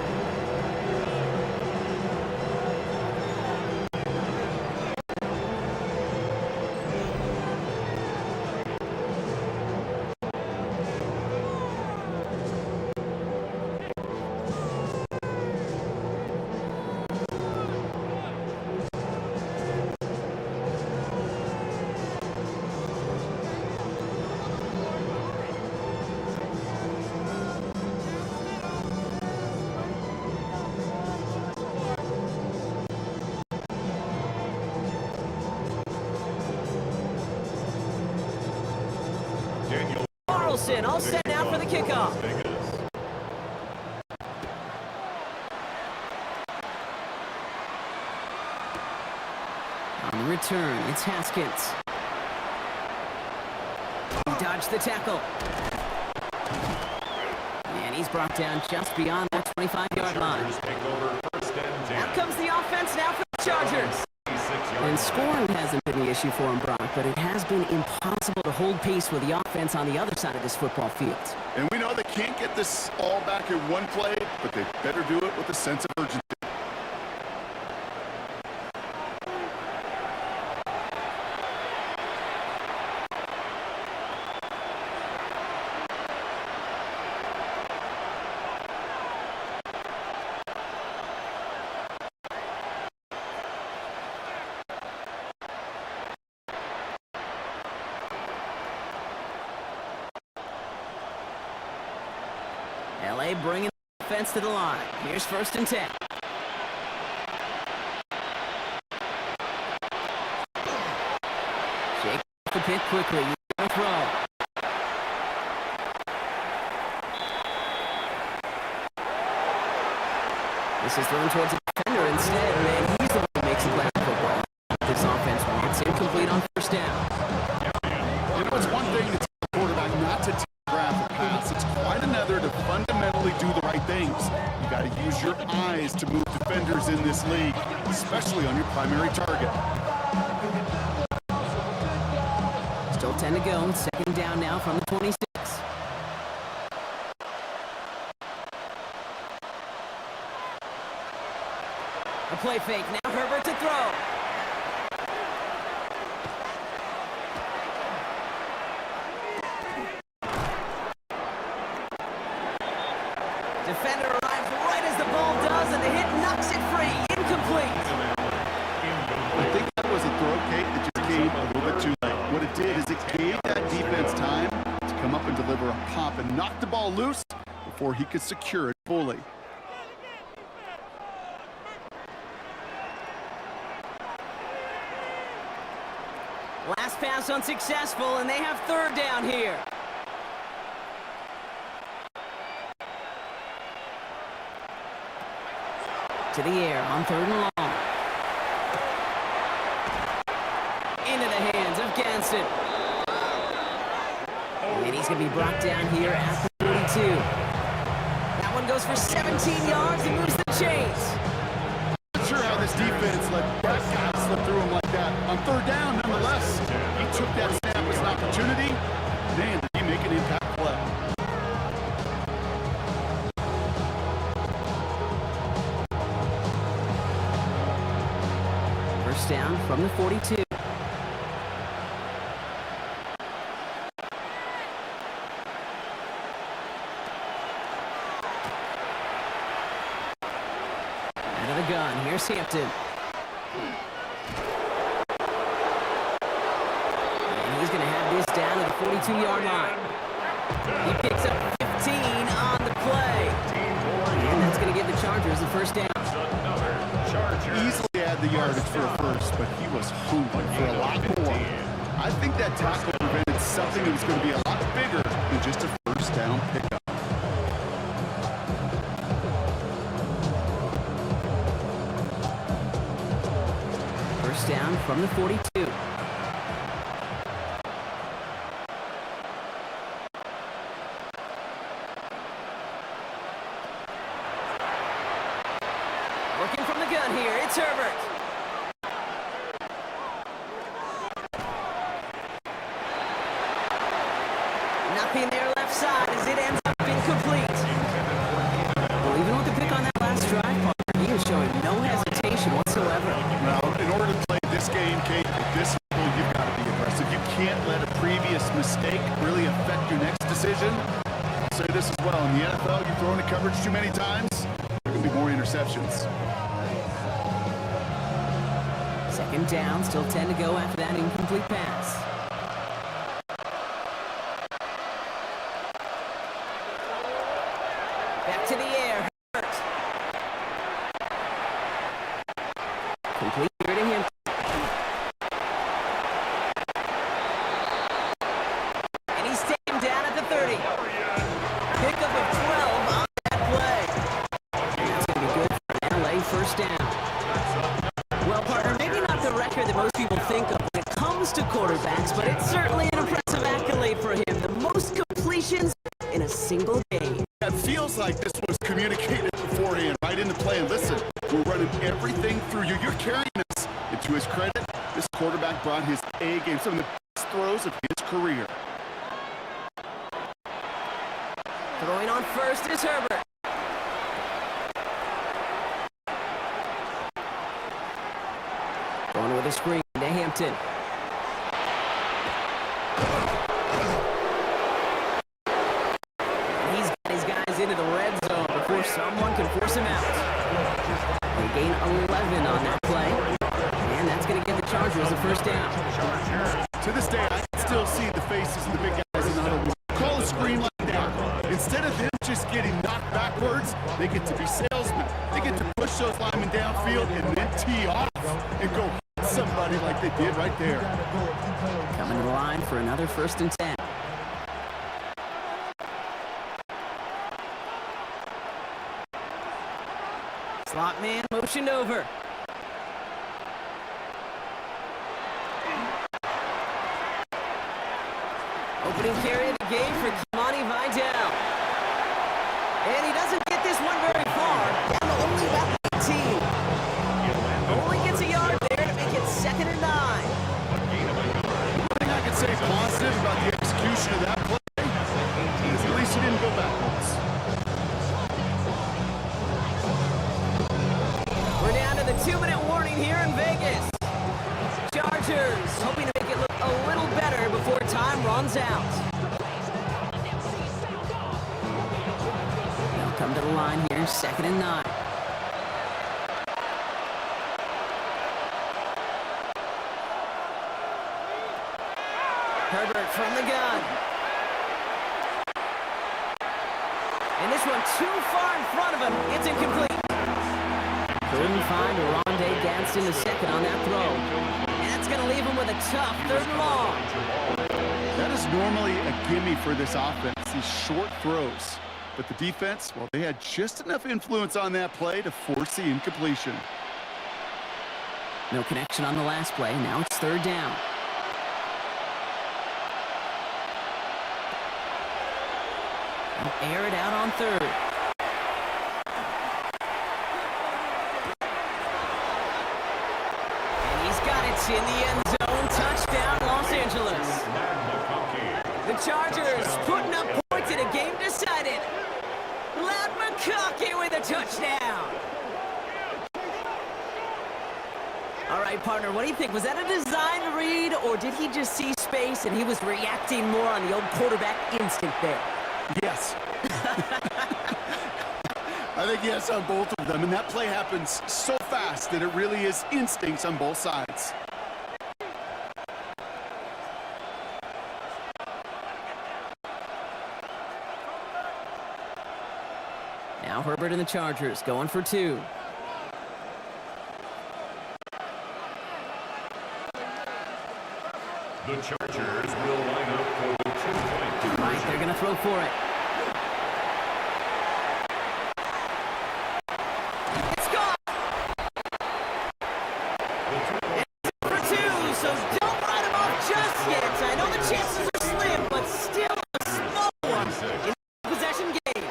Carlson all set now for the kickoff. On the return, it's Haskins. He dodged the tackle. And he's brought down just beyond that 25-yard line. Out comes the offense now for the Chargers. And scoring hasn't been the issue for him, Brock, but it has been impossible to hold pace with the offense on the other side of this football field. And we know they can't get this all back in one play, but they better do it with a sense of urgency. LA bringing the offense to the line. Here's 1st and 10. Shake the pick quickly. He's going to throw. This is thrown towards the defender instead, and he's the one who makes the play on football. This offense wants incomplete on 1st down. You know, it's one thing to tell the quarterback not to grab the pass. It's quite another to fundamentally do the right things. You got to use your eyes to move defenders in this league, especially on your primary target. Still 10 to go. 2nd down now from the 26. A play fake. Now Herbert to throw. Defender arrives right as the ball does, and the hit knocks it free. Incomplete. I think that was a throw, Kate, that just came a little bit too late. What it did is it gave that defense time to come up and deliver a pop and knock the ball loose before he could secure it fully. Last pass unsuccessful, and they have 3rd down here. To the air on 3rd and long. Into the hands of Ganson. And he's going to be brought down here at the 42. That one goes for 17 yards and moves the chains. Not sure how this defense let that guy slip through him like that. On 3rd down, nonetheless, he took that snap as an opportunity. Man, did he make an impact play. Down from the 42. Out of the gun, here's Hampton. And he's going to have this down to the 42-yard line. He picks up 15 on the play. And that's going to give the Chargers the 1st down. Easily had the yardage for a first, but he was hungry for a lot more. I think that tackle prevented something that was going to be a lot bigger than just a 1st down pickup. First down from the 42. Working from the gun here, it's Herbert. Nothing there left side as it ends up incomplete. Well, even with the pick on that last drive, Parker, he is showing no hesitation whatsoever. Well, in order to play this game, Kate, at this level, you've got to be aggressive. You can't let a previous mistake really affect your next decision. I'll say this as well. In the NFL, you've thrown to coverage too many times, there can be more interceptions. Second down, still 10 to go after that incomplete pass. Back to the air, Hurt. Complete here to him. And he's taken down at the 30. Pickup of 12 on that play. And that's going to be good for an LA first down. Well, partner, maybe not the record that most people think of when it comes to quarterbacks, but it's certainly an impressive accolade for him. The most completions in a single game. It feels like this was communicated beforehand, right in the play. And listen, we're running everything through you. You're carrying us. And to his credit, this quarterback brought his A game, some of the best throws of his career. Throwing on first is Herbert. Going with a screen to Hampton. And he's got his guys into the red zone before someone can force him out. They gain 11 on that play. And that's going to give the Chargers a first down. To this day, I can still see the faces of the big guys in the huddle. Call a screen line down. Instead of them just getting knocked backwards, they get to be salesmen. They get to push those linemen downfield and then tee off and go hit somebody like they did right there. Coming to the line for another 1st and 10. Slot man motioned over. Opening carry of the game for Kimani Vidal. And he doesn't get this one very far. Down to only about 18. Only gets a yard there to make it 2nd and 9. One thing I can say positive about the execution of that play is at least he didn't go backwards. We're down to the 2-minute warning here in Vegas. Chargers hoping to make it look a little better before time runs out. They'll come to the line here, 2nd and 9. Herbert from the gun. And this one too far in front of him. It's incomplete. Couldn't find Rondé Gadsden the second on that throw. And that's going to leave him with a tough 3rd and long. That is normally a gimme for this offense, these short throws. But the defense, well, they had just enough influence on that play to force the incompletion. No connection on the last play. Now it's 3rd down. They'll air it out on 3rd. In the end zone, touchdown, Los Angeles. The Chargers putting up points in a game decided. Ladd McConkey with a touchdown. All right, partner, what do you think? Was that a design read, or did he just see space and he was reacting more on the old quarterback instinct there? Yes. I think yes on both of them, and that play happens so fast that it really is instincts on both sides. Now Herbert and the Chargers going for 2. The Chargers will line up for the 2-point. Right, they're going to throw for it. It's gone! It's for 2, so don't write him off just yet. I know the chances are slim, but still a small one in the possession game.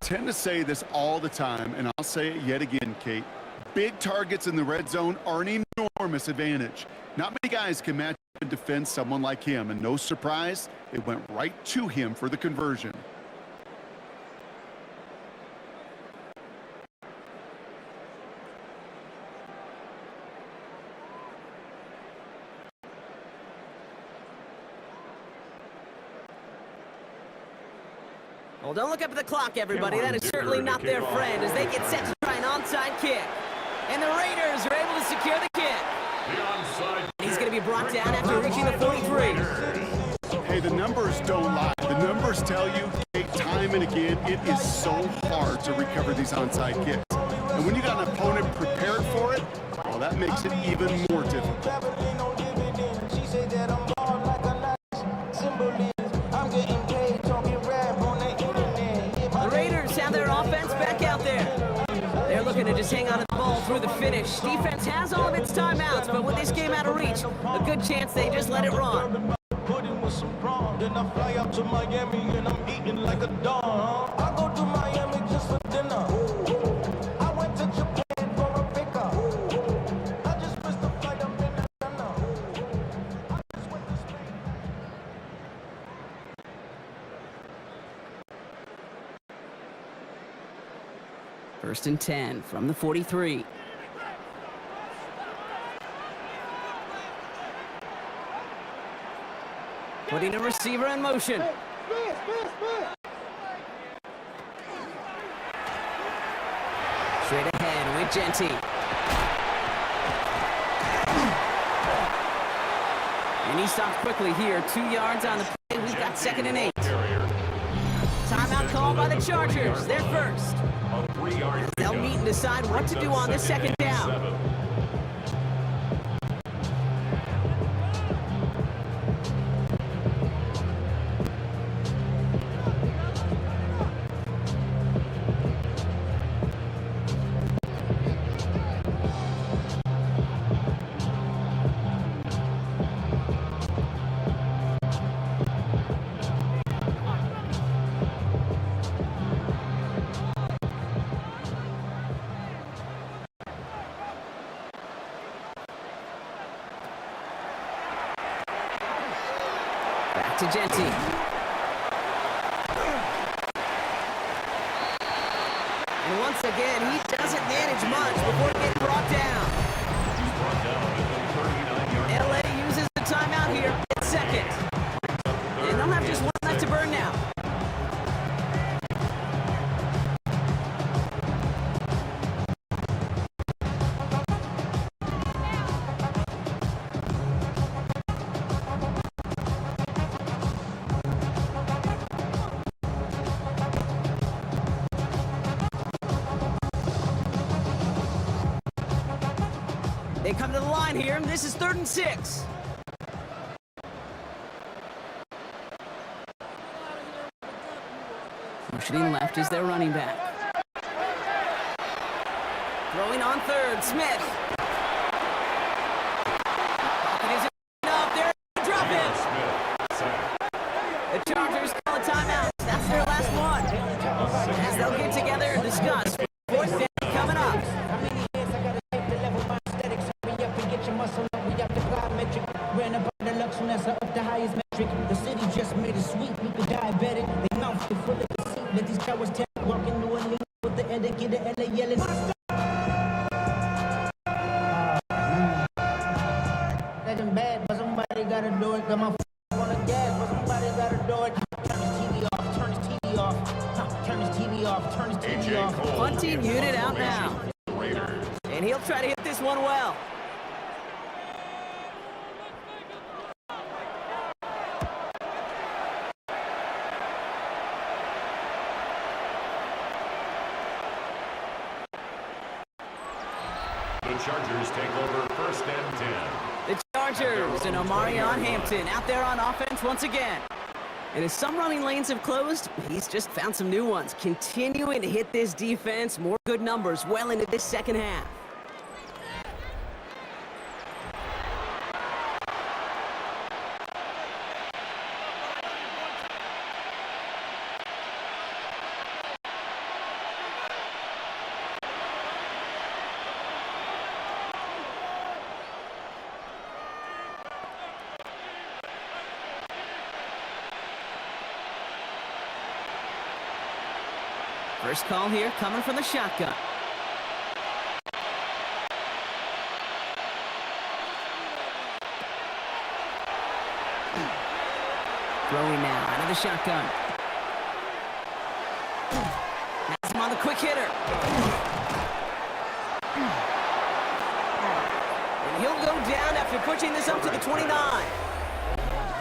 tend to say this all the time, and I'll say it yet again, Kate. Big targets in the red zone are an enormous advantage. Not many guys can match up and defend someone like him, and no surprise, it went right to him for the conversion. Well, don't look up at the clock, everybody. That is certainly not their friend as they get set to try an onside kick. And the Raiders are able to secure the kick. He's going to be brought down after reaching the 43. Hey, the numbers don't lie. The numbers tell you, Kate, time and again, it is so hard to recover these onside kicks. And when you got an opponent prepared for it, well, that makes it even more difficult. The Raiders have their offense back out there. They're looking to just hang on to the ball through the finish. Defense has all of its timeouts, but with this game out of reach, a good chance they just let it run. Then I fly out to Miami and I'm eating like a dog. I go to Miami just for dinner. I went to Japan for a pickup. I just missed the flight, I'm in Atlanta. I just went to Spain. First and 10 from the 43. Putting a receiver in motion. Straight ahead with Genty. And he stops quickly here. 2 yards on the play. We've got 2nd and 8. Timeout called by the Chargers. They're first. They'll meet and decide what to do on this 2nd down. To Genty. And once again, he doesn't manage much before getting brought down. LA uses the timeout here at 2nd. And they'll have just one left to burn now. They come to the line here, and this is 3rd and 6. Motioning left is their running back. Throwing on 3rd, Smith. It isn't enough. They're going to drop him. The Chargers call a timeout. That's their last one. As they'll get together and discuss 4th down coming up. Up the highest metric. The city just made it sweet. We could diabetic. They mouth full of deceit. Let these cowards tell. Walking New Orleans with the etiquette. The LA yelling. Let them bad, but somebody gotta do it. Got my foot on the gas, but somebody gotta do it. Turn his TV off. Turn his TV off. Turn his TV off. Turn his TV off. Punting unit out now. And he'll try to hit this one well. The Chargers take over 1st and 10. The Chargers and Omarion Hampton out there on offense once again. And as some running lanes have closed, he's just found some new ones. Continuing to hit this defense, more good numbers well into this 2nd half. First call here coming from the shotgun. Throwing now out of the shotgun. Has him on the quick hitter. And he'll go down after pushing this up to the 29.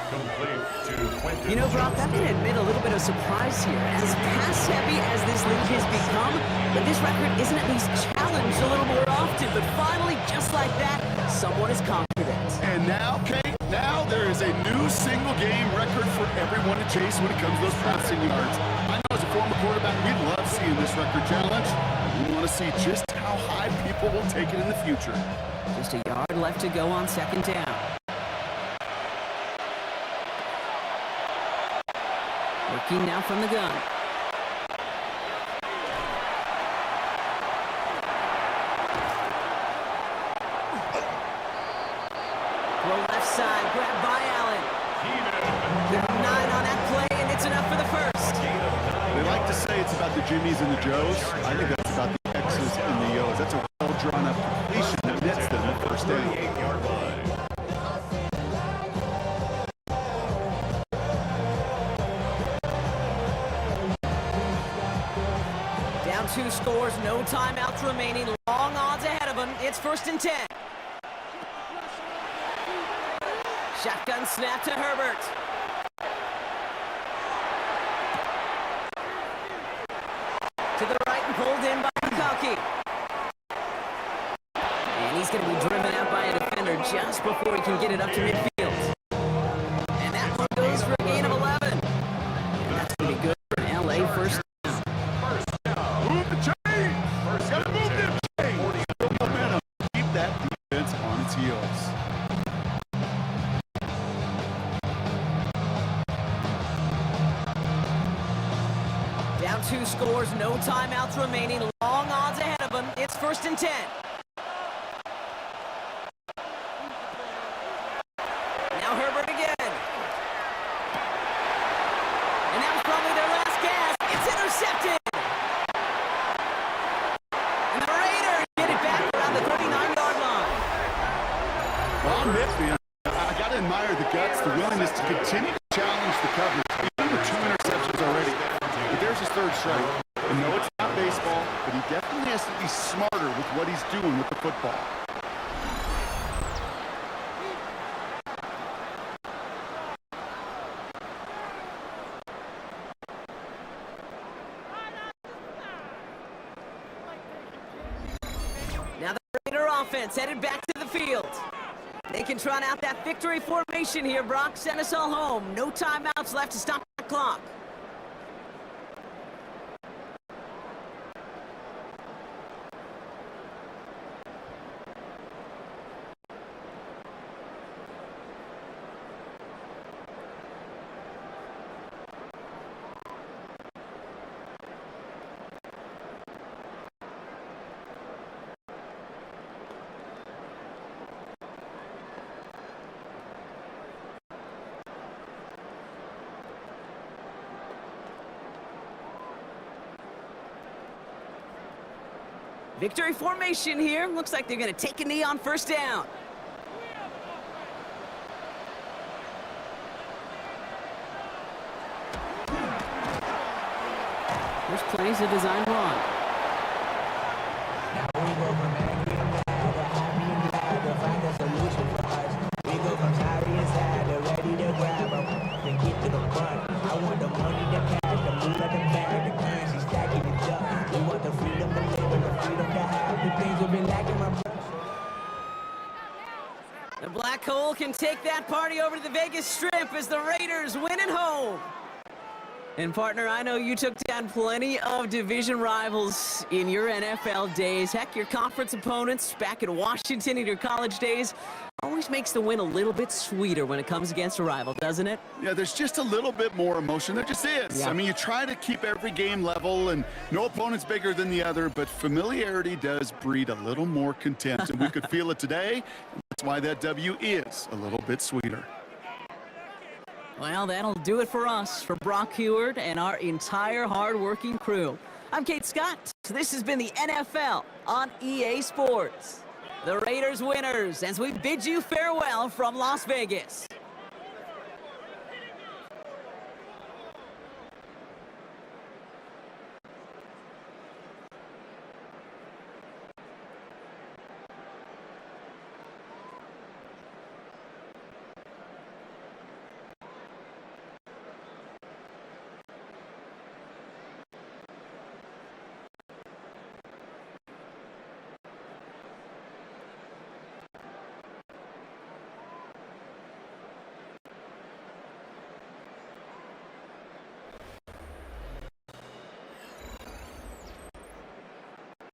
Complete to Quentin. You know, Brock, I'm going to admit a little bit of surprise here. As pass-heavy as this league has become, but this record isn't at least challenged a little more often. But finally, just like that, someone is confident. And now, Kate, now there is a new single-game record for everyone to chase when it comes to those passing yards. I know as a former quarterback, we love seeing this record challenge. We want to see just how high people will take it in the future. Just a yard left to go on second down. Working now from the gun. Throw left side, grabbed by Allen. Give him 9 on that play, and it's enough for the first. They like to say it's about the Jimmies and the Joes. I think that's about the X's and the O's. That's a well-drawn-up completion that nets them the first down. 38-yard line. Down 2 scores, no timeouts remaining. Long odds ahead of him. It's 1st and 10. Shotgun snap to Herbert. To the right and pulled in by Koki. And he's going to be driven out by a defender just before he can get it up to midfield. And that one goes for a gain of 11. And that's going to be good for LA first. Move the chain! Gotta move them chain! Momentum. Keep that defense on its heels. Down 2 scores, no timeouts remaining. Long odds ahead of him. It's 1st and 10. Now Herbert again. And that was probably their last gasp. It's intercepted. And the Raiders get it back around the 39-yard line. Well, I'm Mitchell. I got to admire the guts, the willingness to continue to challenge the coverage. Even with 2 interceptions already. But there's his 3rd strike. I know it's not baseball, but he definitely has to be smarter with what he's doing with the football. Now the Raider offense headed back to the field. They can trot out that victory formation here, Brock. Send us all home. No timeouts left to stop the clock. Victory formation here. Looks like they're going to take a knee on 1st down. First play's a design run. Now we go from angry and mad to happy and glad to find a solution for us. We go from sorry and sad to ready to grab them and get to the front. I want the money, the cash, the mood of the bag, the currency stacking it up. We want the freedom to live and the freedom to have the things we've been lacking, my brother. The Black Hole can take that party over to the Vegas Strip as the Raiders win at home. And partner, I know you took down plenty of division rivals in your NFL days. Heck, your conference opponents back in Washington in your college days always makes the win a little bit sweeter when it comes against a rival, doesn't it? Yeah, there's just a little bit more emotion. There just is. Yeah. I mean, you try to keep every game level, and no opponent's bigger than the other, but familiarity does breed a little more contempt, and we could feel it today. That's why that W is a little bit sweeter. Well, that'll do it for us, for Brock Heward and our entire hard-working crew. I'm Kate Scott. This has been the NFL on EA Sports. The Raiders winners as we bid you farewell from Las Vegas.